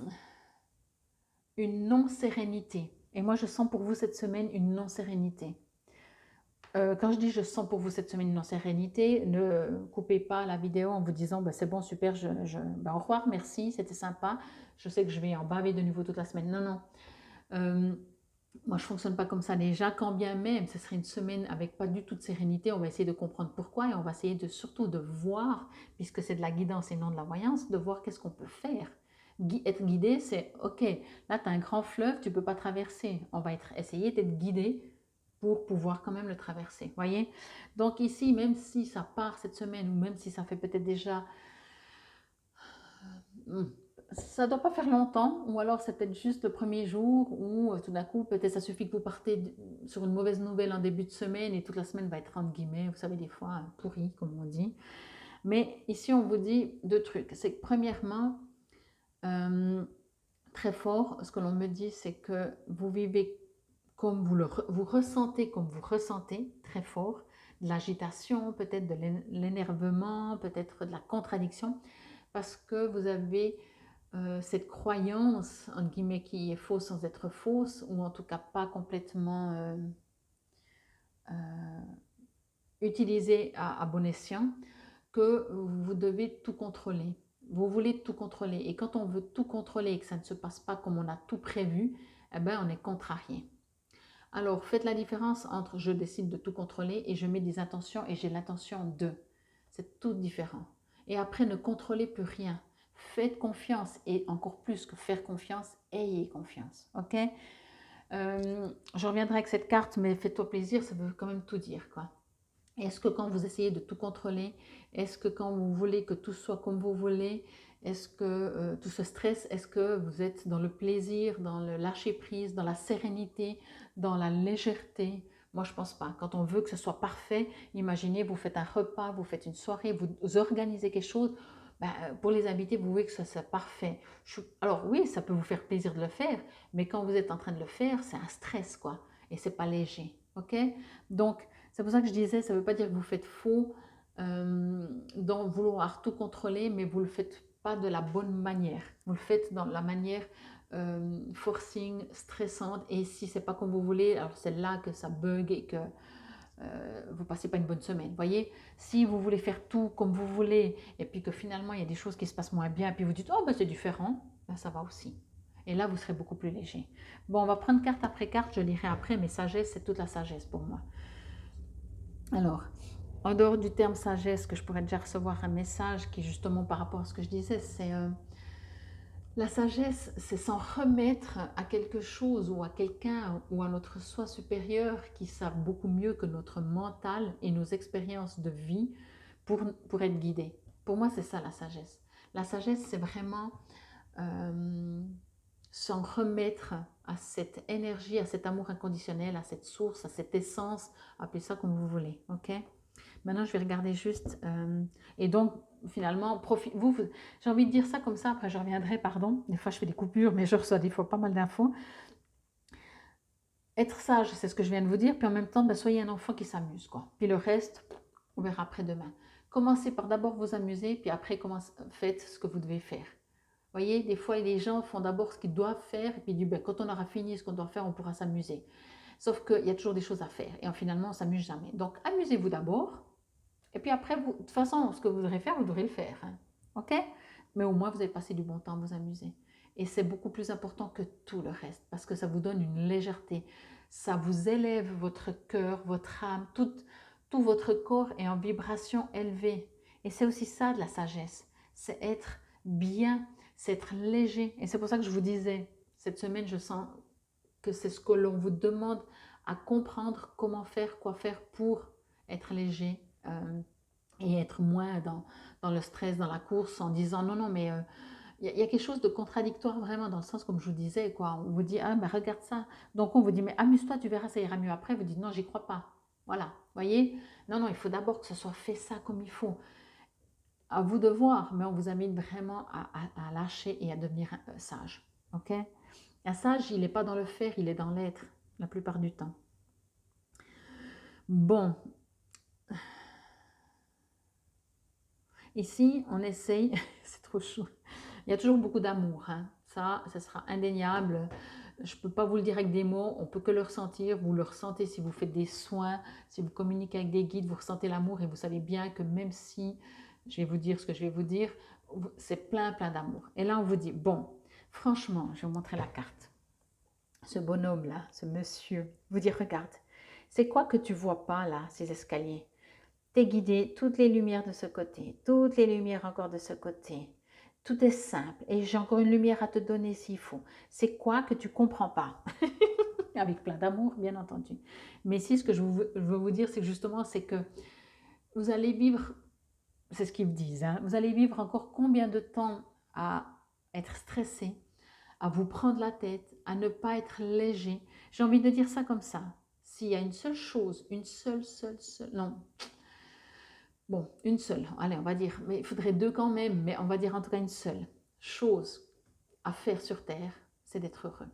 une non-sérénité. Et moi, je sens pour vous cette semaine une non-sérénité. Quand je dis je sens pour vous cette semaine une non-sérénité, ne coupez pas la vidéo en vous disant bah, c'est bon, super, bah, au revoir, merci, c'était sympa. Je sais que je vais en baver de nouveau toute la semaine. Non, non. Euh, Moi, je ne fonctionne pas comme ça déjà, quand bien même ce serait une semaine avec pas du tout de sérénité, on va essayer de comprendre pourquoi et on va essayer de surtout de voir, puisque c'est de la guidance et non de la voyance, de voir qu'est-ce qu'on peut faire. Être guidé, c'est ok, là tu as un grand fleuve, tu ne peux pas traverser. On va essayer d'être guidé pour pouvoir quand même le traverser. Voyez. Donc ici, même si ça part cette semaine ou même si ça fait peut-être déjà ça ne doit pas faire longtemps, ou alors c'est peut-être juste le premier jour, ou tout d'un coup, peut-être ça suffit que vous partez sur une mauvaise nouvelle en début de semaine et toute la semaine va être entre guillemets, vous savez, des fois pourrie, comme on dit. Mais ici, on vous dit deux trucs. C'est que premièrement, euh, très fort, ce que l'on me dit, c'est que vous vivez comme vous ressentez comme vous ressentez, très fort, de l'agitation, peut-être de l'énervement, peut-être de la contradiction, parce que vous avez cette croyance, entre guillemets, qui est fausse sans être fausse, ou en tout cas pas complètement euh, utilisée à bon escient, que vous devez tout contrôler. Vous voulez tout contrôler. Et quand on veut tout contrôler et que ça ne se passe pas comme on a tout prévu, eh ben, on est contrarié. Alors, faites la différence entre je décide de tout contrôler et je mets des intentions et j'ai l'intention de. C'est tout différent. Et après, ne contrôlez plus rien. Faites confiance et encore plus que faire confiance, ayez confiance. Ok. Je reviendrai avec cette carte, mais faites-toi plaisir, ça veut quand même tout dire, quoi. Est-ce que quand vous essayez de tout contrôler, est-ce que quand vous voulez que tout soit comme vous voulez, est-ce que tout ce stress, est-ce que vous êtes dans le plaisir, dans le lâcher-prise, dans la sérénité, dans la légèreté? Moi, je ne pense pas. Quand on veut que ce soit parfait, imaginez, vous faites un repas, vous faites une soirée, vous organisez quelque chose. Ben, pour les invités, vous voulez que ce soit parfait. Alors oui, ça peut vous faire plaisir de le faire, mais quand vous êtes en train de le faire, c'est un stress, quoi. Et c'est pas léger. Ok. Donc, c'est pour ça que je disais, ça ne veut pas dire que vous faites faux dans vouloir tout contrôler, mais vous ne le faites pas de la bonne manière. Vous le faites dans la manière forcing, stressante, et si c'est pas comme vous voulez, alors c'est là que ça bug et que vous passez pas une bonne semaine. Voyez, si vous voulez faire tout comme vous voulez, et puis que finalement il y a des choses qui se passent moins bien, et puis vous dites, oh ben c'est différent, ben, ça va aussi. Et là, vous serez beaucoup plus léger. Bon, on va prendre carte après carte, je lirai après, mais sagesse, c'est toute la sagesse pour moi. Alors, en dehors du terme sagesse, que je pourrais déjà recevoir un message qui, justement, par rapport à ce que je disais, c'est la sagesse, c'est s'en remettre à quelque chose ou à quelqu'un ou à notre soi supérieur qui savent beaucoup mieux que notre mental et nos expériences de vie pour être guidé. Pour moi, c'est ça la sagesse. La sagesse, c'est vraiment s'en remettre à cette énergie, à cet amour inconditionnel, à cette source, à cette essence, appelez ça comme vous voulez, ok? Maintenant, je vais regarder juste. Et donc, finalement, j'ai envie de dire ça comme ça, après je reviendrai, pardon. Des fois, je fais des coupures, mais je reçois des fois pas mal d'infos. Être sage, c'est ce que je viens de vous dire, puis en même temps, ben, soyez un enfant qui s'amuse, quoi. Puis le reste, on verra après-demain. Commencez par d'abord vous amuser, puis après, faites ce que vous devez faire. Vous voyez, des fois, les gens font d'abord ce qu'ils doivent faire, et puis disent, ben, quand on aura fini ce qu'on doit faire, on pourra s'amuser. Sauf qu'il y a toujours des choses à faire, et finalement, on ne s'amuse jamais. Donc, amusez-vous d'abord, et puis après, de toute façon, ce que vous devrez faire, vous devrez le faire. Hein. OK? Mais au moins, vous avez passé du bon temps à vous amuser. Et c'est beaucoup plus important que tout le reste, parce que ça vous donne une légèreté. Ça vous élève votre cœur, votre âme, tout votre corps est en vibration élevée. Et c'est aussi ça de la sagesse. C'est être bien, c'est être léger. Et c'est pour ça que je vous disais, cette semaine, je sens que c'est ce que l'on vous demande à comprendre comment faire, quoi faire pour être léger et être moins dans le stress, dans la course, en disant non, non, mais il y a quelque chose de contradictoire vraiment dans le sens, comme je vous disais, quoi. On vous dit, ah, mais regarde ça. Donc, on vous dit, mais amuse-toi, tu verras, ça ira mieux après. Vous dites, non, j'y crois pas. Voilà, voyez? Non, non, il faut d'abord que ce soit fait ça comme il faut. À vous de voir, mais on vous invite vraiment à lâcher et à devenir sage. Ok? Un sage, il n'est pas dans le faire, il est dans l'être, la plupart du temps. Bon. Ici, on essaye, c'est trop chou. Il y a toujours beaucoup d'amour, hein. Ça sera indéniable. Je ne peux pas vous le dire avec des mots, on peut que le ressentir. Vous le ressentez si vous faites des soins, si vous communiquez avec des guides, vous ressentez l'amour et vous savez bien que même si, je vais vous dire ce que je vais vous dire, c'est plein, plein d'amour. Et là, on vous dit, bon, franchement, je vais vous montrer la carte. Ce bonhomme-là, ce monsieur, vous dit, regarde, c'est quoi que tu vois pas là, ces escaliers? T'es guidé, toutes les lumières de ce côté, toutes les lumières encore de ce côté. Tout est simple et j'ai encore une lumière à te donner s'il faut. C'est quoi que tu comprends pas? Avec plein d'amour, bien entendu. Mais ici, ce que je veux vous dire, c'est que justement, c'est que vous allez vivre, c'est ce qu'ils me disent, hein, vous allez vivre encore combien de temps à être stressé, à vous prendre la tête, à ne pas être léger. J'ai envie de dire ça comme ça. S'il y a une seule chose, une seule, non, bon, une seule, allez, on va dire, mais il faudrait deux quand même, mais on va dire en tout cas une seule chose à faire sur Terre, c'est d'être heureux.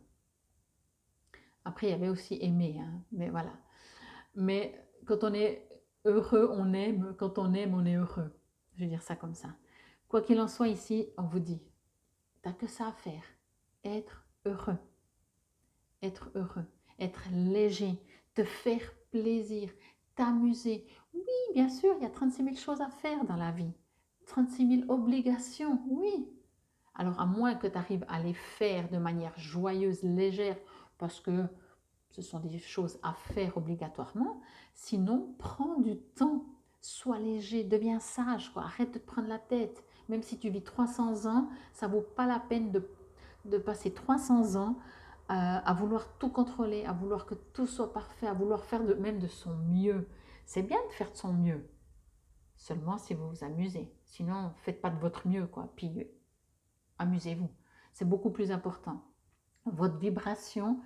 Après, il y avait aussi aimer, hein, mais voilà. Mais quand on est heureux, on aime, quand on aime, on est heureux. Je vais dire ça comme ça. Quoi qu'il en soit ici, on vous dit, t'as que ça à faire, être heureux, être léger, te faire plaisir, t'amuser. Oui, bien sûr, il y a 36 000 choses à faire dans la vie. 36 000 obligations, oui. Alors, à moins que tu arrives à les faire de manière joyeuse, légère, parce que ce sont des choses à faire obligatoirement, sinon, prends du temps, sois léger, deviens sage, quoi. Arrête de te prendre la tête. Même si tu vis 300 ans, ça ne vaut pas la peine de passer 300 ans à vouloir tout contrôler, à vouloir que tout soit parfait, à vouloir faire même de son mieux. C'est bien de faire de son mieux, seulement si vous vous amusez. Sinon, faites pas de votre mieux, quoi. Puis, amusez-vous. C'est beaucoup plus important. Votre vibration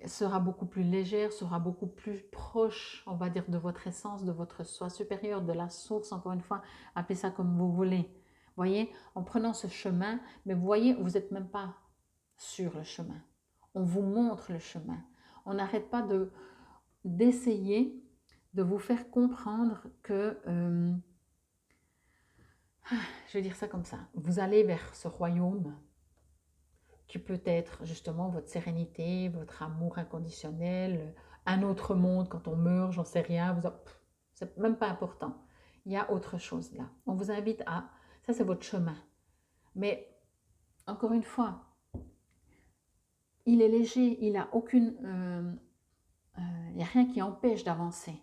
sera beaucoup plus légère, sera beaucoup plus proche, on va dire, de votre essence, de votre soi supérieur, de la source, encore une fois, appelez ça comme vous voulez. Voyez, en prenant ce chemin, mais vous voyez, vous n'êtes même pas sur le chemin. On vous montre le chemin. On n'arrête pas d'essayer de vous faire comprendre que, je vais dire ça comme ça, vous allez vers ce royaume qui peut être justement votre sérénité, votre amour inconditionnel, un autre monde quand on meurt, j'en sais rien, c'est même pas important. Il y a autre chose là. On vous invite à, ça c'est votre chemin. Mais encore une fois, il est léger, il a aucune, il n'y a rien qui empêche d'avancer.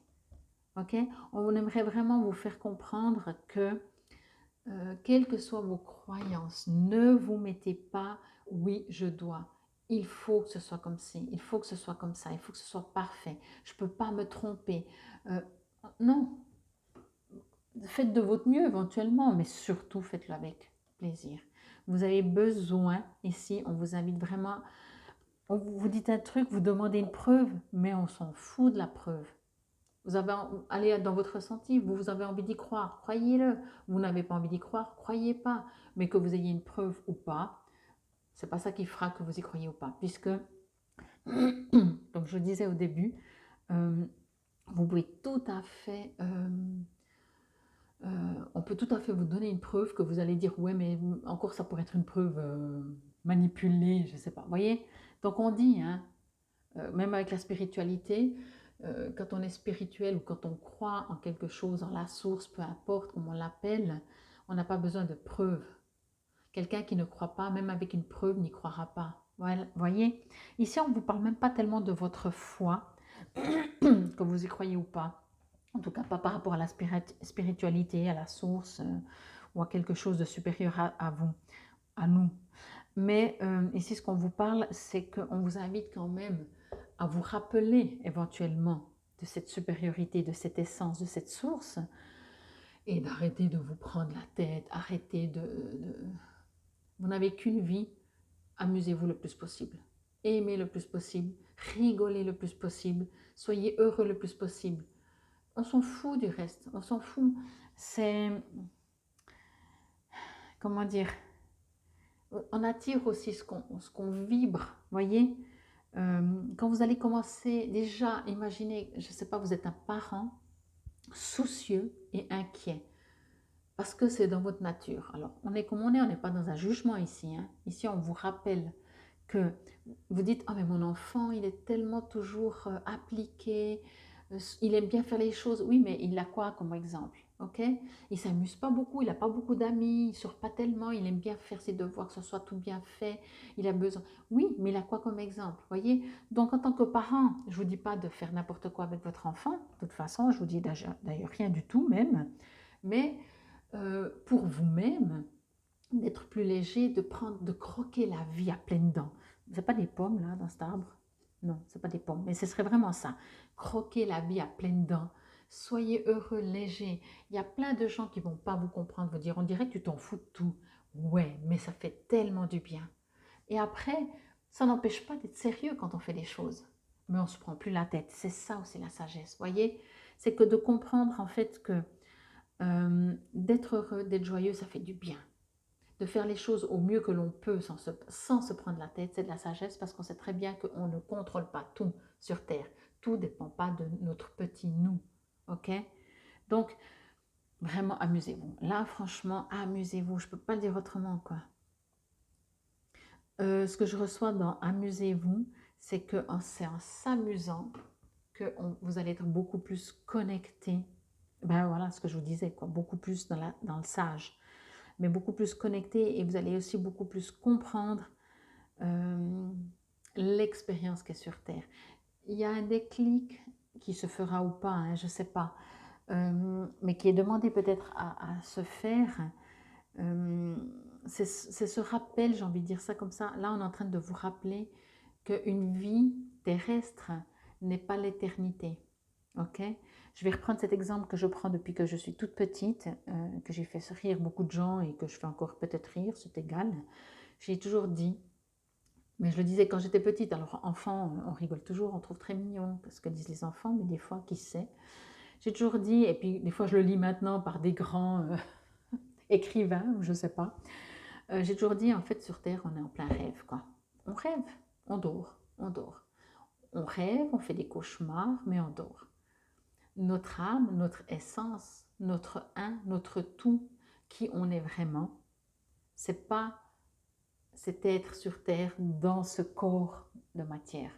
Ok? On aimerait vraiment vous faire comprendre que quelles que soient vos croyances, ne vous mettez pas oui, je dois. Il faut que ce soit comme ci, il faut que ce soit comme ça, il faut que ce soit parfait. Je ne peux pas me tromper. Non, faites de votre mieux éventuellement, mais surtout faites-le avec plaisir. Vous avez besoin, ici, on vous invite vraiment, on vous dit un truc, vous demandez une preuve, mais on s'en fout de la preuve. Vous avez allez dans votre ressenti, vous avez envie d'y croire, croyez-le. Vous n'avez pas envie d'y croire, croyez pas. Mais que vous ayez une preuve ou pas, c'est pas ça qui fera que vous y croyez ou pas. Puisque, comme je le disais au début, vous pouvez tout à fait, on peut tout à fait vous donner une preuve que vous allez dire, ouais, mais encore ça pourrait être une preuve manipulée, je sais pas. Vous voyez? Donc on dit, hein, même avec la spiritualité, quand on est spirituel ou quand on croit en quelque chose, en la source, peu importe comment on l'appelle, on n'a pas besoin de preuves. Quelqu'un qui ne croit pas, même avec une preuve, n'y croira pas. Voilà, voyez, ici on ne vous parle même pas tellement de votre foi, que vous y croyez ou pas. En tout cas, pas par rapport à la spiritualité, à la source ou à quelque chose de supérieur à vous, à nous. Mais ici, ce qu'on vous parle, c'est qu'on vous invite quand même à vous rappeler éventuellement de cette supériorité, de cette essence, de cette source, et d'arrêter de vous prendre la tête, arrêter Vous n'avez qu'une vie, amusez-vous le plus possible. Aimez le plus possible, rigolez le plus possible, soyez heureux le plus possible. On s'en fout du reste, on s'en fout. C'est, comment dire, on attire aussi ce qu'on vibre, voyez. Quand vous allez commencer, déjà, imaginez, je ne sais pas, vous êtes un parent soucieux et inquiet, parce que c'est dans votre nature. Alors, on est comme on n'est pas dans un jugement ici, hein. Ici, on vous rappelle que vous dites, ah mais mon enfant, il est tellement toujours appliqué, il aime bien faire les choses. Oui, mais il a quoi comme exemple? Ok, il s'amuse pas beaucoup, il n'a pas beaucoup d'amis, il sort pas tellement, il aime bien faire ses devoirs, que ce soit tout bien fait, il a besoin. Oui, mais il a quoi comme exemple? Voyez. Donc en tant que parent, je vous dis pas de faire n'importe quoi avec votre enfant. De toute façon, je vous dis d'ailleurs rien du tout même. Mais pour vous-même, d'être plus léger, de croquer la vie à pleines dents. C'est pas des pommes là dans cet arbre? Non, c'est pas des pommes, mais ce serait vraiment ça. Croquer la vie à pleines dents. Soyez heureux, léger. Il y a plein de gens qui vont pas vous comprendre, vous dire, on dirait que tu t'en fous de tout. Ouais, mais ça fait tellement du bien. Et après, ça n'empêche pas d'être sérieux quand on fait des choses. Mais on se prend plus la tête. C'est ça aussi la sagesse, voyez? C'est que de comprendre en fait que d'être heureux, d'être joyeux, ça fait du bien. De faire les choses au mieux que l'on peut sans se prendre la tête, c'est de la sagesse parce qu'on sait très bien qu'on ne contrôle pas tout sur Terre. Tout ne dépend pas de notre petit nous. Ok? Donc, vraiment, amusez-vous. Là, franchement, amusez-vous. Je ne peux pas le dire autrement, quoi. Ce que je reçois dans amusez-vous, c'est que c'est en s'amusant que vous allez être beaucoup plus connecté. Ben voilà ce que je vous disais, quoi. Beaucoup plus dans le sage, mais beaucoup plus connecté et vous allez aussi beaucoup plus comprendre l'expérience qui est sur Terre. Il y a un déclic qui se fera ou pas, hein, je ne sais pas, mais qui est demandé peut-être à se faire. C'est ce rappel, j'ai envie de dire ça comme ça. Là, on est en train de vous rappeler qu'une vie terrestre n'est pas l'éternité. Ok? Je vais reprendre cet exemple que je prends depuis que je suis toute petite, que j'ai fait rire beaucoup de gens et que je fais encore peut-être rire, c'est égal. J'ai toujours dit, mais je le disais quand j'étais petite, alors enfant, on rigole toujours, on trouve très mignon, parce que disent les enfants, mais des fois, qui sait. J'ai toujours dit, et puis des fois je le lis maintenant par des grands écrivains, je ne sais pas. J'ai toujours dit, en fait, sur Terre, on est en plein rêve, quoi. On rêve, on dort, on dort. On rêve, on fait des cauchemars, mais on dort. Notre âme, notre essence, notre un, notre tout, qui on est vraiment, c'est pas cet être sur Terre dans ce corps de matière.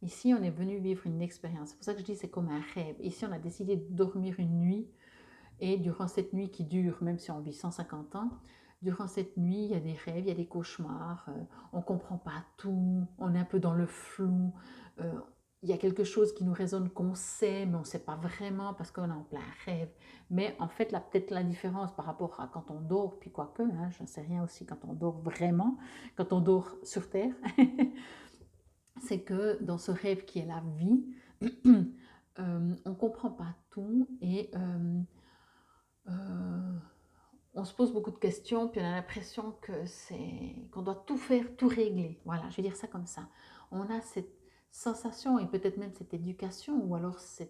Ici, on est venu vivre une expérience. C'est pour ça que je dis c'est comme un rêve. Ici, on a décidé de dormir une nuit et durant cette nuit qui dure, même si on vit 150 ans, durant cette nuit, il y a des rêves, il y a des cauchemars, on ne comprend pas tout, on est un peu dans le flou, il y a quelque chose qui nous résonne qu'on sait, mais on ne sait pas vraiment parce qu'on est en plein rêve. Mais en fait, peut-être la différence par rapport à quand on dort, puis quoique, hein, je ne sais rien aussi quand on dort vraiment, quand on dort sur Terre, c'est que dans ce rêve qui est la vie, on ne comprend pas tout et on se pose beaucoup de questions, puis on a l'impression qu'on doit tout faire, tout régler. Voilà, je vais dire ça comme ça. On a cette sensation et peut-être même cette éducation ou alors ces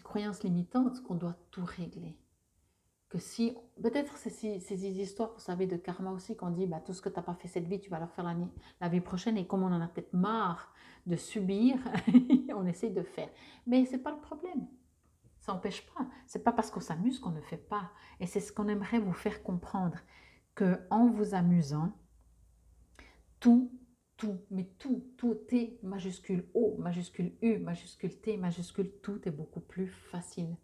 croyances limitantes qu'on doit tout régler. Que si, peut-être ces histoires, vous savez, de karma aussi, qu'on dit bah, tout ce que tu n'as pas fait cette vie, tu vas le faire la vie prochaine, et comme on en a peut-être marre de subir, on essaie de faire. Mais ce n'est pas le problème. Ça n'empêche pas. C'est pas parce qu'on s'amuse qu'on ne fait pas. Et c'est ce qu'on aimerait vous faire comprendre, que en vous amusant, mais tout T majuscule O, majuscule U, majuscule T, majuscule tout est beaucoup plus facile.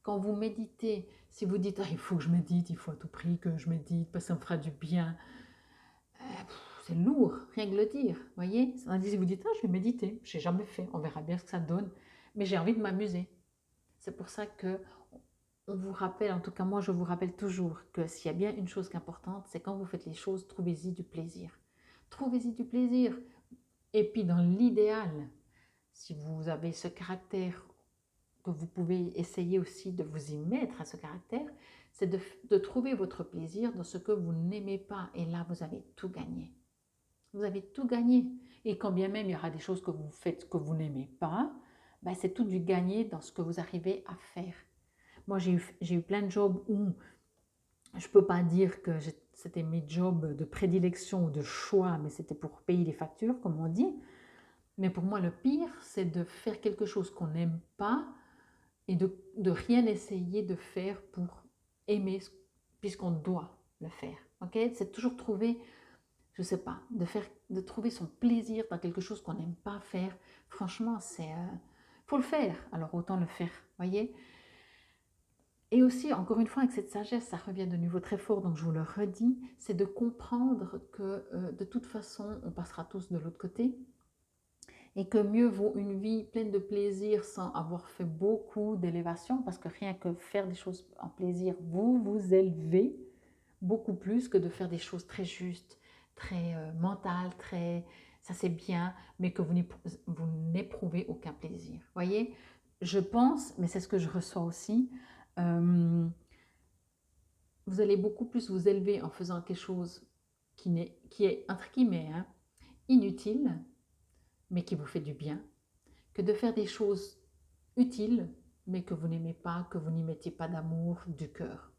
Quand vous méditez, si vous dites il faut que je médite, il faut à tout prix que je médite parce que ça me fera du bien, c'est lourd, rien que le dire, voyez. Si vous dites je vais méditer, je n'ai jamais fait, on verra bien ce que ça donne, mais j'ai envie de m'amuser. C'est pour ça que on vous rappelle, en tout cas moi je vous rappelle toujours que s'il y a bien une chose qui est importante, c'est quand vous faites les choses, trouvez-y du plaisir. Trouvez-y du plaisir. Et puis dans l'idéal, si vous avez ce caractère que vous pouvez essayer aussi de vous y mettre à ce caractère, c'est de trouver votre plaisir dans ce que vous n'aimez pas. Et là, vous avez tout gagné. Vous avez tout gagné. Et quand bien même il y aura des choses que vous faites que vous n'aimez pas, ben c'est tout du gagné dans ce que vous arrivez à faire. Moi, j'ai eu plein de jobs où je ne peux pas dire que c'était mes jobs de prédilection ou de choix, mais c'était pour payer les factures, comme on dit. Mais pour moi, le pire, c'est de faire quelque chose qu'on n'aime pas et de rien essayer de faire pour aimer, puisqu'on doit le faire. Okay? C'est toujours trouver, je ne sais pas, de trouver son plaisir dans quelque chose qu'on n'aime pas faire. Franchement, c'est faut le faire, alors autant le faire, voyez. Et aussi, encore une fois, avec cette sagesse, ça revient de nouveau très fort, donc je vous le redis, c'est de comprendre que de toute façon, on passera tous de l'autre côté et que mieux vaut une vie pleine de plaisir sans avoir fait beaucoup d'élévation, parce que rien que faire des choses en plaisir, vous vous élevez beaucoup plus que de faire des choses très justes, très mentales, très ça c'est bien, mais que vous n'éprouvez aucun plaisir. Voyez, je pense, mais c'est ce que je reçois aussi, vous allez beaucoup plus vous élever en faisant quelque chose qui est entre guillemets, hein, inutile, mais qui vous fait du bien, que de faire des choses utiles, mais que vous n'aimez pas, que vous n'y mettez pas d'amour, du cœur.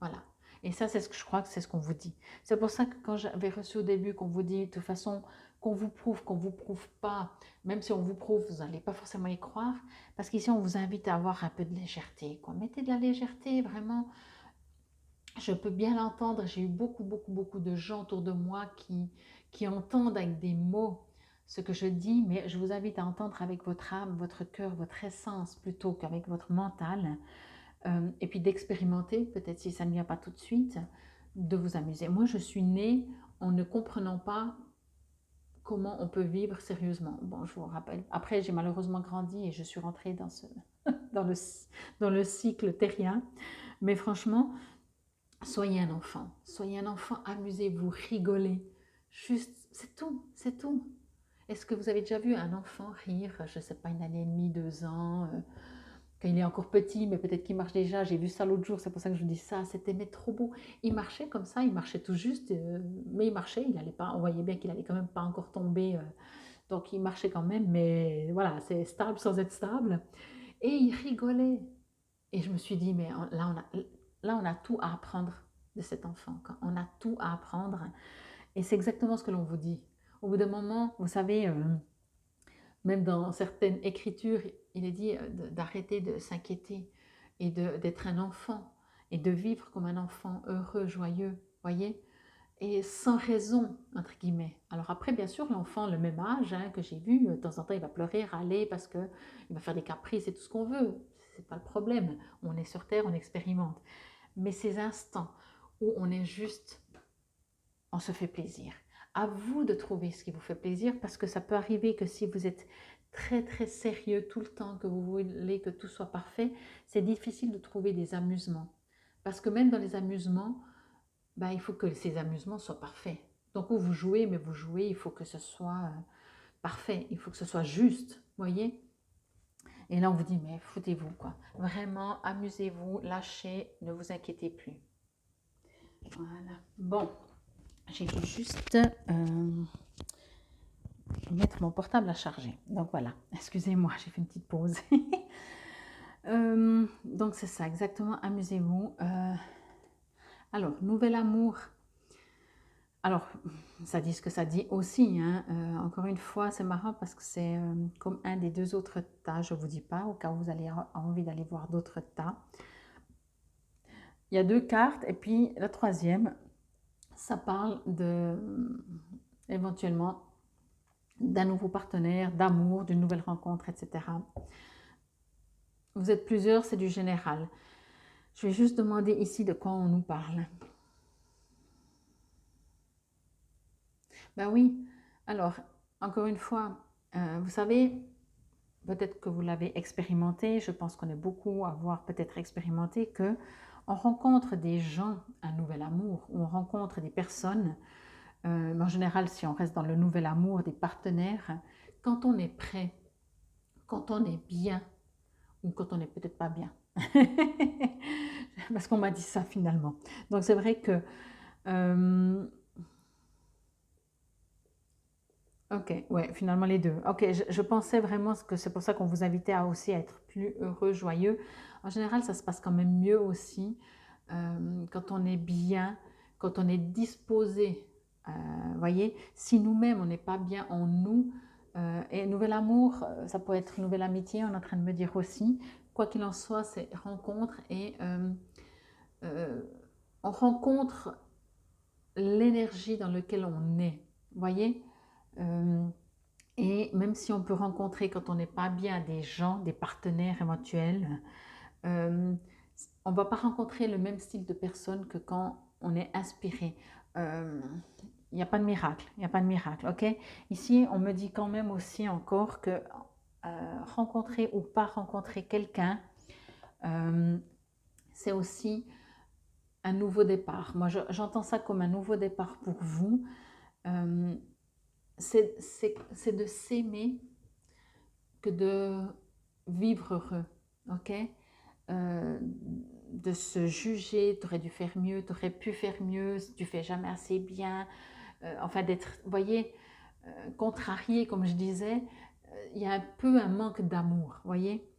Voilà. Et ça, c'est ce que je crois que c'est ce qu'on vous dit. C'est pour ça que quand j'avais reçu au début qu'on vous dit de toute façon qu'on vous prouve pas, même si on vous prouve, vous n'allez pas forcément y croire, parce qu'ici on vous invite à avoir un peu de légèreté, quoi. Mettez de la légèreté, vraiment. Je peux bien l'entendre, j'ai eu beaucoup de gens autour de moi qui entendent avec des mots ce que je dis, mais je vous invite à entendre avec votre âme, votre cœur, votre essence, plutôt qu'avec votre mental, et puis d'expérimenter, peut-être si ça ne vient pas tout de suite, de vous amuser. Moi, je suis née en ne comprenant pas comment on peut vivre sérieusement. Bon, je vous rappelle, après j'ai malheureusement grandi et je suis rentrée dans, dans le cycle terrien, mais franchement, soyez un enfant, amusez-vous, rigolez. Juste, c'est tout, c'est tout. Est-ce que vous avez déjà vu un enfant rire, je ne sais pas, une année et demie, 2 ans, quand il est encore petit, mais peut-être qu'il marche déjà. J'ai vu ça l'autre jour, c'est pour ça que je vous dis ça, c'était mais trop beau. Il marchait comme ça, il marchait tout juste, mais il marchait, il allait pas, on voyait bien qu'il allait quand même pas encore tomber, donc il marchait quand même, mais voilà, c'est stable sans être stable. Et il rigolait. Et je me suis dit, mais là, on a tout à apprendre de cet enfant. On a tout à apprendre. Et c'est exactement ce que l'on vous dit. Au bout d'un moment, vous savez, même dans certaines écritures, il est dit d'arrêter de s'inquiéter et d'être un enfant et de vivre comme un enfant heureux, joyeux, voyez, et sans raison, entre guillemets. Alors après, bien sûr, l'enfant, le même âge hein, que j'ai vu, de temps en temps, il va pleurer, râler parce qu'il va faire des caprices et tout ce qu'on veut. C'est pas le problème. On est sur Terre, on expérimente. Mais ces instants où on est juste, on se fait plaisir. À vous de trouver ce qui vous fait plaisir parce que ça peut arriver que si vous êtes très sérieux tout le temps, que vous voulez que tout soit parfait, c'est difficile de trouver des amusements. Parce que même dans les amusements, il faut que ces amusements soient parfaits. Donc vous jouez, mais vous jouez, il faut que ce soit parfait, il faut que ce soit juste, voyez. Et là on vous dit, mais foutez-vous quoi. Vraiment, amusez-vous, lâchez, ne vous inquiétez plus. Voilà. Bon, j'ai dû juste mettre mon portable à charger. Donc voilà, excusez-moi, j'ai fait une petite pause. Donc c'est ça, exactement, amusez-vous. Alors, nouvel amour. Alors, ça dit ce que ça dit aussi. Hein. Encore une fois, c'est marrant parce que c'est comme un des deux autres tas. Je ne vous dis pas, au cas où vous avez envie d'aller voir d'autres tas. Il y a 2 cartes et puis la troisième, ça parle éventuellement d'un nouveau partenaire, d'amour, d'une nouvelle rencontre, etc. Vous êtes plusieurs, c'est du général. Je vais juste demander ici de quoi on nous parle. Ben oui, alors, encore une fois, vous savez, peut-être que vous l'avez expérimenté, je pense qu'on est beaucoup à avoir peut-être expérimenté que on rencontre des gens, un nouvel amour, ou on rencontre des personnes, en général si on reste dans le nouvel amour, des partenaires, quand on est prêt, quand on est bien, ou quand on n'est peut-être pas bien. parce qu'on m'a dit ça finalement. Donc c'est vrai que... euh, ok, ouais, finalement les deux. Ok, je pensais vraiment que c'est pour ça qu'on vous invitait à aussi être plus heureux, joyeux. En général, ça se passe quand même mieux aussi quand on est bien, quand on est disposé. Voyez, si nous-mêmes, on n'est pas bien en nous, et nouvel amour, ça peut être nouvelle amitié, on est en train de me dire aussi. Quoi qu'il en soit, c'est rencontre et euh, on rencontre l'énergie dans laquelle on est. Voyez. Euh, et même si on peut rencontrer quand on n'est pas bien des gens, des partenaires éventuels, euh, on ne va pas rencontrer le même style de personne que quand on est inspiré. Euh, Il n'y a pas de miracle, il n'y a pas de miracle, ok? Ici, on me dit quand même aussi encore que rencontrer ou pas rencontrer quelqu'un, euh, c'est aussi un nouveau départ. Moi, j'entends ça comme un nouveau départ pour vous. Euh, c'est de s'aimer que de vivre heureux, ok? De se juger, tu aurais dû faire mieux, tu aurais pu faire mieux, tu fais jamais assez bien, enfin d'être, vous voyez, contrarié, comme je disais, il y a un peu un manque d'amour, voyez.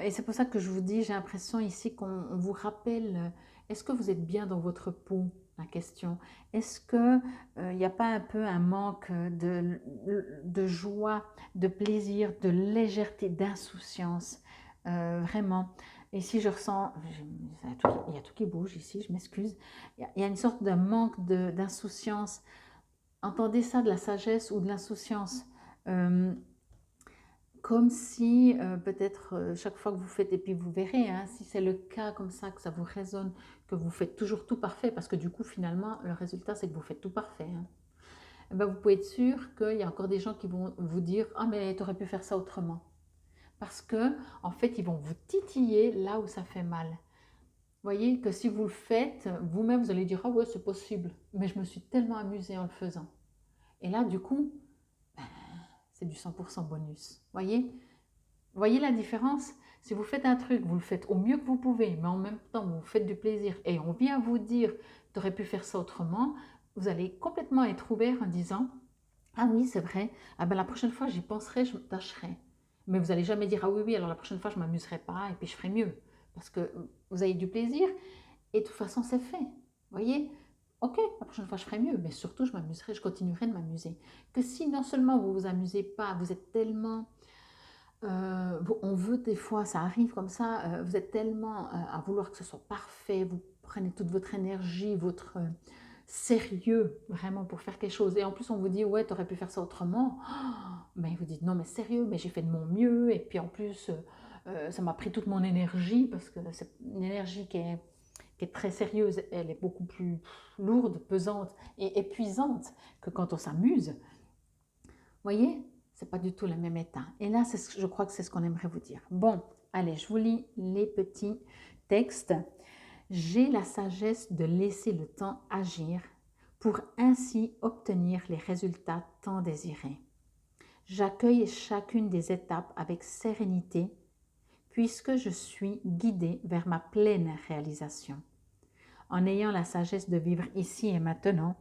Et c'est pour ça que je vous dis, j'ai l'impression ici qu'on vous rappelle, est-ce que vous êtes bien dans votre peau, la question. Est-ce qu'il n'y a pas un peu un manque de joie, de plaisir, de légèreté, d'insouciance, vraiment. Ici, je ressens, il y a tout qui bouge ici, je m'excuse. Il y a une sorte de manque d'insouciance. Entendez ça de la sagesse ou de l'insouciance. Euh, Comme si peut-être chaque fois que vous faites, et puis vous verrez, hein, si c'est le cas comme ça, que ça vous résonne, que vous faites toujours tout parfait, parce que du coup finalement le résultat c'est que vous faites tout parfait, hein, eh ben, vous pouvez être sûr qu'il y a encore des gens qui vont vous dire ah mais tu aurais pu faire ça autrement, parce que en fait ils vont vous titiller là où ça fait mal. Vous voyez que si vous le faites, vous-même vous allez dire ah ouais c'est possible, mais je me suis tellement amusée en le faisant. Et là du coup, c'est du 100% bonus. Voyez la différence? Si vous faites un truc, vous le faites au mieux que vous pouvez, mais en même temps, vous faites du plaisir et on vient vous dire, tu aurais pu faire ça autrement, vous allez complètement être ouvert en disant, ah oui, c'est vrai, ah ben la prochaine fois, j'y penserai, je me tâcherai. Mais vous n'allez jamais dire, ah oui, oui, alors la prochaine fois, je ne m'amuserai pas et puis je ferai mieux. Parce que vous avez du plaisir et de toute façon, c'est fait. Voyez? Ok, la prochaine fois, je ferai mieux, mais surtout, je m'amuserai, je continuerai de m'amuser. Que si non seulement vous ne vous amusez pas, vous êtes tellement on veut des fois, ça arrive comme ça, vous êtes tellement à vouloir que ce soit parfait, vous prenez toute votre énergie, votre sérieux vraiment pour faire quelque chose. Et en plus, on vous dit, ouais, tu aurais pu faire ça autrement. Mais vous dites, non, mais sérieux, mais j'ai fait de mon mieux. Et puis en plus, ça m'a pris toute mon énergie parce que c'est une énergie qui est très sérieuse. Elle est beaucoup plus lourde, pesante et épuisante que quand on s'amuse. Voyez, c'est pas du tout le même état. Et là, je crois que c'est ce qu'on aimerait vous dire. Bon, allez, je vous lis les petits textes. J'ai la sagesse de laisser le temps agir pour ainsi obtenir les résultats tant désirés. J'accueille chacune des étapes avec sérénité puisque je suis guidée vers ma pleine réalisation. En ayant la sagesse de vivre ici et maintenant,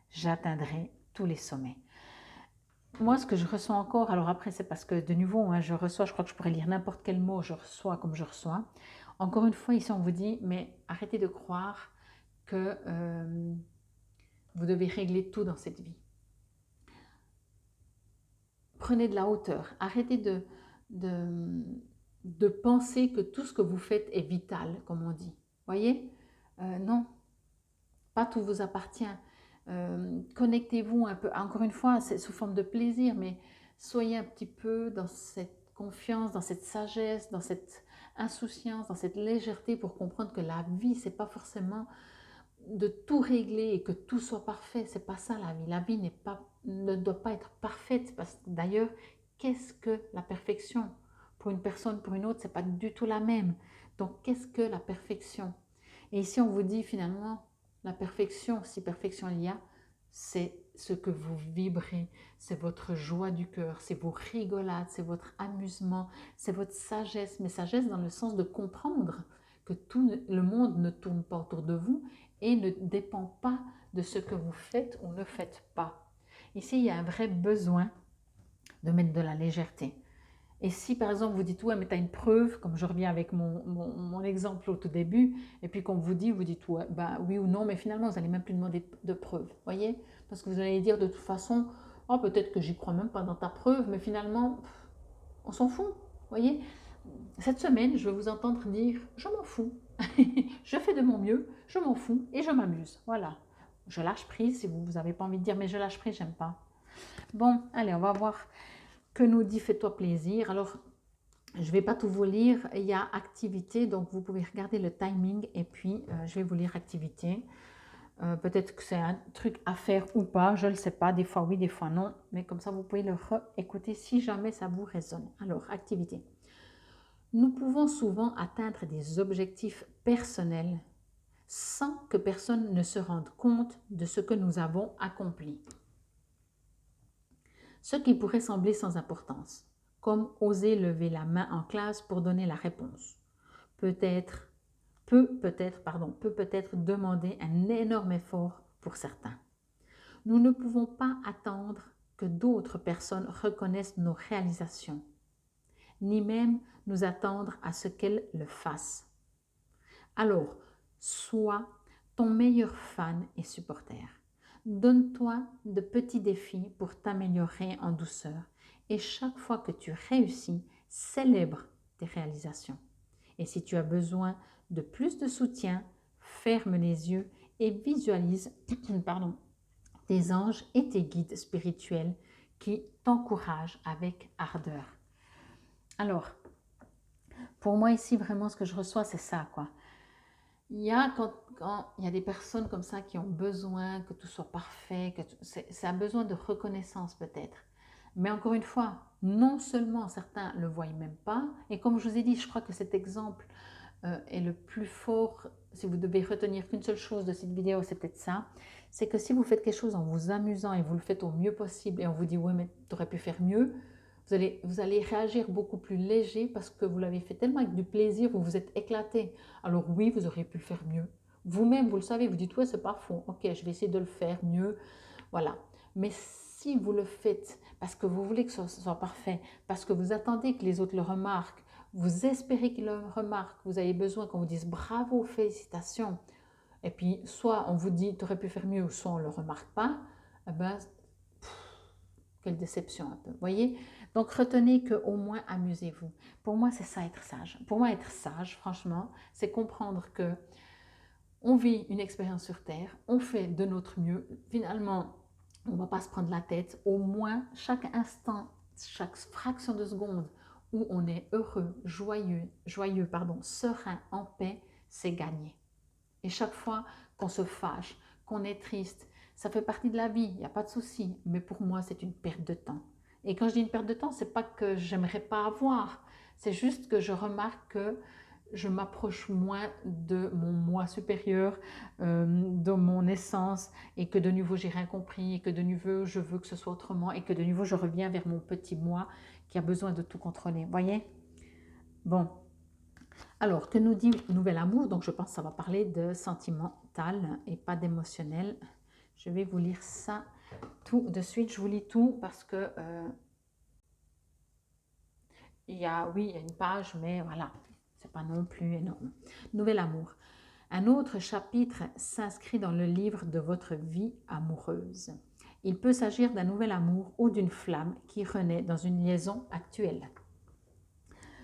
j'atteindrai tous les sommets. Moi, ce que je ressens encore, alors après, c'est parce que de nouveau, hein, je reçois, je crois que je pourrais lire n'importe quel mot, je reçois comme je reçois. Encore une fois, ici, on vous dit, mais arrêtez de croire que vous devez régler tout dans cette vie. Prenez de la hauteur, arrêtez de penser que tout ce que vous faites est vital, comme on dit. Voyez? Non, pas tout vous appartient. Connectez-vous un peu, encore une fois, c'est sous forme de plaisir, mais soyez un petit peu dans cette confiance, dans cette sagesse, dans cette insouciance, dans cette légèreté pour comprendre que la vie, c'est pas forcément de tout régler et que tout soit parfait. C'est pas ça la vie. La vie ne doit pas être parfaite. Parce que d'ailleurs, qu'est-ce que la perfection? Pour une personne, pour une autre, c'est pas du tout la même. Donc, qu'est-ce que la perfection? Et ici, on vous dit finalement, la perfection, si perfection il y a, c'est ce que vous vibrez, c'est votre joie du cœur, c'est vos rigolades, c'est votre amusement, c'est votre sagesse, mais sagesse dans le sens de comprendre que le monde ne tourne pas autour de vous et ne dépend pas de ce que vous faites ou ne faites pas. Ici, il y a un vrai besoin de mettre de la légèreté. Et si par exemple vous dites, ouais, mais tu as une preuve, comme je reviens avec mon exemple au tout début, et puis qu'on vous dit, vous dites, ouais, bah, oui ou non, mais finalement, vous n'allez même plus demander de preuve, voyez? Parce que vous allez dire de toute façon, oh, peut-être que j'y crois même pas dans ta preuve, mais finalement, on s'en fout, voyez? Cette semaine, je vais vous entendre dire, je m'en fous, je fais de mon mieux, je m'en fous et je m'amuse, voilà. Je lâche prise, si vous n'avez pas envie de dire, mais je lâche prise, j'aime pas. Bon, allez, on va voir que nous dit fais-toi plaisir. Alors, je ne vais pas tout vous lire, il y a activité, donc vous pouvez regarder le timing et puis je vais vous lire activité. Peut-être que c'est un truc à faire ou pas, je ne le sais pas, des fois oui, des fois non, mais comme ça vous pouvez le réécouter si jamais ça vous résonne. Alors, activité. Nous pouvons souvent atteindre des objectifs personnels sans que personne ne se rende compte de ce que nous avons accompli. Ce qui pourrait sembler sans importance, comme oser lever la main en classe pour donner la réponse, peut peut-être demander un énorme effort pour certains. Nous ne pouvons pas attendre que d'autres personnes reconnaissent nos réalisations, ni même nous attendre à ce qu'elles le fassent. Alors, sois ton meilleur fan et supporter. Donne-toi de petits défis pour t'améliorer en douceur et chaque fois que tu réussis, célèbre tes réalisations. Et si tu as besoin de plus de soutien, ferme les yeux et visualise tes anges et tes guides spirituels qui t'encouragent avec ardeur. Alors, pour moi ici, vraiment, ce que je reçois, c'est ça, quoi. Il y a quand il y a des personnes comme ça qui ont besoin que tout soit parfait, c'est un besoin de reconnaissance peut-être. Mais encore une fois, non seulement certains ne le voient même pas, et comme je vous ai dit, je crois que cet exemple est le plus fort. Si vous devez retenir qu'une seule chose de cette vidéo, c'est peut-être ça, c'est que si vous faites quelque chose en vous amusant et vous le faites au mieux possible et on vous dit ouais mais tu aurais pu faire mieux, vous allez réagir beaucoup plus léger parce que vous l'avez fait tellement avec du plaisir, vous vous êtes éclaté. Alors oui, vous auriez pu le faire mieux. Vous-même, vous le savez, vous dites ouais c'est pas faux, ok je vais essayer de le faire mieux, voilà. Mais si vous le faites parce que vous voulez que ce soit parfait, parce que vous attendez que les autres le remarquent, vous espérez qu'ils le remarquent, vous avez besoin qu'on vous dise bravo, félicitations, et puis soit on vous dit tu aurais pu faire mieux, soit on ne le remarque pas, eh ben, quelle déception un peu, voyez. Donc retenez que au moins amusez-vous. Pour moi c'est ça être sage. Pour moi être sage, franchement, c'est comprendre que on vit une expérience sur Terre, on fait de notre mieux, finalement on ne va pas se prendre la tête, au moins chaque instant, chaque fraction de seconde où on est heureux, serein, en paix, c'est gagné. Et chaque fois qu'on se fâche, qu'on est triste, ça fait partie de la vie, il n'y a pas de souci. Mais pour moi, c'est une perte de temps. Et quand je dis une perte de temps, ce n'est pas que j'aimerais pas avoir. C'est juste que je remarque que je m'approche moins de mon moi supérieur, de mon essence, et que de nouveau j'ai rien compris, et que de nouveau je veux que ce soit autrement, et que de nouveau je reviens vers mon petit moi qui a besoin de tout contrôler. Voyez? Bon. Alors, que nous dit Nouvel Amour? Donc, je pense que ça va parler de sentimental et pas d'émotionnel. Je vais vous lire ça tout de suite. Je vous lis tout parce que il y a une page, mais voilà, c'est pas non plus énorme. Nouvel Amour. Un autre chapitre s'inscrit dans le livre de votre vie amoureuse. Il peut s'agir d'un nouvel amour ou d'une flamme qui renaît dans une liaison actuelle.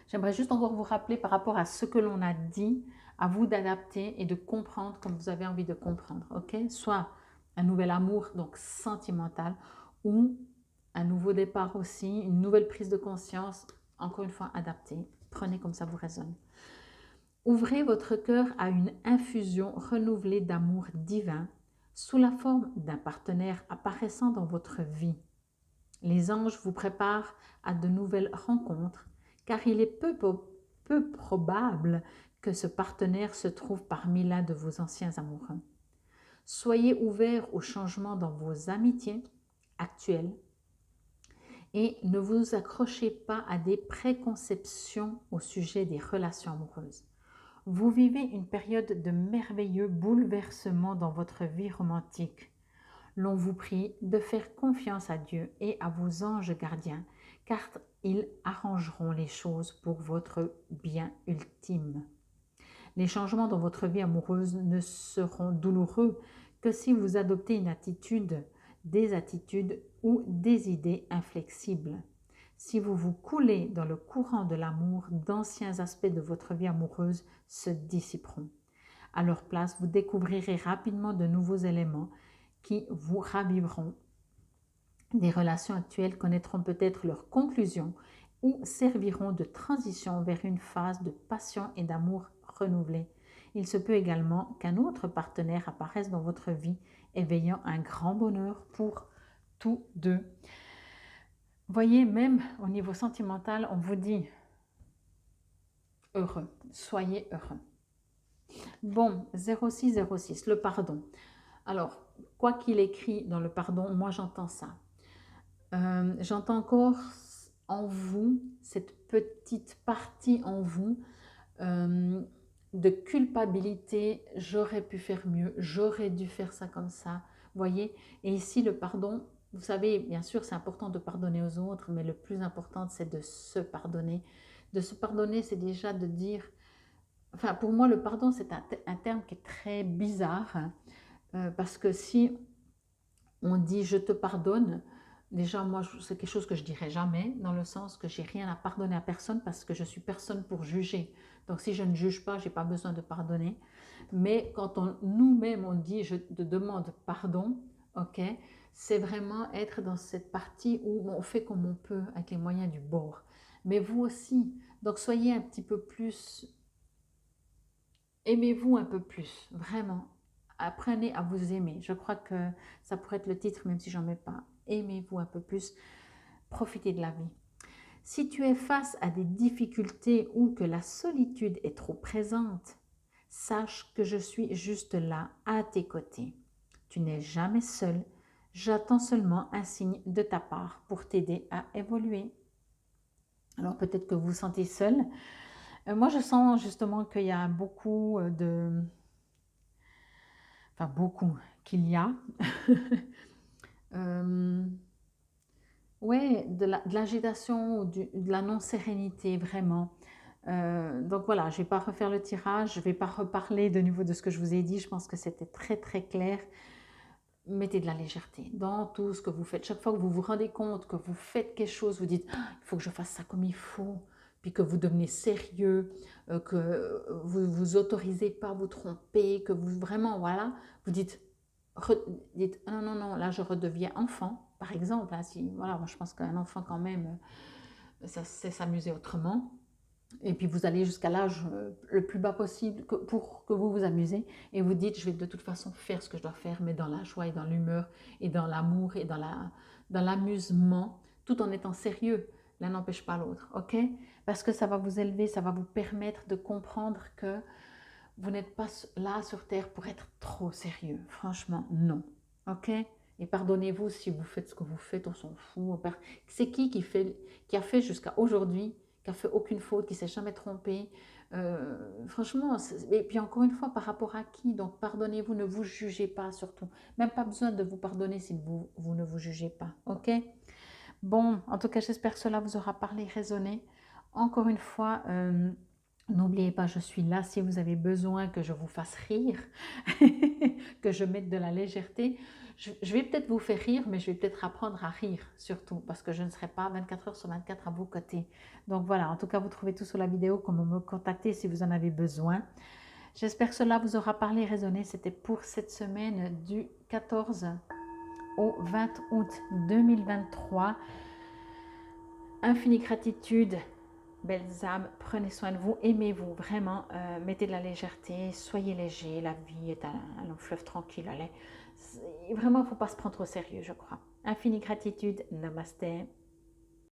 J'aimerais juste encore vous rappeler par rapport à ce que l'on a dit, à vous d'adapter et de comprendre comme vous avez envie de comprendre, ok? Soit un nouvel amour, donc sentimental, ou un nouveau départ aussi, une nouvelle prise de conscience, encore une fois adaptée. Prenez comme ça vous résonne. Ouvrez votre cœur à une infusion renouvelée d'amour divin sous la forme d'un partenaire apparaissant dans votre vie. Les anges vous préparent à de nouvelles rencontres car il est peu probable que ce partenaire se trouve parmi l'un de vos anciens amoureux. Soyez ouverts au changement dans vos amitiés actuelles et ne vous accrochez pas à des préconceptions au sujet des relations amoureuses. Vous vivez une période de merveilleux bouleversement dans votre vie romantique. L'on vous prie de faire confiance à Dieu et à vos anges gardiens, car ils arrangeront les choses pour votre bien ultime. Les changements dans votre vie amoureuse ne seront douloureux que si vous adoptez une attitude, des attitudes ou des idées inflexibles. Si vous vous coulez dans le courant de l'amour, d'anciens aspects de votre vie amoureuse se dissiperont. À leur place, vous découvrirez rapidement de nouveaux éléments qui vous raviveront. Des relations actuelles connaîtront peut-être leur conclusion ou serviront de transition vers une phase de passion et d'amour renouvelé. Il se peut également qu'un autre partenaire apparaisse dans votre vie, éveillant un grand bonheur pour tous deux. Voyez, même au niveau sentimental, on vous dit heureux, soyez heureux. Bon, 0606, le pardon. Alors, quoi qu'il écrit dans le pardon, moi j'entends ça. J'entends encore en vous, cette petite partie en vous de culpabilité, j'aurais pu faire mieux, j'aurais dû faire ça comme ça, voyez. Et ici, le pardon, vous savez, bien sûr, c'est important de pardonner aux autres, mais le plus important, c'est de se pardonner. De se pardonner, c'est déjà de dire... Enfin, pour moi, le pardon, c'est un terme qui est très bizarre, hein, parce que si on dit « je te pardonne », déjà, moi, c'est quelque chose que je dirais jamais, dans le sens que j'ai rien à pardonner à personne parce que je suis personne pour juger. Donc, si je ne juge pas, j'ai pas besoin de pardonner. Mais quand nous-mêmes, on dit « je te demande pardon », ok, c'est vraiment être dans cette partie où on fait comme on peut avec les moyens du bord. Mais vous aussi, donc soyez un petit peu plus, aimez-vous un peu plus, vraiment. Apprenez à vous aimer. Je crois que ça pourrait être le titre, même si j'en mets pas. Aimez-vous un peu plus, profitez de la vie. Si tu es face à des difficultés ou que la solitude est trop présente, sache que je suis juste là, à tes côtés. Tu n'es jamais seul, j'attends seulement un signe de ta part pour t'aider à évoluer. Alors peut-être que vous vous sentez seul. Moi, je sens justement qu'il y a beaucoup de... Enfin, beaucoup, qu'il y a... ouais, de l'agitation ou de la non-sérénité, vraiment. Donc voilà, je ne vais pas refaire le tirage, je ne vais pas reparler de nouveau de ce que je vous ai dit. Je pense que c'était très très clair. Mettez de la légèreté dans tout ce que vous faites. Chaque fois que vous vous rendez compte que vous faites quelque chose, vous dites ah, il faut que je fasse ça comme il faut, puis que vous devenez sérieux, que vous ne vous autorisez pas à vous tromper, que vous vraiment, voilà, vous dites non, non, non, là je redeviens enfant, par exemple. Hein, si, voilà, moi je pense qu'un enfant quand même, ça sait s'amuser autrement. Et puis vous allez jusqu'à l'âge le plus bas possible pour que vous vous amusez. Et vous dites, je vais de toute façon faire ce que je dois faire, mais dans la joie et dans l'humeur et dans l'amour et dans l'amusement, tout en étant sérieux. L'un n'empêche pas l'autre, ok? Parce que ça va vous élever, ça va vous permettre de comprendre que vous n'êtes pas là sur Terre pour être trop sérieux. Franchement, non, ok? Et pardonnez-vous si vous faites ce que vous faites, on s'en fout. C'est qui a fait jusqu'à aujourd'hui, qui a fait aucune faute, qui s'est jamais trompé. Franchement, et puis encore une fois, par rapport à qui? Donc pardonnez-vous, ne vous jugez pas surtout. Même pas besoin de vous pardonner si vous ne vous jugez pas, ok? Bon, en tout cas, j'espère que cela vous aura parlé, résonné. Encore une fois, n'oubliez pas, je suis là si vous avez besoin que je vous fasse rire, que je mette de la légèreté. Je vais peut-être vous faire rire, mais je vais peut-être apprendre à rire surtout, parce que je ne serai pas 24 heures sur 24 à vos côtés. Donc voilà, en tout cas, vous trouvez tout sur la vidéo, comment me contacter si vous en avez besoin. J'espère que cela vous aura parlé, résonné. C'était pour cette semaine du 14 au 20 août 2023. Infinie gratitude. Belles âmes, prenez soin de vous, aimez-vous vraiment, mettez de la légèreté, soyez léger, la vie est un long fleuve tranquille, allez. Vraiment, il ne faut pas se prendre au sérieux, je crois. Infinie gratitude, namasté.